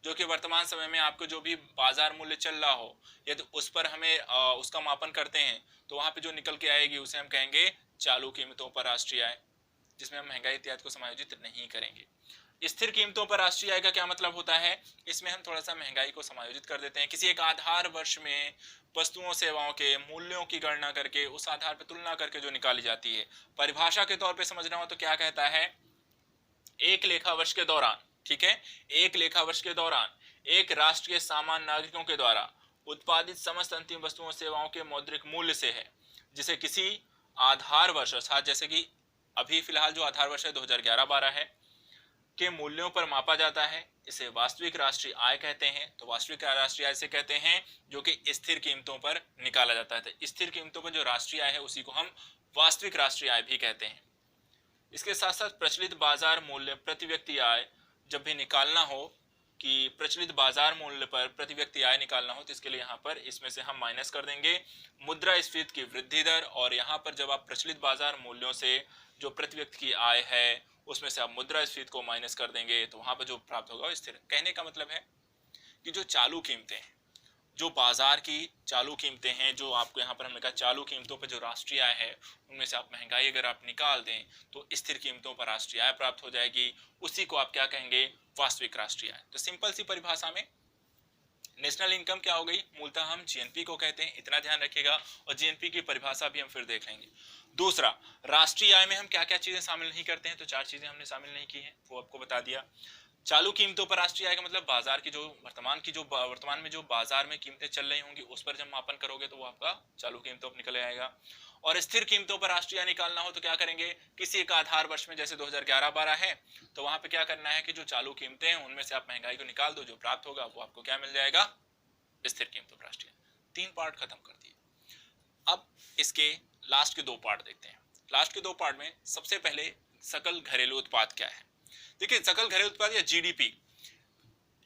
A: जो कि वर्तमान समय में आपको जो भी बाजार मूल्य चल रहा हो, यदि उस पर हमें उसका मापन करते हैं तो वहां पे जो निकल के आएगी उसे हम कहेंगे चालू कीमतों पर राष्ट्रीय आय, जिसमें हम महंगाई इत्यादि को समायोजित नहीं करेंगे। स्थिर कीमतों पर राष्ट्रीय आय का क्या मतलब होता है, इसमें हम थोड़ा सा महंगाई को समायोजित कर देते हैं। किसी एक आधार वर्ष में वस्तुओं सेवाओं के मूल्यों की गणना करके उस आधार पर तुलना करके जो निकाली जाती है। परिभाषा के तौर पे समझना हो तो क्या कहता है, एक लेखा वर्ष के दौरान, ठीक है, एक लेखा वर्ष के दौरान एक राष्ट्र के सामान्य नागरिकों के द्वारा उत्पादित समस्त अंतिम वस्तुओं सेवाओं के मौद्रिक मूल्य से है, जिसे किसी आधार वर्ष अर्थात जैसे कि अभी फिलहाल जो आधार वर्ष है 2011-12 है के मूल्यों पर मापा जाता है। इसे वास्तविक राष्ट्रीय आय कहते हैं। तो वास्तविक राष्ट्रीय आय से कहते हैं जो कि स्थिर कीमतों पर निकाला जाता है। तो स्थिर कीमतों पर जो राष्ट्रीय आय है उसी को हम वास्तविक राष्ट्रीय आय भी कहते हैं। इसके साथ साथ प्रचलित बाजार मूल्य प्रति व्यक्ति आय जब भी निकालना हो कि प्रचलित बाजार मूल्य पर प्रति व्यक्ति आय निकालना हो तो इसके लिए यहाँ पर इसमें से हम माइनस कर देंगे मुद्रास्फीति की वृद्धि दर, और यहाँ पर जब आप प्रचलित बाजार मूल्यों से जो प्रति व्यक्ति की आय है उसमें से आप मुद्रास्फीति को माइनस कर देंगे तो वहां पर जो प्राप्त होगा स्थिर। कहने का मतलब है कि जो चालू कीमतें हैं, जो बाजार की चालू कीमतें हैं, जो आपको यहाँ पर हमने कहा चालू कीमतों पर जो राष्ट्रीय आय है उनमें से आप महंगाई अगर आप निकाल दें तो स्थिर कीमतों पर राष्ट्रीय आय प्राप्त हो जाएगी। उसी को आप क्या कहेंगे, वास्तविक राष्ट्रीय आय। तो सिंपल सी परिभाषा में नेशनल इनकम क्या हो गई, मूलतः हम जीएनपी को कहते हैं, इतना ध्यान रखिएगा, और जीएनपी की परिभाषा भी हम फिर देख लेंगे। दूसरा, राष्ट्रीय आय में हम क्या क्या चीजें शामिल नहीं करते हैं, तो 4 चीजें हमने शामिल नहीं की हैं, वो आपको बता दिया। चालू कीमतों पर राष्ट्रीय आय का मतलब बाजार की जो वर्तमान में जो बाजार में कीमतें चल रही होंगी उस पर जब मापन करोगे तो वो आपका चालू कीमतों पर निकल आएगा। और स्थिर कीमतों पर राष्ट्रीय आय निकालना हो तो क्या करेंगे, किसी एक आधार वर्ष में जैसे 2011-12 है तो वहां पे क्या करना है कि जो चालू कीमतें हैं उनमें से आप महंगाई को निकाल दो, जो प्राप्त होगा वो आपको क्या मिल जाएगा, स्थिर कीमतों पर राष्ट्रीय। 3 पार्ट खत्म कर दिए। अब इसके लास्ट के 2 पार्ट देखते हैं। लास्ट के 2 पार्ट में सबसे पहले सकल घरेलू उत्पाद क्या है। देखिए, सकल घरेलू उत्पाद या जीडीपी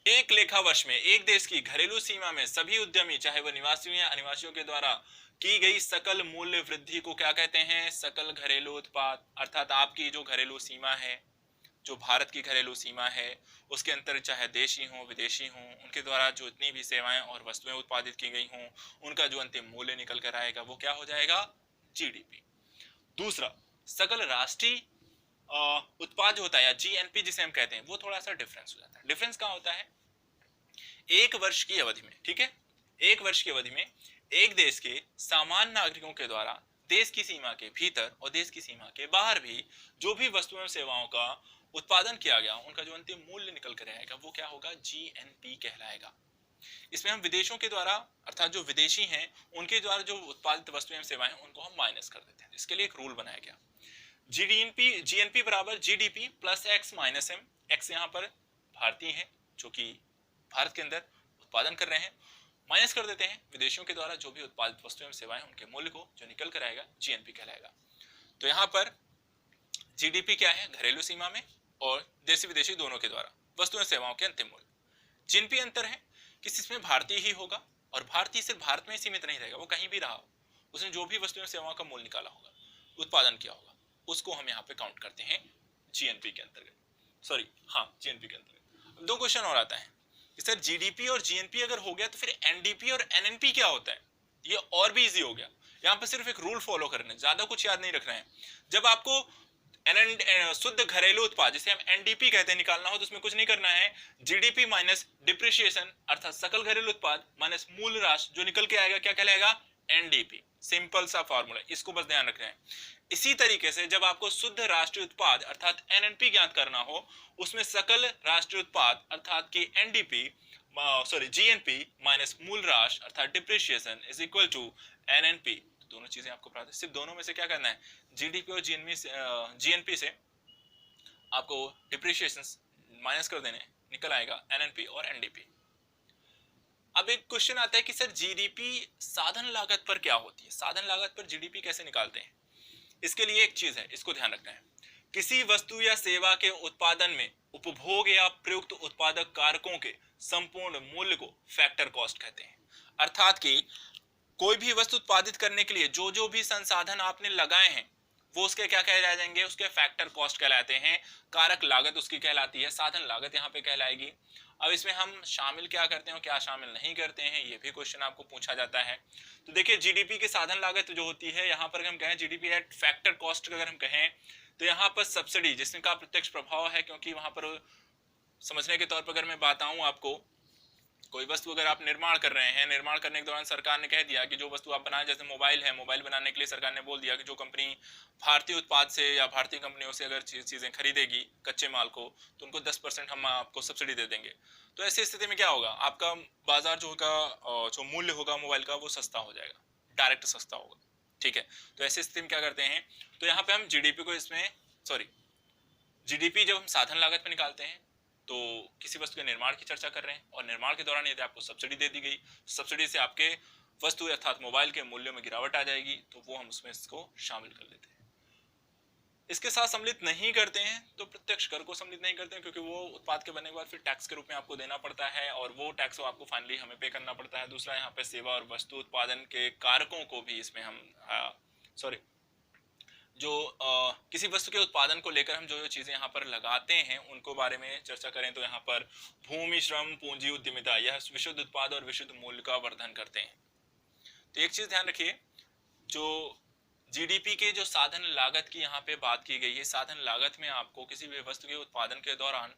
A: एक लेखा वर्ष में एक देश की घरेलू सीमा में सभी उद्यमी चाहे वह निवासियों या अनिवासियों के द्वारा की गई सकल मूल्य वृद्धि को क्या कहते हैं, सकल घरेलू उत्पाद। अर्थात आपकी जो घरेलू सीमा है, जो भारत की घरेलू सीमा है, उसके अंतर चाहे देशी हो विदेशी हो, उनके द्वारा जो इतनी भी सेवाएं और वस्तुएं उत्पादित की गई हों उनका जो अंतिम मूल्य निकल कर आएगा वो क्या हो जाएगा, जीडीपी। दूसरा, सकल राष्ट्रीय उत्पाद जो होता है या जीएनपी जिसे हम कहते हैं, वो थोड़ा सा डिफरेंस हो जाता है। डिफरेंस क्या होता है, एक वर्ष की अवधि में, ठीक है, एक वर्ष की अवधि में एक देश के सामान्य नागरिकों के द्वारा देश की सीमा के भीतर और देश की सीमा के बाहर भी जो भी वस्तुओं एवं सेवाओं का उत्पादन किया गया उनका जो अंतिम मूल्य निकल कर आएगा वो क्या होगा, जीएनपी कहलाएगा। इसमें हम विदेशों के द्वारा अर्थात जो विदेशी हैं उनके द्वारा जो उत्पादित वस्तुएं एवं सेवाएं उनको हम माइनस कर देते हैं। इसके लिए एक रूल बनाया गया, जीएनपी बराबर GDP plus X minus M. X यहाँ पर भारतीय है जो कि भारत के अंदर उत्पादन कर रहे हैं, माइनस कर देते हैं विदेशियों के द्वारा जो भी उत्पादित वस्तुएं एवं सेवाएं उनके मूल्य को, जो निकल कर आएगा जीएनपी कहलाएगा। तो यहाँ पर जीडीपी क्या है, घरेलू सीमा में और देशी विदेशी दोनों के द्वारा वस्तुओं एवं सेवाओं के अंतिम मूल्य। जीएनपी अंतर है कि इसमें भारतीय ही होगा और भारतीय सिर्फ भारत में ही सीमित नहीं रहेगा, वो कहीं भी रहा हो, उसने जो भी वस्तुओं सेवाओं का मूल्य निकाला होगा, उत्पादन किया होगा, उसको हम यहाँ पे काउंट करते हैं जीएनपी के अंतर्गत, सॉरी हाँ जीएनपी के अंतर्गत। अब दो क्वेश्चन और आता है कि सर जीडीपी और जीएनपी अगर हो गया तो फिर एनडीपी और एनएनपी क्या होता है। ये और भी इजी हो गया, यहाँ पे सिर्फ एक रूल फॉलो करना है, ज्यादा कुछ याद नहीं रखना है। जब आपको शुद्ध घरेलू उत्पाद जिसे हम एनडीपी कहते हैं निकालना हो तो उसमें कुछ नहीं करना है, जीडीपी माइनस डिप्रिसिएशन अर्थात सकल घरेलू उत्पाद माइनस मूल राशि जो निकल के आएगा क्या कहलाएगा, एनडीपी। सिंपल सा फॉर्मूला, इसको बस ध्यान रखना है। इसी तरीके से जब आपको शुद्ध राष्ट्रीय उत्पाद अर्थात एनएनपी ज्ञात करना हो, उसमें सकल राष्ट्रीय उत्पाद अर्थात की एनडीपी सॉरी जीएनपी माइनस मूल राशि अर्थात depreciation is equal to NNP. दोनों चीजें आपको पता है, सिर्फ दोनों में से क्या करना है, जीडीपी और जीएनपी से आपको डिप्रिसिएशन माइनस कर देने, निकल आएगा एनएनपी और एनडीपी। अब एक क्वेश्चन आता है कि सर जीडीपी साधन लागत पर क्या होती है, साधन लागत पर जीडीपी कैसे निकालते हैं। इसके लिए एक चीज है, इसको ध्यान रखना है, किसी वस्तु या सेवा के उत्पादन में उपभोग या प्रयुक्त उत्पादक कारकों के संपूर्ण मूल्य को फैक्टर कॉस्ट कहते हैं। अर्थात कि कोई भी वस्तु उत्पादित करने के लिए जो जो भी संसाधन आपने लगाए हैं वो उसके क्या कहलाए जाएंगे, उसके फैक्टर कॉस्ट कहलाते हैं। कारक लागत उसकी कहलाती है, साधन लागत यहाँ पे कहलाएगी। अब इसमें हम शामिल क्या करते हैं और क्या शामिल नहीं करते हैं, ये भी क्वेश्चन आपको पूछा जाता है। तो देखिए जीडीपी की साधन लागत जो होती है, यहाँ पर हम कहें जीडीपी एट फैक्टर कॉस्ट अगर हम कहें तो यहाँ पर सब्सिडी जिसका प्रत्यक्ष प्रभाव है, क्योंकि वहां पर समझने के तौर पर अगर मैं बात आऊं आपको, कोई वस्तु अगर आप निर्माण कर रहे हैं, निर्माण करने के दौरान सरकार ने कह दिया कि जो वस्तु आप बनाएं, जैसे मोबाइल है, मोबाइल बनाने के लिए सरकार ने बोल दिया कि जो कंपनी भारतीय उत्पाद से या भारतीय कंपनियों से अगर चीजें खरीदेगी कच्चे माल को, तो उनको 10% हम आपको सब्सिडी दे देंगे। तो ऐसी स्थिति में क्या होगा, आपका बाजार जो होगा, जो मूल्य होगा मोबाइल का वो सस्ता हो जाएगा, डायरेक्ट सस्ता होगा, ठीक है। तो ऐसी स्थिति में क्या करते हैं, तो यहाँ पे हम जीडीपी को इसमें जीडीपी जब हम साधन लागत पे निकालते हैं तो किसी वस्तु के निर्माण की चर्चा कर रहे हैं और निर्माण के दौरान यदि आपको सब्सिडी दे दी गई, सब्सिडी से आपके वस्तु अर्थात मोबाइल के मूल्यों में गिरावट आ जाएगी, तो वो हम उसमें इसको शामिल कर लेते हैं। इसके साथ सम्मिलित नहीं करते हैं तो प्रत्यक्ष कर को सम्मिलित नहीं करते हैं, क्योंकि वो उत्पाद के बनने के बाद फिर टैक्स के रूप में आपको देना पड़ता है और वो टैक्स आपको फाइनली हमें पे करना पड़ता है। दूसरा यहाँ पे सेवा और वस्तु उत्पादन के कारकों को भी इसमें हम किसी वस्तु के उत्पादन को लेकर हम जो जो चीजें यहाँ पर लगाते हैं उनको बारे में चर्चा करें तो यहाँ पर भूमि, श्रम, पूंजी, उद्यमिता, यह विशुद्ध उत्पाद और विशुद्ध मूल्य का वर्धन करते हैं। तो एक चीज ध्यान रखिए, जो जीडीपी के जो साधन लागत की यहाँ पे बात की गई है, साधन लागत में आपको किसी भी वस्तु के उत्पादन के दौरान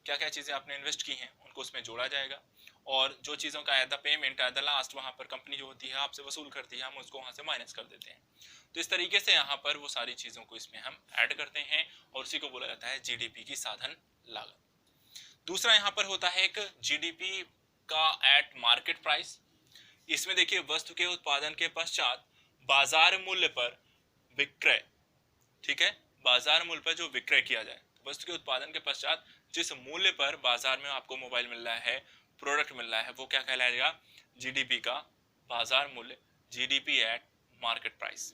A: क्या क्या चीजें आपने इन्वेस्ट की हैं उनको उसमें जोड़ा जाएगा, और जो चीजों का at the payment at the last वहां पर कंपनी जो होती है आपसे वसूल करती है, हम उसको वहां से माइनस कर देते हैं। तो इस तरीके से यहाँ पर वो सारी चीजों को इसमें हम ऐड करते हैं और उसी को बोला जाता है जीडीपी की साधन लागत। दूसरा यहाँ पर होता है एक जीडीपी का एट मार्केट प्राइस। इसमें देखिए वस्तु के उत्पादन के पश्चात बाजार मूल्य पर विक्रय, ठीक है, बाजार मूल्य पर जो विक्रय किया जाए, वस्तु के उत्पादन के पश्चात जिस मूल्य पर बाजार में आपको मोबाइल मिल रहा है, प्रोडक्ट मिल रहा है, वो क्या कहलाएगा, जीडीपी का बाजार मूल्य, जीडीपी एट मार्केट प्राइस।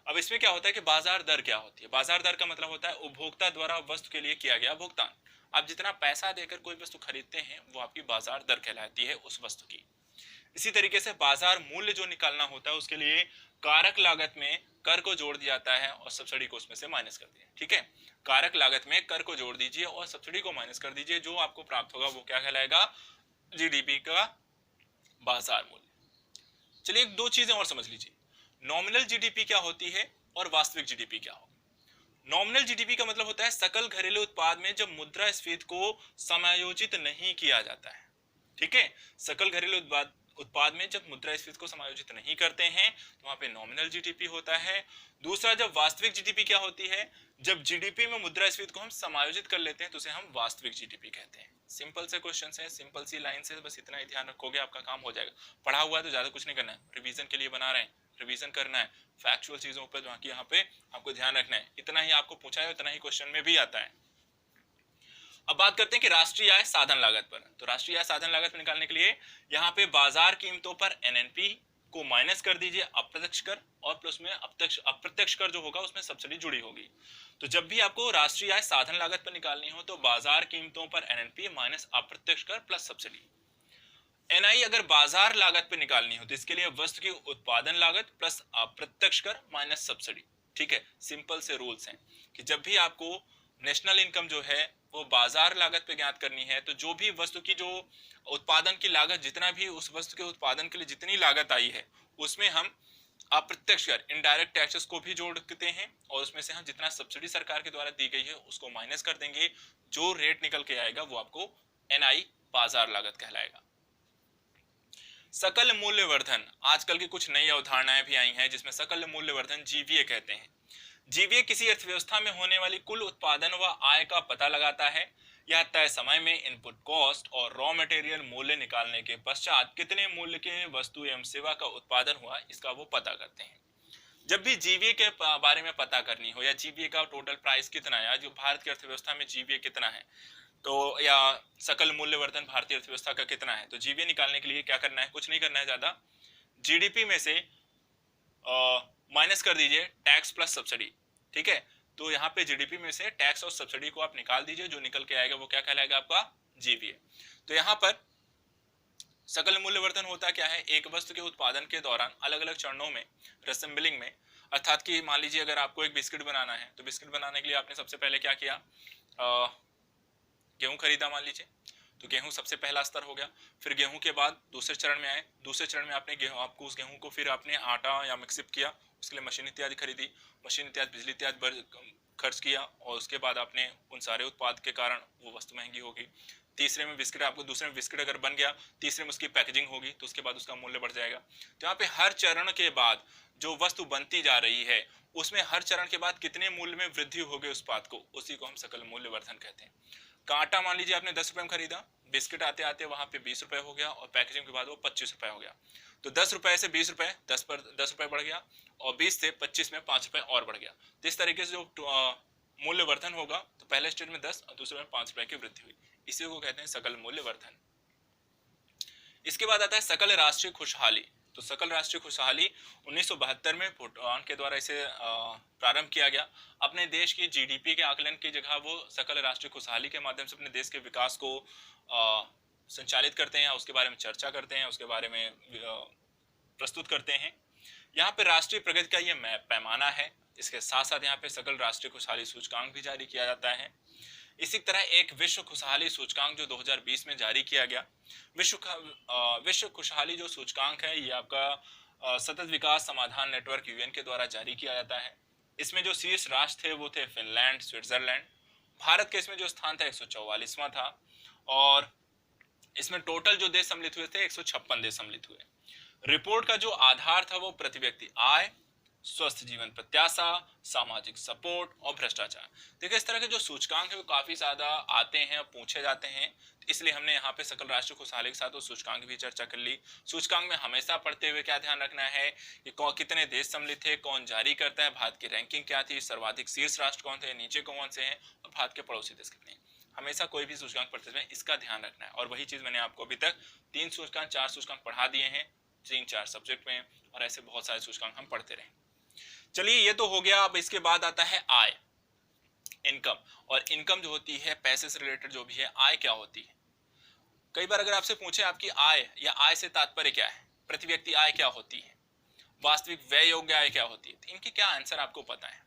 A: अब इसमें क्या होता है कि बाजार दर क्या होती है, बाजार दर का मतलब होता है उपभोक्ता द्वारा वस्तु के लिए किया गया भुगतान। आप जितना पैसा देकर कोई वस्तु खरीदते हैं वो आपकी बाजार दर कहलाती है उस वस्तु की। इसी तरीके से बाजार मूल्य जो निकालना होता है उसके लिए कारक लागत में कर को जोड़ दिया जाता है और सब्सिडी को उसमें से माइनस कर दिया, ठीक है। कारक लागत में कर को जोड़ दीजिए और सब्सिडी को माइनस कर दीजिए, जो आपको प्राप्त होगा वो क्या कहलाएगा, जीडीपी का बाजार मूल्य। चलिए दो चीजें और समझ लीजिए, नॉमिनल जीडीपी क्या होती है और वास्तविक जीडीपी क्या होगी। नॉमिनल जीडीपी का मतलब होता है सकल घरेलू उत्पाद में जब मुद्रास्फीति को समायोजित नहीं किया जाता है, ठीक है। सकल घरेलू उत्पाद में जब मुद्रास्फीति को समायोजित नहीं करते हैं तो वहां पे नॉमिनल जीडीपी होता है। दूसरा, जब वास्तविक जीडीपी क्या होती है, जब जीडीपी में मुद्रास्फीति को हम समायोजित कर लेते हैं तो उसे हम वास्तविक जीडीपी कहते हैं। सिंपल से क्वेश्चन है, सिंपल सी लाइन से, बस इतना ही ध्यान रखोगे आपका काम हो जाएगा। पढ़ा हुआ है तो ज्यादा कुछ नहीं करना है, रिवीजन के लिए बना रहे हैं, रिवीजन करना है फैक्चुअल चीजों पर, जो यहाँ पे आपको ध्यान रखना है। इतना ही आपको पूछा है, उतना ही क्वेश्चन में भी आता है। अब बात करते हैं कि राष्ट्रीय आय साधन लागत पर। तो राष्ट्रीय आय साधन लागत निकालने के लिए यहाँ पे बाजार कीमतों पर एनएनपी को माइनस कर दीजिए अप्रत्यक्ष कर, और प्लस में अप्रत्यक्ष कर जो होगा उसमें सब्सिडी जुड़ी होगी। तो जब भी आपको राष्ट्रीय आय साधन लागत पर निकालनी हो तो बाजार कीमतों पर एनएनपी माइनस अप्रत्यक्ष कर प्लस सब्सिडी। एनआई अगर बाजार लागत पर निकालनी हो तो इसके लिए वस्तु की उत्पादन लागत प्लस अप्रत्यक्ष कर माइनस सब्सिडी। ठीक है, सिंपल से रूल्स हैं कि जब भी आपको नेशनल इनकम जो है वो बाजार लागत पे ज्ञात करनी है तो जो भी वस्तु की जो उत्पादन की लागत, जितना भी उस वस्तु के उत्पादन के लिए जितनी लागत आई है उसमें हम अप्रत्यक्ष कर इनडायरेक्ट टैक्सेस को भी जोड़ते हैं, और उसमें से हम जितना सब्सिडी सरकार के द्वारा दी गई है उसको माइनस कर देंगे। जो रेट निकल के आएगा वो आपको एनआई बाजार लागत कहलाएगा। सकल मूल्यवर्धन, आजकल की कुछ नई अवधारणाएं भी आई हैं जिसमें सकल मूल्यवर्धन जीवीए कहते हैं। जीवीए किसी अर्थव्यवस्था में होने वाली कुल उत्पादन व आय का पता लगाता है। यह तय समय में इनपुट कॉस्ट और रॉ मटेरियल मूल्य निकालने के पश्चात कितने मूल्य के वस्तु एवं सेवा का उत्पादन हुआ इसका वो पता करते हैं। जब भी जीवीए के बारे में पता करनी हो, या जीवीए का टोटल प्राइस कितना है, जो भारत की अर्थव्यवस्था में जीवीए कितना है, तो या सकल मूल्यवर्धन भारतीय अर्थव्यवस्था का कितना है, तो जीवीए निकालने के लिए क्या करना है, कुछ नहीं करना है ज्यादा, जीडीपी में से माइनस कर दीजिए टैक्स प्लस सब्सिडी। ठीक है, तो यहाँ पे जीडीपी में से टैक्स और सब्सिडी को आप निकाल दीजिए, जो निकल के आएगा वो क्या कहलाएगा, आपका जीवीए। तो यहाँ पर सकल मूल्यवर्धन होता क्या है, एक वस्तु के उत्पादन के दौरान अलग अलग चरणों में असेंबलिंग में, अर्थात कि मान लीजिए अगर आपको एक बिस्किट बनाना है तो बिस्किट बनाने के लिए आपने सबसे पहले क्या किया, गेहूं खरीदा मान लीजिए, तो गेहूं सबसे पहला स्तर हो गया। फिर गेहूं के बाद दूसरे चरण में आए, दूसरे चरण में आपने आपको उस गेहूं को फिर आपने आटा या मिक्सअप किया, उसके लिए मशीन इत्यादि खरीदी, मशीन इत्यादि बिजली इत्यादि खर्च किया, और उसके बाद आपने उन सारे उत्पाद के कारण वो वस्तु महंगी होगी। तीसरे में बिस्किट, आपको दूसरे में बिस्किट अगर बन गया, तीसरे में उसकी पैकेजिंग होगी तो उसके बाद उसका मूल्य बढ़ जाएगा। तो यहाँ पे हर चरण के बाद जो वस्तु बनती जा रही है उसमें हर चरण के बाद कितने मूल्य में वृद्धि होगी उस उत्पाद को, उसी को हम सकल मूल्यवर्धन कहते हैं। कांटा मान लीजिए आपने 10 रुपए में खरीदा, बिस्किट आते आते वहां पे 20 रुपए हो गया, और पैकेजिंग के बाद वो 25 रुपए हो गया। तो 10 रुपए से 20 रुपए, 10 पर 10 रुपए बढ़ गया, और 20 से 25 में 5 रुपए और बढ़ गया। तो इस तरीके से जो मूल्यवर्धन होगा, तो पहले स्टेज में 10 और दूसरे में 5 रुपए की वृद्धि हुई, इसी को कहते हैं सकल मूल्यवर्धन। इसके बाद आता है सकल राष्ट्रीय खुशहाली। तो सकल राष्ट्रीय खुशहाली 1972 में भूटान के द्वारा इसे प्रारंभ किया गया। अपने देश की जीडीपी के आकलन की जगह वो सकल राष्ट्रीय खुशहाली के माध्यम से अपने देश के विकास को संचालित करते हैं, उसके बारे में चर्चा करते हैं, उसके बारे में प्रस्तुत करते हैं। यहाँ पे राष्ट्रीय प्रगति का ये पैमाना है। इसके साथ साथ यहाँ पे सकल राष्ट्रीय खुशहाली सूचकांक भी जारी किया जाता है। इसी तरह एक विश्व खुशहाली सूचकांक जो 2020 में जारी किया गया। विश्व खुशहाली जो सूचकांक है ये आपका सतत विकास समाधान नेटवर्क यूएन के द्वारा जारी किया जाता है। इसमें जो शीर्ष राष्ट्र थे वो थे फिनलैंड, स्विट्जरलैंड। भारत के इसमें जो स्थान था 144वां था, और इसमें टोटल जो देश सम्मिलित हुए थे 156 देश सम्मिलित हुए। रिपोर्ट का जो आधार था वो प्रति व्यक्ति आय, स्वस्थ जीवन प्रत्याशा, सामाजिक सपोर्ट और भ्रष्टाचार। देखिए इस तरह के जो सूचकांक है वो काफी ज्यादा आते हैं और पूछे जाते हैं, इसलिए हमने यहाँ पे सकल राष्ट्रीय खुशहाली के साथ वो सूचकांक भी चर्चा कर ली। सूचकांक में हमेशा पढ़ते हुए क्या ध्यान रखना है कि कितने देश सम्मिलित थे, कौन जारी करता है, भारत की रैंकिंग क्या थी, सर्वाधिक शीर्ष राष्ट्र कौन थे, नीचे कौन से हैं, और भारत के पड़ोसी देश कितने हैं। हमेशा कोई भी सूचकांक पढ़ते समय इसका ध्यान रखना है। और वही चीज मैंने आपको अभी तक 3 सूचकांक 4 सूचकांक पढ़ा दिए हैं 3-4 सब्जेक्ट में, और ऐसे बहुत सारे सूचकांक हम पढ़ते रहे। चलिए ये तो हो गया। अब इसके बाद आता है आय, इनकम। और इनकम जो होती है पैसे से रिलेटेड जो भी है, आय क्या होती है। कई बार अगर आपसे पूछे आपकी आय या आय से तात्पर्य क्या है, प्रति व्यक्ति आय क्या होती है, वास्तविक व्यय योग्य आय क्या होती है, तो इनके क्या आंसर आपको पता है।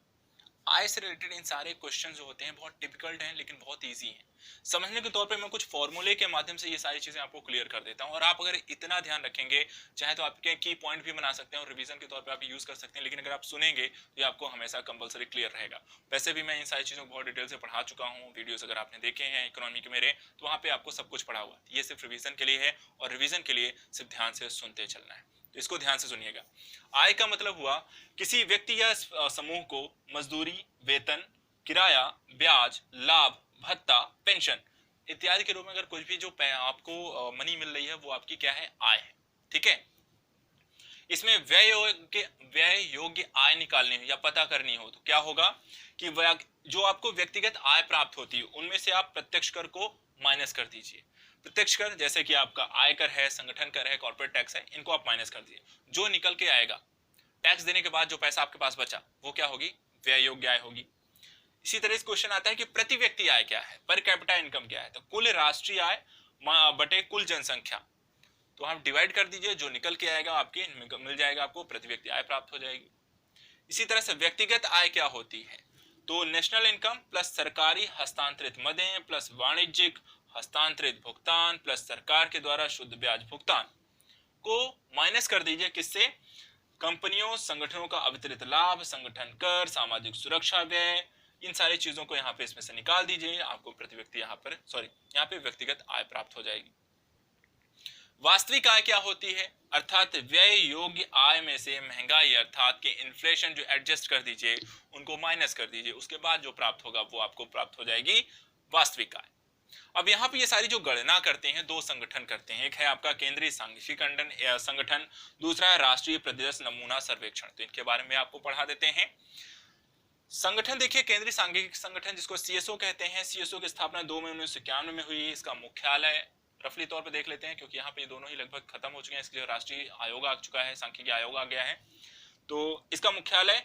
A: आय से रिलेटेड इन सारे क्वेश्चन जो होते हैं बहुत टिपिकल हैं लेकिन बहुत इजी हैं। समझने के तौर पे मैं कुछ फॉर्मूले के माध्यम से ये सारी चीजें आपको क्लियर कर देता हूँ, और आप अगर इतना ध्यान रखेंगे चाहे तो आपके की पॉइंट भी बना सकते हैं और रिवीजन के तौर पे आप यूज कर सकते हैं, लेकिन अगर आप सुनेंगे तो ये आपको हमेशा कंपलसरी क्लियर रहेगा। वैसे भी मैं इन सारी चीजों को बहुत डिटेल से पढ़ा चुका हूँ, वीडियोस अगर आपने देखे हैं इकोनॉमी के मेरे, तो वहाँ पे आपको सब कुछ पढ़ा हुआ है। ये सिर्फ रिविजन के लिए है, और रिविजन के लिए सिर्फ ध्यान से सुनते चलना है, तो इसको ध्यान से सुनिएगा। आय का मतलब हुआ किसी व्यक्ति या समूह को मजदूरी, वेतन, किराया, ब्याज, लाभ, भत्ता, पेंशन इत्यादि के रूप में अगर कुछ भी जो आपको मनी मिल रही है वो आपकी क्या है, आय है। ठीक है, इसमें व्यय योग्य आय निकालनी हो या पता करनी हो तो क्या होगा कि जो आपको व्यक्तिगत आय प्राप्त होती है उनमें से आप प्रत्यक्ष कर को माइनस कर दीजिए। प्रत्यक्ष कर जैसे कि आपका आयकर है, संगठन कर है, कॉर्पोरेट टैक्स है, इनको आप माइनस कर दीजिए। जो निकल के आएगा टैक्स देने के बाद जो पैसा आपके पास बचा वो क्या होगी, व्यय योग्य आय होगी। इसी तरह से क्वेश्चन आता है कि प्रति व्यक्ति आय क्या है, पर कैपिटा इनकम क्या है, तो कुल राष्ट्रीय आय बटे कुल जनसंख्या, तो आप डिवाइड कर दीजिए, जो निकल के आएगा आपके मिल जाएगा, आपको प्रति व्यक्ति आय प्राप्त हो जाएगी। इसी तरह से व्यक्तिगत आय क्या होती है, तो नेशनल इनकम प्लस सरकारी हस्तांतरित मदें प्लस वाणिज्यिक हस्तांतरित भुगतान प्लस सरकार के द्वारा शुद्ध ब्याज भुगतान को माइनस कर दीजिए, किससे, कंपनियों संगठनों का अवितरित लाभ, संगठन कर, सामाजिक सुरक्षा व्यय, इन सारी चीजों को यहाँ पे इसमें से निकाल दीजिए, आपको प्रति व्यक्ति यहाँ पे व्यक्तिगत आय प्राप्त हो जाएगी। वास्तविक आय क्या होती है, अर्थात व्यय योग्य आय में से महंगाई अर्थात के इन्फ्लेशन जो एडजस्ट कर दीजिए उनको माइनस कर दीजिए, उसके बाद जो प्राप्त होगा वो आपको प्राप्त हो जाएगी वास्तविक आय। अब यहाँ पे ये सारी जो गणना करते हैं दो संगठन करते हैं, एक है आपका केंद्रीय सांख्यिकी संगठन, दूसरा है राष्ट्रीय प्रदेश नमूना सर्वेक्षण, तो इनके बारे में आपको पढ़ा देते हैं। संगठन देखिए, केंद्रीय सांख्यिकी संगठन जिसको सीएसओ कहते हैं, सीएसओ की स्थापना 2 मई 1991 में हुई। इसका मुख्यालय रफली तौर पे देख लेते हैं क्योंकि यहाँ पे दोनों ही लगभग खत्म हो चुके हैं, इसलिए राष्ट्रीय आयोग आ चुका है, सांख्यिकी आयोग आ गया है। तो इसका मुख्यालय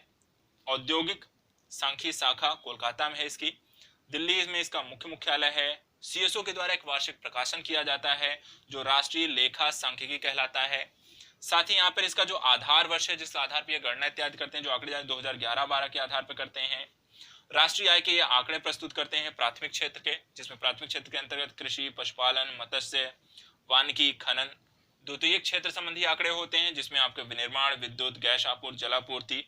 A: औद्योगिक सांख्यिकी शाखा कोलकाता में है इसकी। दिल्ली में इसका मुख्य मुख्यालय है। सीएसओ के द्वारा एक वार्षिक प्रकाशन किया जाता है जो राष्ट्रीय लेखा सांख्यिकी कहलाता है। साथ ही यहाँ पर इसका जो आधार वर्ष है जिस आधार पर यह गणना इत्यादि करते हैं, जो आंकड़े 2011-12 के आधार पर करते हैं। राष्ट्रीय आय के ये आंकड़े प्रस्तुत करते हैं प्राथमिक क्षेत्र के, जिसमें प्राथमिक क्षेत्र के अंतर्गत कृषि, पशुपालन, मत्स्य, वानिकी, खनन। द्वितीय क्षेत्र संबंधी आंकड़े होते हैं जिसमें आपके विनिर्माण, विद्युत, गैस आपूर्ति, जलापूर्ति।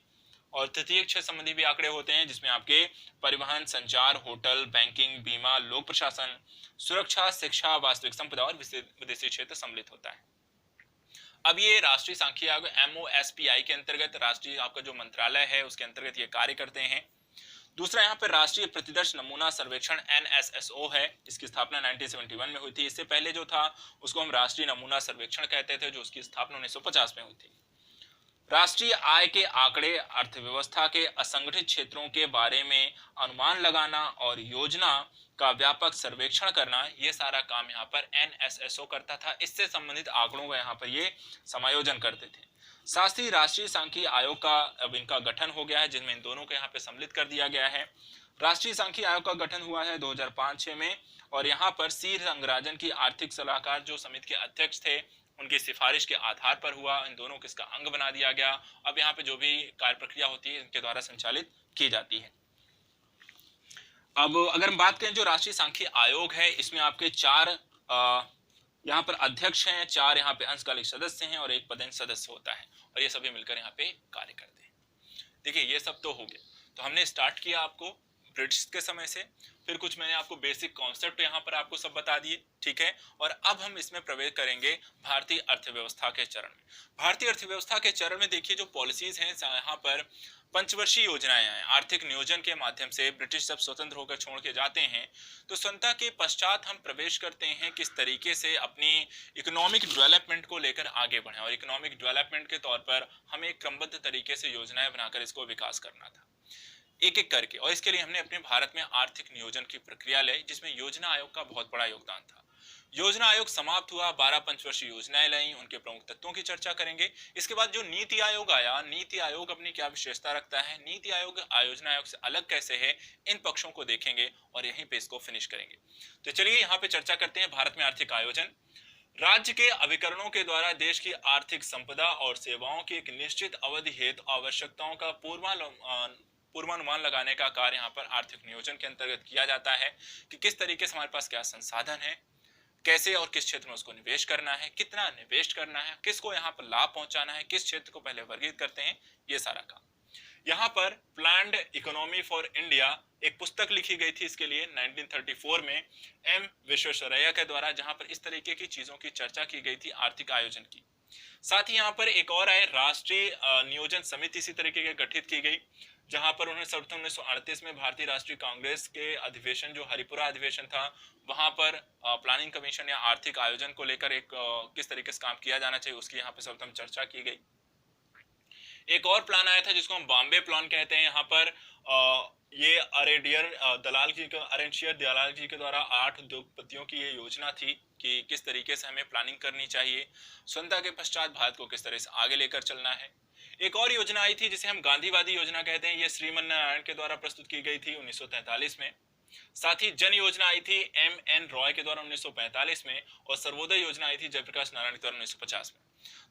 A: और तृतीय क्षेत्र संबंधी भी आंकड़े होते हैं जिसमें आपके परिवहन, संचार, होटल, बैंकिंग, बीमा, लोक प्रशासन, सुरक्षा, शिक्षा, वास्तविक संपदा और विदेशी क्षेत्र सम्मिलित होता है। अब ये राष्ट्रीय सांख्यिकी आयोग MOSPI के अंतर्गत, राष्ट्रीय आपका जो मंत्रालय है उसके अंतर्गत ये कार्य करते हैं। दूसरा यहाँ पे राष्ट्रीय प्रतिदर्श नमूना सर्वेक्षण NSSO है, जिसकी स्थापना 1971 में हुई थी। इससे पहले जो था उसको हम राष्ट्रीय नमूना सर्वेक्षण कहते थे, जो उसकी स्थापना 1950 में हुई थी। राष्ट्रीय आय के आंकड़े अर्थव्यवस्था के असंगठित क्षेत्रों के बारे में अनुमान लगाना और योजना का व्यापक सर्वेक्षण करना, ये सारा काम यहाँ पर NSSO करता था। इससे संबंधित आंकड़ों का यहाँ पर ये समायोजन करते थे। साथ ही राष्ट्रीय सांख्यिकी आयोग का अब इनका गठन हो गया है, जिनमें इन दोनों को यहाँ पे सम्मिलित कर दिया गया है। राष्ट्रीय सांख्यिकी आयोग का गठन हुआ है 2005-6 में, और यहाँ पर सी रंगराजन की आर्थिक सलाहकार जो समिति के अध्यक्ष थे उनकी सिफारिश के आधार पर हुआ। इन दोनों को इसका अंग बना दिया गया। अब यहाँ पे जो भी कार्य प्रक्रिया होती है इनके द्वारा संचालित की जाती है। अब अगर हम बात करें जो राष्ट्रीय सांख्यिकी आयोग है, इसमें आपके 4 यहाँ पर अध्यक्ष हैं, 4 यहाँ पे अंशकालिक सदस्य हैं और 1 पदेन सदस्य होता है, और ये सभी मिलकर यहाँ पे कार्य करते हैं। देखिए ये सब तो हो गया, तो हमने स्टार्ट किया आपको ब्रिटिश के समय से, फिर कुछ मैंने आपको बेसिक कॉन्सेप्ट यहाँ पर आपको सब बता दिए, ठीक है। और अब हम इसमें प्रवेश करेंगे भारतीय अर्थव्यवस्था के चरण में। भारतीय अर्थव्यवस्था के चरण में देखिए जो पॉलिसीज हैं, यहाँ पर पंचवर्षीय योजनाएं हैं। आर्थिक नियोजन के माध्यम से ब्रिटिश जब स्वतंत्र होकर छोड़ के जाते हैं तो स्वतंत्रता के पश्चात हम प्रवेश करते हैं किस तरीके से अपनी इकोनॉमिक डेवलपमेंट को लेकर आगे बढ़े, और इकोनॉमिक डेवलपमेंट के तौर पर हमें एक क्रमबद्ध तरीके से योजनाएं बनाकर इसको विकास करना था एक एक करके। और इसके लिए हमने अपने भारत में आर्थिक नियोजन की प्रक्रिया लाई, जिसमें योजना आयोग का बहुत बड़ा योगदान था। योजना आयोग समाप्त हुआ, 12 पंचवर्षीय योजनाएं लाई, उनके प्रमुख तत्वों की चर्चा करेंगे। इसके बाद जो नीति आयोग आया, नीति आयोग अपनी क्या विशेषता रखता है, नीति आयोग योजना आयोग से अलग कैसे है, इन पक्षों को देखेंगे और यहीं पे इसको फिनिश करेंगे। तो चलिए यहाँ पे चर्चा करते हैं भारत में आर्थिक आयोजन। राज्य के अभिकरणों के द्वारा देश की आर्थिक संपदा और सेवाओं की एक निश्चित अवधि हेतु आवश्यकताओं का पूर्वानुमान लगाने का कार्य यहाँ पर आर्थिक नियोजन के अंतर्गत किया जाता है कि किस तरीके से हमारे पास क्या संसाधन है, कैसे और किस क्षेत्र में उसको निवेश करना है, कितना निवेश करना है, किसको यहाँ पर लाभ पहुंचाना है, किस क्षेत्र को पहले वर्गीकृत करते हैं, ये सारा काम। यहाँ पर प्लान्ड इकोनॉमी फॉर इंडिया एक पुस्तक लिखी गई थी इसके लिए 1934 में एम विश्वेश्वरैया के द्वारा, जहां पर इस तरीके की चीजों की चर्चा की गई थी आर्थिक आयोजन की। साथ ही यहाँ पर एक और है राष्ट्रीय नियोजन समिति इसी तरीके की गठित की गई, जहां पर उन्होंने सर्वप्रथम 1938 में भारतीय राष्ट्रीय कांग्रेस के अधिवेशन, जो हरिपुरा अधिवेशन था, वहां पर प्लानिंग कमीशन या आर्थिक आयोजन को लेकर एक किस तरीके से काम किया जाना चाहिए उसकी यहाँ पर सर्वप्रथम चर्चा की गई। एक और प्लान आया था जिसको हम बॉम्बे प्लान कहते हैं। यहाँ पर ये अरेंशियर दलाल जी के द्वारा 8 उद्योगपतियों की ये योजना थी कि किस तरीके से हमें प्लानिंग करनी चाहिए, स्वतंत्रता के पश्चात भारत को किस तरह से आगे लेकर चलना है। एक और योजना आई थी जिसे हम गांधीवादी योजना कहते हैं, ये श्रीमन नारायण के द्वारा प्रस्तुत की गई थी 1943 में। साथ ही जन योजना आई थी M.N. रॉय के द्वारा 1945 में, और सर्वोदय योजना आई थी जयप्रकाश नारायण के द्वारा 1950 में।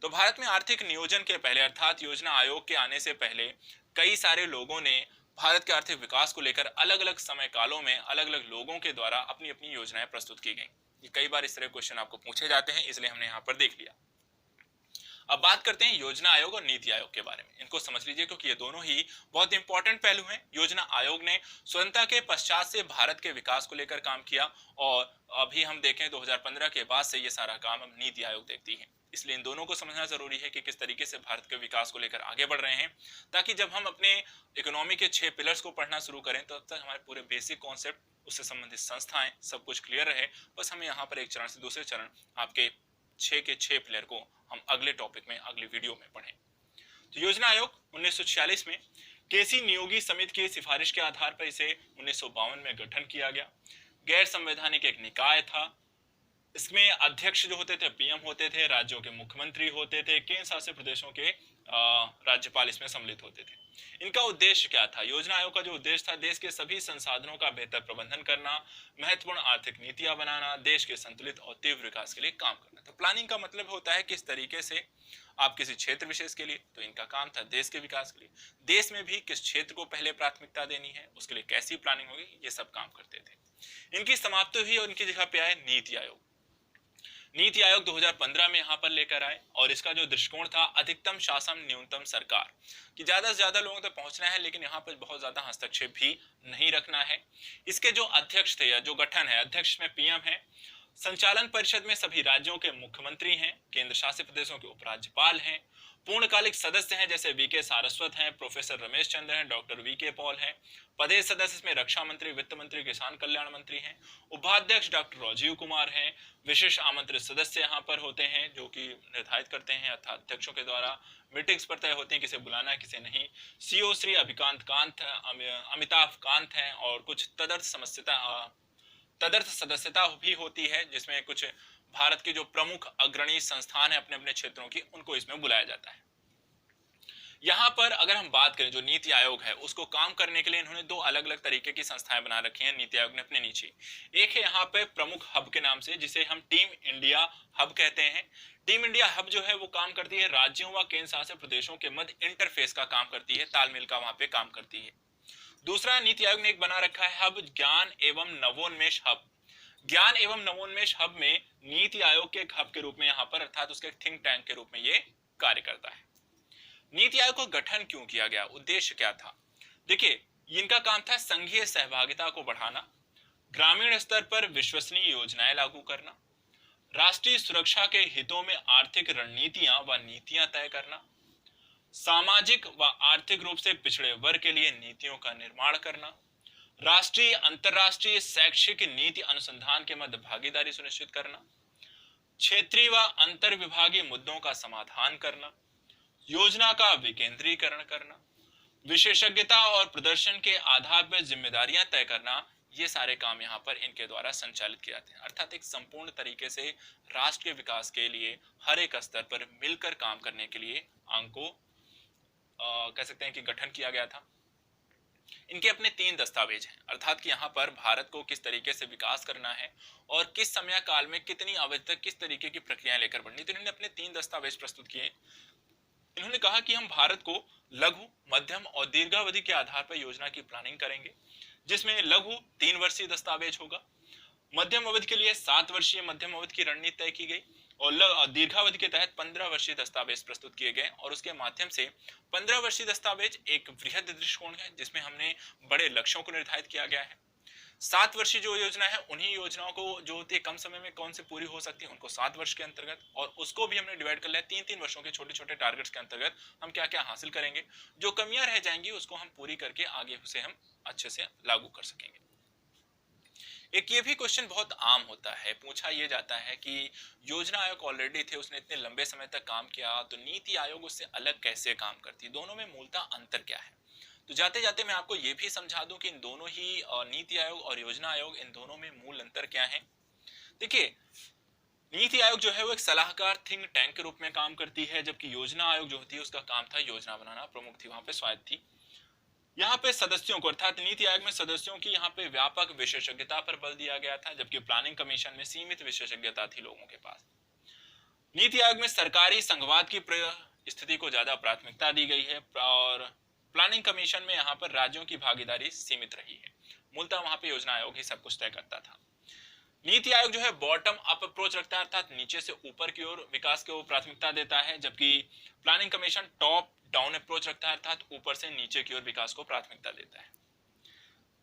A: तो भारत में आर्थिक नियोजन के पहले अर्थात योजना आयोग के आने से पहले कई सारे लोगों ने भारत के आर्थिक विकास को लेकर अलग अलग समय कालों में अलग अलग लोगों के द्वारा अपनी अपनी योजनाएं प्रस्तुत की गई। ये कई बार इस तरह क्वेश्चन आपको पूछे जाते हैं, इसलिए हमने यहाँ पर देख लिया। अब बात करते हैं योजना आयोग और नीति आयोग के बारे में। इनको समझ लीजिए क्योंकि ये दोनों ही बहुत इंपॉर्टेंट पहलू हैं। योजना आयोग ने स्वतंत्रता के पश्चात से भारत के विकास को लेकर काम किया, और अभी हम देखें 2015 के बाद से ये सारा काम अब नीति आयोग देखती है। इसलिए इन दोनों को समझना जरूरी है कि किस तरीके से भारत के विकास को लेकर आगे बढ़ रहे हैं, ताकि जब हम अपने इकोनॉमी के 6 पिलर्स को पढ़ना शुरू करें तो तब तक हमारे पूरे बेसिक कॉन्सेप्ट, उससे संबंधित संस्थाएं, सब कुछ क्लियर रहे। बस हमें यहाँ पर एक चरण से दूसरे चरण आपके 6 के 6 पिलर को हम अगले टॉपिक में, अगले वीडियो में पढ़ें। तो योजना आयोग 1946 में केसी नियोगी समिति की सिफारिश के आधार पर इसे 1952 में गठन किया गया। गैर संवैधानिक एक निकाय था। इसमें अध्यक्ष जो होते थे पीएम होते थे, राज्यों के मुख्यमंत्री होते थे, केंद्र शासित प्रदेशों के राज्यपाल इसमें सम्मिलित होते थे। इनका उद्देश्य क्या था? योजना आयोग का जो उद्देश्य था, देश के सभी संसाधनों का बेहतर प्रबंधन करना, महत्वपूर्ण आर्थिक नीतियां बनाना, देश के संतुलित और तीव्र विकास के लिए काम करना। तो प्लानिंग का मतलब होता है किस तरीके से आप किसी क्षेत्र विशेष के लिए, तो इनका काम था देश के विकास के लिए, देश में भी किस क्षेत्र को पहले प्राथमिकता देनी है, उसके लिए कैसी प्लानिंग होगी, ये सब काम करते थे। इनकी समाप्ति हुई और इनकी जगह पे आए नीति आयोग। नीति आयोग 2015 में यहाँ पर लेकर आए, और इसका जो दृष्टिकोण था अधिकतम शासन न्यूनतम सरकार, कि ज्यादा से ज्यादा लोगों तक पहुंचना है, लेकिन यहाँ पर बहुत ज्यादा हस्तक्षेप भी नहीं रखना है। इसके जो अध्यक्ष थे या जो गठन है, अध्यक्ष में पीएम है, संचालन परिषद में सभी राज्यों के मुख्यमंत्री हैं, केंद्र शासित प्रदेशों के उपराज्यपाल हैं, पूर्णकालिक सदस्य हैं जैसे वीके सारस्वत हैं, प्रोफेसर रमेश चंद्र हैं, डॉक्टर वीके पॉल हैं, पदेश सदस्य इसमें रक्षा मंत्री, वित्त मंत्री, किसान कल्याण मंत्री हैं, उपाध्यक्ष डॉक्टर राजीव कुमार हैं, विशेष आमंत्रित सदस्य यहाँ पर होते हैं जो कि निर्धारित करते हैं अर्थात अध्यक्षों के द्वारा मीटिंग्स पर तय होते हैं किसे बुलाना है किसे नहीं। सीओ श्री अमिताभ कांत हैं, और कुछ तदर्थ सदस्यता भी होती है जिसमें कुछ भारत के जो प्रमुख अग्रणी संस्थान है अपने अपने क्षेत्रों की, उनको इसमें बुलाया जाता है। यहाँ पर अगर हम बात करें जो नीति आयोग है, उसको काम करने के लिए इन्होंने 2 अलग अलग तरीके की संस्थाएं बना रखी हैं नीति आयोग ने अपने नीचे। एक है यहाँ पे प्रमुख हब के नाम से, जिसे हम टीम इंडिया हब कहते हैं। टीम इंडिया हब जो है वो काम करती है राज्यों व केंद्र शासित प्रदेशों के मध्य इंटरफेस का काम करती है, तालमेल का वहां पे काम करती है। दूसरा नीति आयोग ने एक बना रखा है हब, ज्ञान एवं नवोन्मेष हब। ज्ञान एवं नवोन्मेष हब में नीति आयोग के एक हब के रूप में यहाँ पर अर्थात उसके थिंक टैंक के रूप में ये कार्य करता है। नीति आयोग का गठन क्यों किया गया, उद्देश्य क्या था? देखिए, इनका काम था संघीय सहभागिता को बढ़ाना, ग्रामीण स्तर पर विश्वसनीय योजनाएं लागू करना, राष्ट्रीय सुरक्षा के हितों में आर्थिक रणनीतियां व नीतियां तय करना, सामाजिक व आर्थिक रूप से पिछड़े वर्ग के लिए नीतियों का निर्माण करना, राष्ट्रीय अंतरराष्ट्रीय शैक्षिक नीति अनुसंधान के मध्य भागीदारी सुनिश्चित करना, क्षेत्रीय व अंतर विभागीय मुद्दों का समाधान करना, योजना का विकेंद्रीकरण करना, विशेषज्ञता और प्रदर्शन के आधार पर जिम्मेदारियां तय करना, ये सारे काम यहाँ पर इनके द्वारा संचालित किए जाते हैं। अर्थात एक संपूर्ण तरीके से राष्ट्र के विकास के लिए हर एक स्तर पर मिलकर काम करने के लिए अंग को कह सकते हैं कि गठन किया गया था। इनके अपने 3 दस्तावेज हैं, अर्थात कि यहाँ पर भारत को किस तरीके से विकास करना है और किस समय काल में कितनी अवधि तक किस तरीके की प्रक्रियाएं लेकर बढ़नी, तो इन्होंने अपने 3 दस्तावेज प्रस्तुत किए। इन्होंने कहा कि हम भारत को लघु, मध्यम और दीर्घावधि के आधार पर योजना की प्लानिंग करेंगे, जिसमें लघु 3 वर्षीय दस्तावेज होगा, मध्यम अवधि के लिए 7 वर्षीय मध्यम अवधि की रणनीति तय की गई और दीर्घावधि के तहत 15 वर्षीय दस्तावेज प्रस्तुत किए गए और उसके माध्यम से 15 वर्षीय दस्तावेज एक वृहद दृष्टिकोण है जिसमें हमने बड़े लक्ष्यों को निर्धारित किया गया है। 7 वर्षीय जो योजना है, उन्हीं योजनाओं को जो होती है कम समय में कौन से पूरी हो सकती है, उनको 7 वर्ष के अंतर्गत, और उसको भी हमने डिवाइड कर लिया 3-3 वर्षों के छोटे छोटे टारगेट्स के अंतर्गत हम क्या क्या हासिल करेंगे, जो कमियां रह जाएंगी उसको हम पूरी करके आगे उसे हम अच्छे से लागू कर सकेंगे। एक ये भी क्वेश्चन बहुत आम होता है, पूछा ये जाता है कि योजना आयोग ऑलरेडी थे, उसने इतने लंबे समय तक काम किया, तो नीति आयोग उससे अलग कैसे काम करती, दोनों में मूलतः अंतर क्या है। तो जाते जाते मैं आपको ये भी समझा दूं कि इन दोनों ही नीति आयोग और योजना आयोग, इन दोनों में मूल अंतर क्या है। देखिए, नीति आयोग जो है वो एक सलाहकार थिंक टैंक के रूप में काम करती है, जबकि योजना आयोग जो होती है उसका काम था योजना बनाना, प्रमुख थी वहां पे, स्वायत्त थी। यहाँ पे सदस्यों को, अर्थात नीति आयोग में सदस्यों की यहाँ पे व्यापक विशेषज्ञता पर बल दिया गया था, जबकि प्लानिंग कमीशन में सीमित विशेषज्ञता थी लोगों के पास। नीति आयोग में सरकारी संघवाद की स्थिति को ज्यादा प्राथमिकता दी गई है और प्लानिंग कमीशन में यहाँ पर राज्यों की भागीदारी सीमित रही है। मूलतः वहां पे योजना आयोग ही सब कुछ तय करता था। नीति आयोग जो है बॉटम अप अप्रोच रखता है, अर्थात नीचे से ऊपर की ओर विकास को प्राथमिकता देता है, जबकि planning commission top down approach रखता है, अर्थात ऊपर से नीचे की ओर विकास को प्राथमिकता देता है।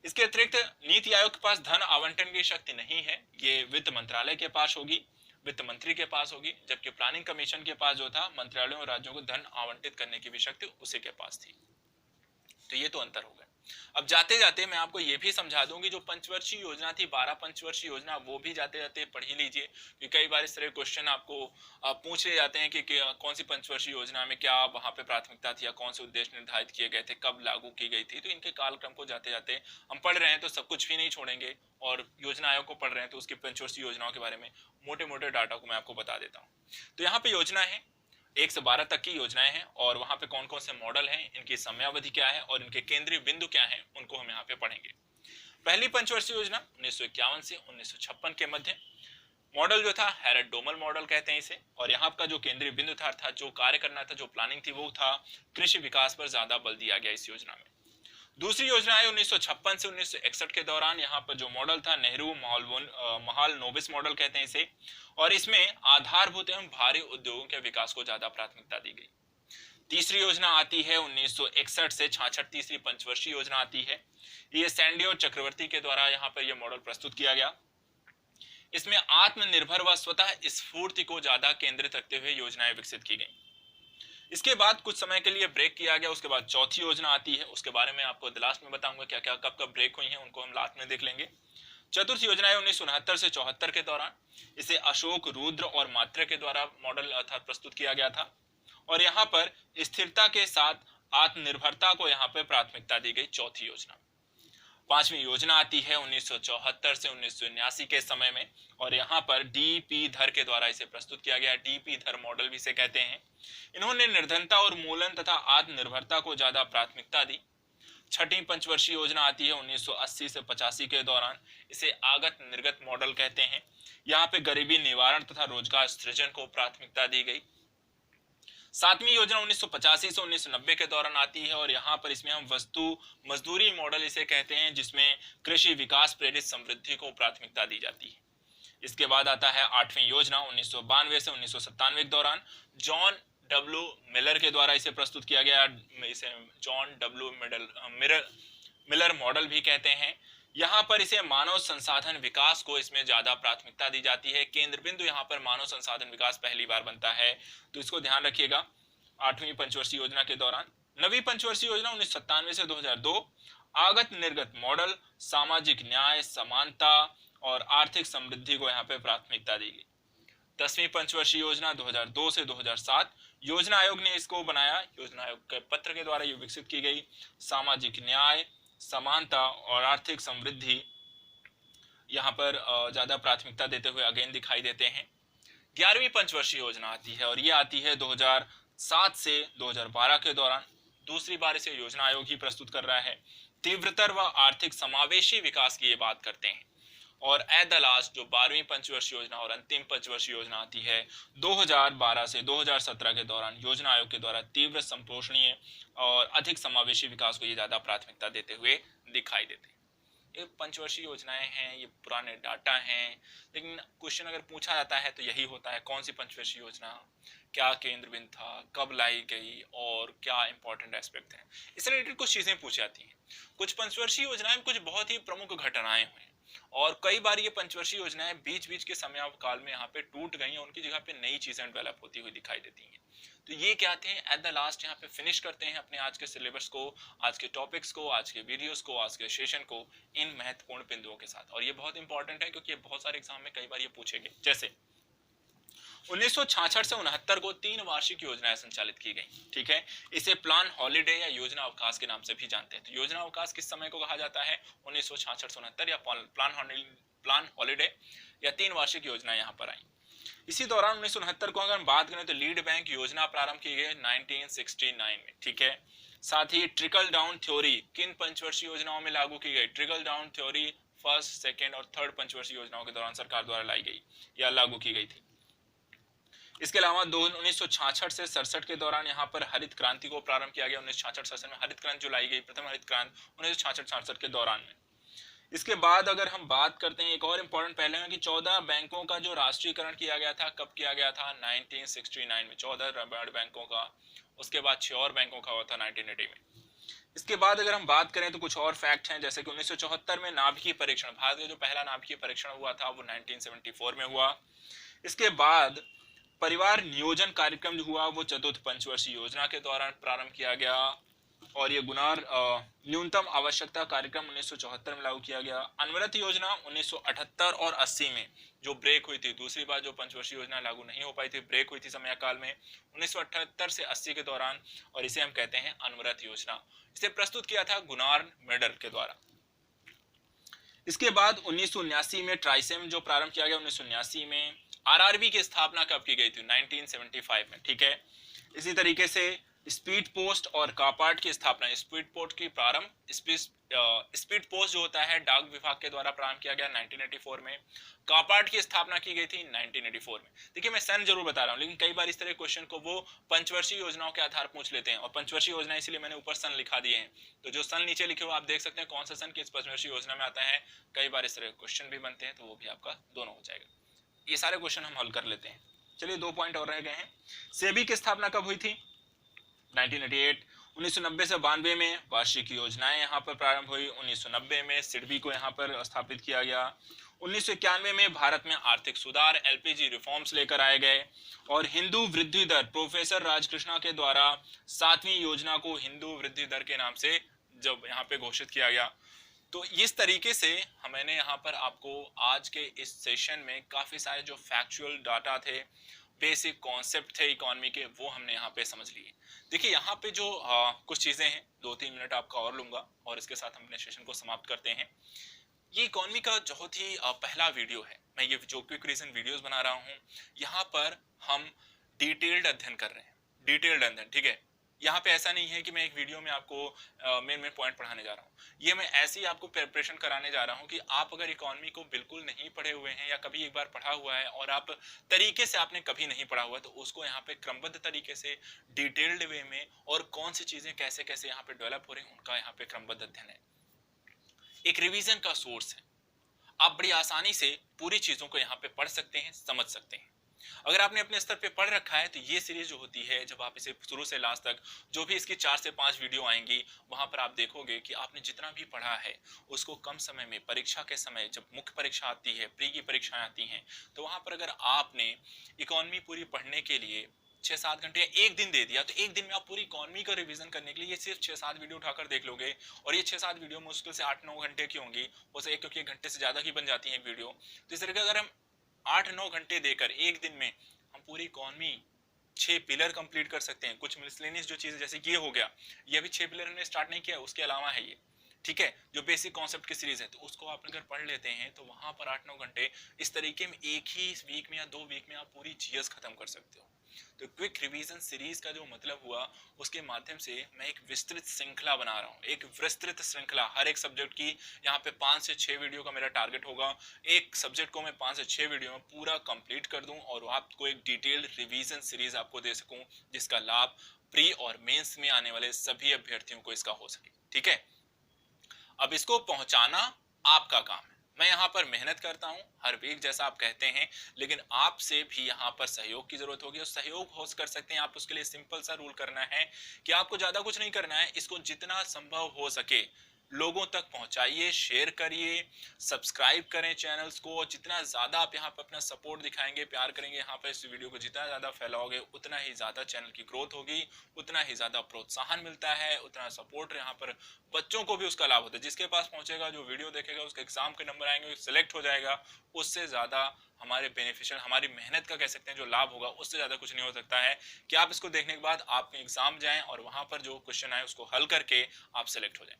A: इसके अतिरिक्त नीति आयोग के पास धन आवंटन की शक्ति नहीं है, ये वित्त मंत्रालय के पास होगी, वित्त मंत्री के पास होगी, जबकि प्लानिंग कमीशन के पास जो था, मंत्रालयों और राज्यों को धन आवंटित करने की भी शक्ति उसी के पास थी। तो ये तो अंतर हो गया। अब जाते जाते मैं आपको ये भी समझा दूं कि जो पंचवर्षीय योजना थी, 12 पंचवर्षीय योजना, वो भी जाते जाते पढ़ ही लीजिए, क्योंकि कई बार इस तरह क्वेश्चन आपको पूछे जाते हैं कि कौन सी पंचवर्षीय योजना में क्या वहां पे प्राथमिकता थी या कौन से उद्देश्य निर्धारित किए गए थे, कब लागू की गई थी। तो इनके कालक्रम को जाते जाते हम पढ़ रहे हैं तो सब कुछ भी नहीं छोड़ेंगे, और योजना आयोग को पढ़ रहे हैं तो उसकी पंचवर्षीय योजनाओं के बारे में मोटे मोटे डाटा को मैं आपको बता देता हूँ। तो यहाँ पे योजना है 1 से 12 तक की योजनाएं हैं, और वहां पे कौन कौन से मॉडल हैं, इनकी समयावधि क्या है और इनके केंद्रीय बिंदु क्या हैं, उनको हम यहाँ पे पढ़ेंगे। पहली पंचवर्षीय योजना 1951 से 1956 के मध्य, मॉडल जो था हैरड डोमल मॉडल कहते हैं इसे, और यहाँ का जो केंद्रीय बिंदु था, अर्थात जो कार्य करना था, जो प्लानिंग थी, वो था कृषि विकास पर ज्यादा बल दिया गया इस योजना में। दूसरी योजना है 1956 से 1961 के दौरान, यहाँ पर जो मॉडल था नेहरू महालनोबिस मॉडल कहते हैं इसे, और इसमें आधारभूत एवं भारी उद्योगों के विकास को ज्यादा प्राथमिकता दी गई। तीसरी योजना आती है 1961 से 66, तीसरी पंचवर्षीय योजना आती है, ये सैंडी और चक्रवर्ती के द्वारा यहाँ पर यह मॉडल प्रस्तुत किया गया। इसमें आत्मनिर्भर व स्वतः स्फूर्ति को ज्यादा केंद्रित रखते हुए योजनाएं विकसित की गई। इसके बाद कुछ समय के लिए ब्रेक किया गया, उसके बाद चौथी योजना आती है, उसके बारे में आपको लास्ट में बताऊंगा क्या क्या कब कब ब्रेक हुई हैं, उनको हम लास्ट में देख लेंगे। चतुर्थ योजना है 1969 से 74 के दौरान, इसे अशोक, रुद्र और मात्रे के द्वारा मॉडल अर्थात प्रस्तुत किया गया था, और यहाँ पर स्थिरता के साथ आत्मनिर्भरता को यहाँ पर प्राथमिकता दी गई चौथी योजना। पांचवी योजना आती है 1974 से 1979 के समय में, और यहाँ पर डीपी धर के द्वारा इसे प्रस्तुत किया गया, डीपी धर मॉडल भी इसे कहते हैं। इन्होंने निर्धनता और मूलन तथा आत्मनिर्भरता को ज्यादा प्राथमिकता दी। छठी पंचवर्षीय योजना आती है 1980 से 85 के दौरान, इसे आगत निर्गत मॉडल कहते हैं। यहाँ पे गरीबी निवारण तथा रोजगार सृजन को प्राथमिकता दी गई। सातवीं योजना 1985 से 1990 के दौरान आती है, और यहाँ पर इसमें हम वस्तु मजदूरी मॉडल इसे कहते हैं, जिसमें कृषि विकास प्रेरित समृद्धि को प्राथमिकता दी जाती है। इसके बाद आता है आठवीं योजना 1992 से 1997 के दौरान, जॉन डब्ल्यू मिलर के द्वारा इसे प्रस्तुत किया गया, इसे जॉन डब्ल्यू मिलर मॉडल भी कहते हैं। यहाँ पर इसे मानव संसाधन विकास को इसमें ज्यादा प्राथमिकता दी जाती है, केंद्र बिंदु यहाँ पर मानव संसाधन विकास पहली बार बनता है, तो इसको ध्यान रखिएगा आठवीं पंचवर्षीय योजना के दौरान। नवीं पंचवर्षीय योजना 1997 से 2002, आगत निर्गत मॉडल, सामाजिक न्याय, समानता और आर्थिक समृद्धि को यहाँ पे प्राथमिकता दी गई। 10वीं पंचवर्षीय योजना 2002 से 2007, योजना आयोग ने इसको बनाया, योजना आयोग के पत्र के द्वारा ये विकसित की गई। सामाजिक न्याय, समानता और आर्थिक समृद्धि यहाँ पर ज्यादा प्राथमिकता देते हुए अगेन दिखाई देते हैं। 11वीं पंचवर्षीय योजना आती है, और ये आती है 2007 से 2012 के दौरान, दूसरी बार इसे योजना आयोग ही प्रस्तुत कर रहा है। तीव्रतर व आर्थिक समावेशी विकास की ये बात करते हैं, और एट द लास्ट जो 12वीं पंचवर्षीय योजना और अंतिम पंचवर्षीय योजना आती है 2012 से 2017 के दौरान योजना आयोग के द्वारा तीव्र संपोषणीय और अधिक समावेशी विकास को ये ज्यादा प्राथमिकता देते हुए दिखाई देते हैं। ये पंचवर्षीय योजनाएं हैं, ये पुराने डाटा हैं, लेकिन क्वेश्चन अगर पूछा जाता है तो यही होता है, कौन सी पंचवर्षीय योजना, क्या केंद्र बिंदु था, कब लाई गई और क्या इंपॉर्टेंट एस्पेक्ट है, इससे रिलेटेड कुछ चीजें पूछी जाती हैं। कुछ पंचवर्षीय योजनाएं में कुछ बहुत ही प्रमुख घटनाएं हुई और कई बार ये पंचवर्षीय योजनाएं बीच बीच के समय काल में यहाँ पे टूट गई और उनकी जगह पे नई चीजें डेवलप होती हुई दिखाई देती हैं। तो ये क्या थे, एट द लास्ट यहाँ पे फिनिश करते हैं अपने आज के सिलेबस को, आज के टॉपिक्स को, आज के वीडियोस को, आज के सेशन को इन महत्वपूर्ण बिंदुओं के साथ। और ये बहुत इंपॉर्टेंट है क्योंकि ये बहुत सारे एग्जाम में कई बार ये पूछेंगे। जैसे 1966 से 69 को 3 वार्षिक योजनाएं संचालित की गई, ठीक है। इसे प्लान हॉलिडे या योजना अवकाश के नाम से भी जानते हैं। तो योजना अवकाश किस समय को कहा जाता है, 1966 से 69 या प्लान हॉलिडे या 3 वार्षिक योजना यहाँ पर आई। इसी दौरान 1969 को अगर हम बात करें तो लीड बैंक योजना प्रारंभ की गई 1969 में, ठीक है। साथ ही ट्रिकल डाउन थ्योरी किन पंचवर्षीय योजनाओं में लागू की गई, trickle down theory first, second और थर्ड पंचवर्षीय योजनाओं के दौरान सरकार द्वारा लाई गई या लागू की गई थी। इसके अलावा 1966 से 67 के दौरान यहाँ पर हरित क्रांति को प्रारंभ किया गया। 1966 में हरित क्रांति जो लाई गई, प्रथम हरित क्रांति 1966 के दौरान में। इसके बाद अगर हम बात करते हैं एक और इम्पोर्टेंट पहले है कि 14 बैंकों का जो राष्ट्रीयकरण किया गया था, कब किया गया था, 1969 में 14 बड़े बैंकों का। उसके बाद 6 और बैंकों का हुआ था 1980 में। इसके बाद अगर हम बात करें तो कुछ और फैक्ट हैं, जैसे कि 1974 में नाभिकीय परीक्षण, भारत का जो पहला नाभिकीय परीक्षण हुआ था वो 1974 में हुआ। इसके बाद परिवार नियोजन कार्यक्रम जो हुआ वो चतुर्थ पंचवर्षीय योजना के दौरान प्रारंभ किया गया और ये गुनार न्यूनतम आवश्यकता कार्यक्रम 1974 में लागू किया गया। अनवरत योजना 1978 और 80 में जो ब्रेक हुई थी, दूसरी बार जो पंचवर्षीय योजना लागू नहीं हो पाई थी, ब्रेक हुई थी समय काल में 1978 से 80 के दौरान, और इसे हम कहते हैं अनवरत योजना। इसे प्रस्तुत किया था गुनार मेडल के द्वारा। इसके बाद 1979 में ट्राइसेम जो प्रारंभ किया गया 1979 में। आरआरबी की स्थापना कब की गई थी, 1975 में, ठीक है। इसी तरीके से स्पीड पोस्ट और कापार्ट की स्थापना, स्पीड पोस्ट की प्रारंभ, स्पीड पोस्ट जो होता है डाक विभाग के द्वारा प्रारंभ किया गया 1984 में। कापार्ट की स्थापना की गई थी 1984 में। देखिए मैं सन जरूर बता रहा हूँ, लेकिन कई बार इस तरह क्वेश्चन को वो पंचवर्षीय योजनाओं के आधार पूछ लेते हैं और पंचवर्षीय योजना इसलिए मैंने ऊपर सन लिखा दिए हैं। तो जो सन नीचे लिखे हो आप देख सकते हैं कौन सा सन किस पंचवर्षीय योजना में आता है। कई बार इस तरह क्वेश्चन भी बनते हैं तो वो भी आपका दोनों हो जाएगा। ये सारे क्वेश्चन हम हल कर लेते हैं। चलिए 2 पॉइंट और रह गए हैं। सेबी की स्थापना कब हुई थी, 1988। 1990 से 92 में वार्षिक योजनाएं यहाँ पर प्रारंभ हुई। 1990 में सिडबी को यहाँ पर स्थापित किया गया। 1991 में भारत में आर्थिक सुधार एलपीजी रिफॉर्म्स लेकर आए गए और हिंदू वृद्धि दर प्रोफेसर राजकृष्णा के द्वारा 7वीं योजना को हिंदू वृद्धि दर के नाम से जब यहाँ पे घोषित किया गया। तो इस तरीके से मैंने यहाँ पर आपको आज के इस सेशन में काफी सारे जो फैक्चुअल डाटा थे, बेसिक कॉन्सेप्ट थे इकोनॉमी के, वो हमने यहाँ पे समझ लिए। देखिए यहाँ पे जो कुछ चीजें हैं, 2-3 मिनट आपका और लूंगा और इसके साथ हम अपने सेशन को समाप्त करते हैं। ये इकोनॉमी का बहुत ही पहला वीडियो है। मैं ये जो क्विक रीजन वीडियोस बना रहा हूँ, यहाँ पर हम डिटेल्ड अध्ययन कर रहे हैं, डिटेल्ड अध्ययन, ठीक है। यहाँ पे ऐसा नहीं है कि मैं एक वीडियो में आपको मेन पॉइंट पढ़ाने जा रहा हूँ। ये मैं ऐसे ही आपको प्रिपरेशन कराने जा रहा हूँ कि आप अगर इकोनॉमी को बिल्कुल नहीं पढ़े हुए हैं या कभी एक बार पढ़ा हुआ है और आप तरीके से आपने कभी नहीं पढ़ा हुआ, तो उसको यहाँ पे क्रमबद्ध तरीके से डिटेल्ड वे में और कौन सी चीजें कैसे कैसे यहाँ पे डेवलप हो रही हैं उनका यहाँ पे क्रमबद्ध अध्ययन है। एक रिवीजन का सोर्स है, आप बड़ी आसानी से पूरी चीजों को यहाँ पे पढ़ सकते हैं, समझ सकते हैं। अगर आपने अपने स्तर पे पढ़ रखा है तो ये सीरीज जो होती है, जब आप इसे शुरू से लास्ट तक जो भी इसकी 4 से 5 वीडियो आएंगी, वहां पर आप देखोगे कि आपने जितना भी पढ़ा है उसको कम समय में, परीक्षा के समय जब मुख्य परीक्षा आती है, प्री की परीक्षाएं आती हैं, तो वहां पर अगर आपने इकोनॉमी पूरी पढ़ने के लिए 6-7 घंटे या एक दिन दे दिया, तो एक दिन में आप पूरी इकोनॉमी का रिवीजन करने के लिए ये सिर्फ 6-7 वीडियो उठाकर देख लोगे। और ये 6-7 वीडियो मुश्किल से 8-9 घंटे की होंगी, हो सके क्योंकि 1 घंटे से ज्यादा की बन जाती है वीडियो। तो इस तरह का अगर हम 8-9 घंटे देकर एक दिन में हम पूरी इकोनॉमी 6 पिलर कंप्लीट कर सकते हैं। कुछ मिसलेनियस जो चीजें जैसे ये हो गया, ये अभी 6 पिलर हमने स्टार्ट नहीं किया, उसके अलावा है ये, ठीक है, जो बेसिक कॉन्सेप्ट की सीरीज है, तो उसको आप अगर पढ़ लेते हैं तो वहां पर 8-9 घंटे इस तरीके में एक ही वीक में या 2 वीक में आप पूरी जीएस खत्म कर सकते हो। तो क्विक रिवीजन सीरीज का जो मतलब हुआ, उसके माध्यम से मैं एक विस्तृत श्रृंखला बना रहा हूँ, एक विस्तृत श्रृंखला हर एक सब्जेक्ट की। यहाँ पे 5 से 6 वीडियो का मेरा टारगेट होगा। एक सब्जेक्ट को मैं 5 से 6 वीडियो में पूरा कंप्लीट कर दूं और आपको एक डिटेल्ड रिवीजन सीरीज आपको दे सकूं, जिसका लाभ प्री और मेंस में आने वाले सभी अभ्यर्थियों को इसका हो सके। ठीक है, अब इसको पहुंचाना आपका काम है। मैं यहाँ पर मेहनत करता हूँ हर वीक जैसा आप कहते हैं, लेकिन आपसे भी यहाँ पर सहयोग की जरूरत होगी, और सहयोग हो कर सकते हैं आप। उसके लिए सिंपल सा रूल करना है कि आपको ज्यादा कुछ नहीं करना है, इसको जितना संभव हो सके लोगों तक पहुंचाइए, शेयर करिए, सब्सक्राइब करें चैनल्स को। जितना ज्यादा आप यहाँ पर अपना सपोर्ट दिखाएंगे, प्यार करेंगे यहाँ पर, इस वीडियो को जितना ज्यादा फैलाओगे, उतना ही ज्यादा चैनल की ग्रोथ होगी, उतना ही ज्यादा प्रोत्साहन मिलता है, उतना सपोर्ट यहाँ पर बच्चों को भी उसका लाभ होता है। जिसके पास पहुंचेगा, जो वीडियो देखेगा, उसके एग्जाम के नंबर आएंगे, सिलेक्ट हो जाएगा, उससे ज्यादा हमारे बेनिफिशियल, हमारी मेहनत का कह सकते हैं जो लाभ होगा, उससे ज्यादा कुछ नहीं हो सकता है कि आप इसको देखने के बाद आप एग्जाम जाएं और वहां पर जो क्वेश्चन आए उसको हल करके आप सिलेक्ट हो जाएं।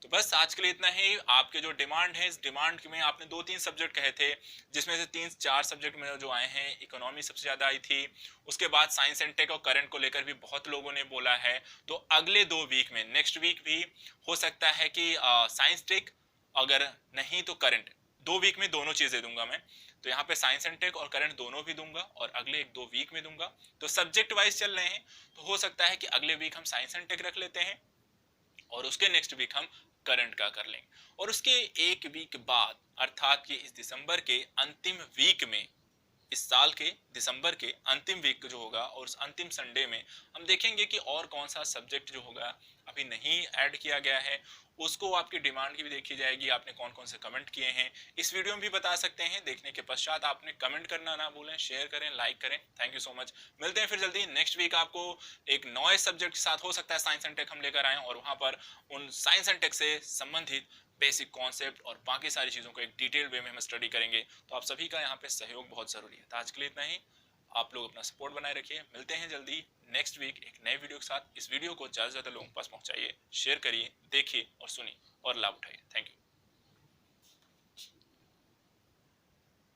A: तो बस आज के लिए इतना ही। आपके जो डिमांड है, इस डिमांड में आपने 2-3 सब्जेक्ट कहे थे, जिसमें से 3-4 सब्जेक्ट में जो आए हैं, इकोनॉमी सबसे ज्यादा आई थी, उसके बाद साइंस एंड टेक और करंट को लेकर भी बहुत लोगों ने बोला है। तो अगले 2 वीक में, नेक्स्ट वीक भी हो सकता है कि साइंस टेक, अगर नहीं तो करंट, 2 वीक में दोनों चीजें दूंगा मैं। तो यहाँ पे साइंस एंड टेक और करंट दोनों भी दूंगा, और अगले 1-2 वीक में दूंगा। तो सब्जेक्ट वाइज चल रहे हैं, तो हो सकता है कि अगले वीक हम साइंस एंड टेक रख लेते हैं और उसके नेक्स्ट वीक हम करंट का कर लेंगे। और उसके 1 वीक बाद, अर्थात कि इस दिसंबर के अंतिम वीक में, इस साल के दिसंबर के अंतिम वीक जो होगा, और उस अंतिम संडे में हम देखेंगे कि और कौन सा सब्जेक्ट जो होगा अभी नहीं ऐड किया गया है, उसको आपकी डिमांड की भी देखी जाएगी, आपने कौन कौन से कमेंट किए हैं इस वीडियो में भी बता सकते हैं। देखने के पश्चात आपने कमेंट करना ना भूलें, शेयर करें, लाइक करें। Thank you so much. मिलते हैं फिर जल्दी नेक्स्ट वीक। आपको एक नए सब्जेक्ट के साथ, हो सकता है साइंस एंड टेक हम लेकर आए, और वहां पर उन साइंस एंड टेक से संबंधित बेसिक कॉन्सेप्ट और बाकी सारी चीजों को एक डिटेल वे में हम स्टडी करेंगे। तो आप सभी का यहाँ पे सहयोग बहुत जरूरी है। तो आज के लिए इतना ही। आप लोग अपना सपोर्ट बनाए रखिए। मिलते हैं जल्दी नेक्स्ट वीक एक नए वीडियो के साथ। इस वीडियो को ज्यादा से ज्यादा लोगों के पास पहुंचाइए, शेयर करिए, देखिए और सुनिए और लाभ उठाइए। Thank you.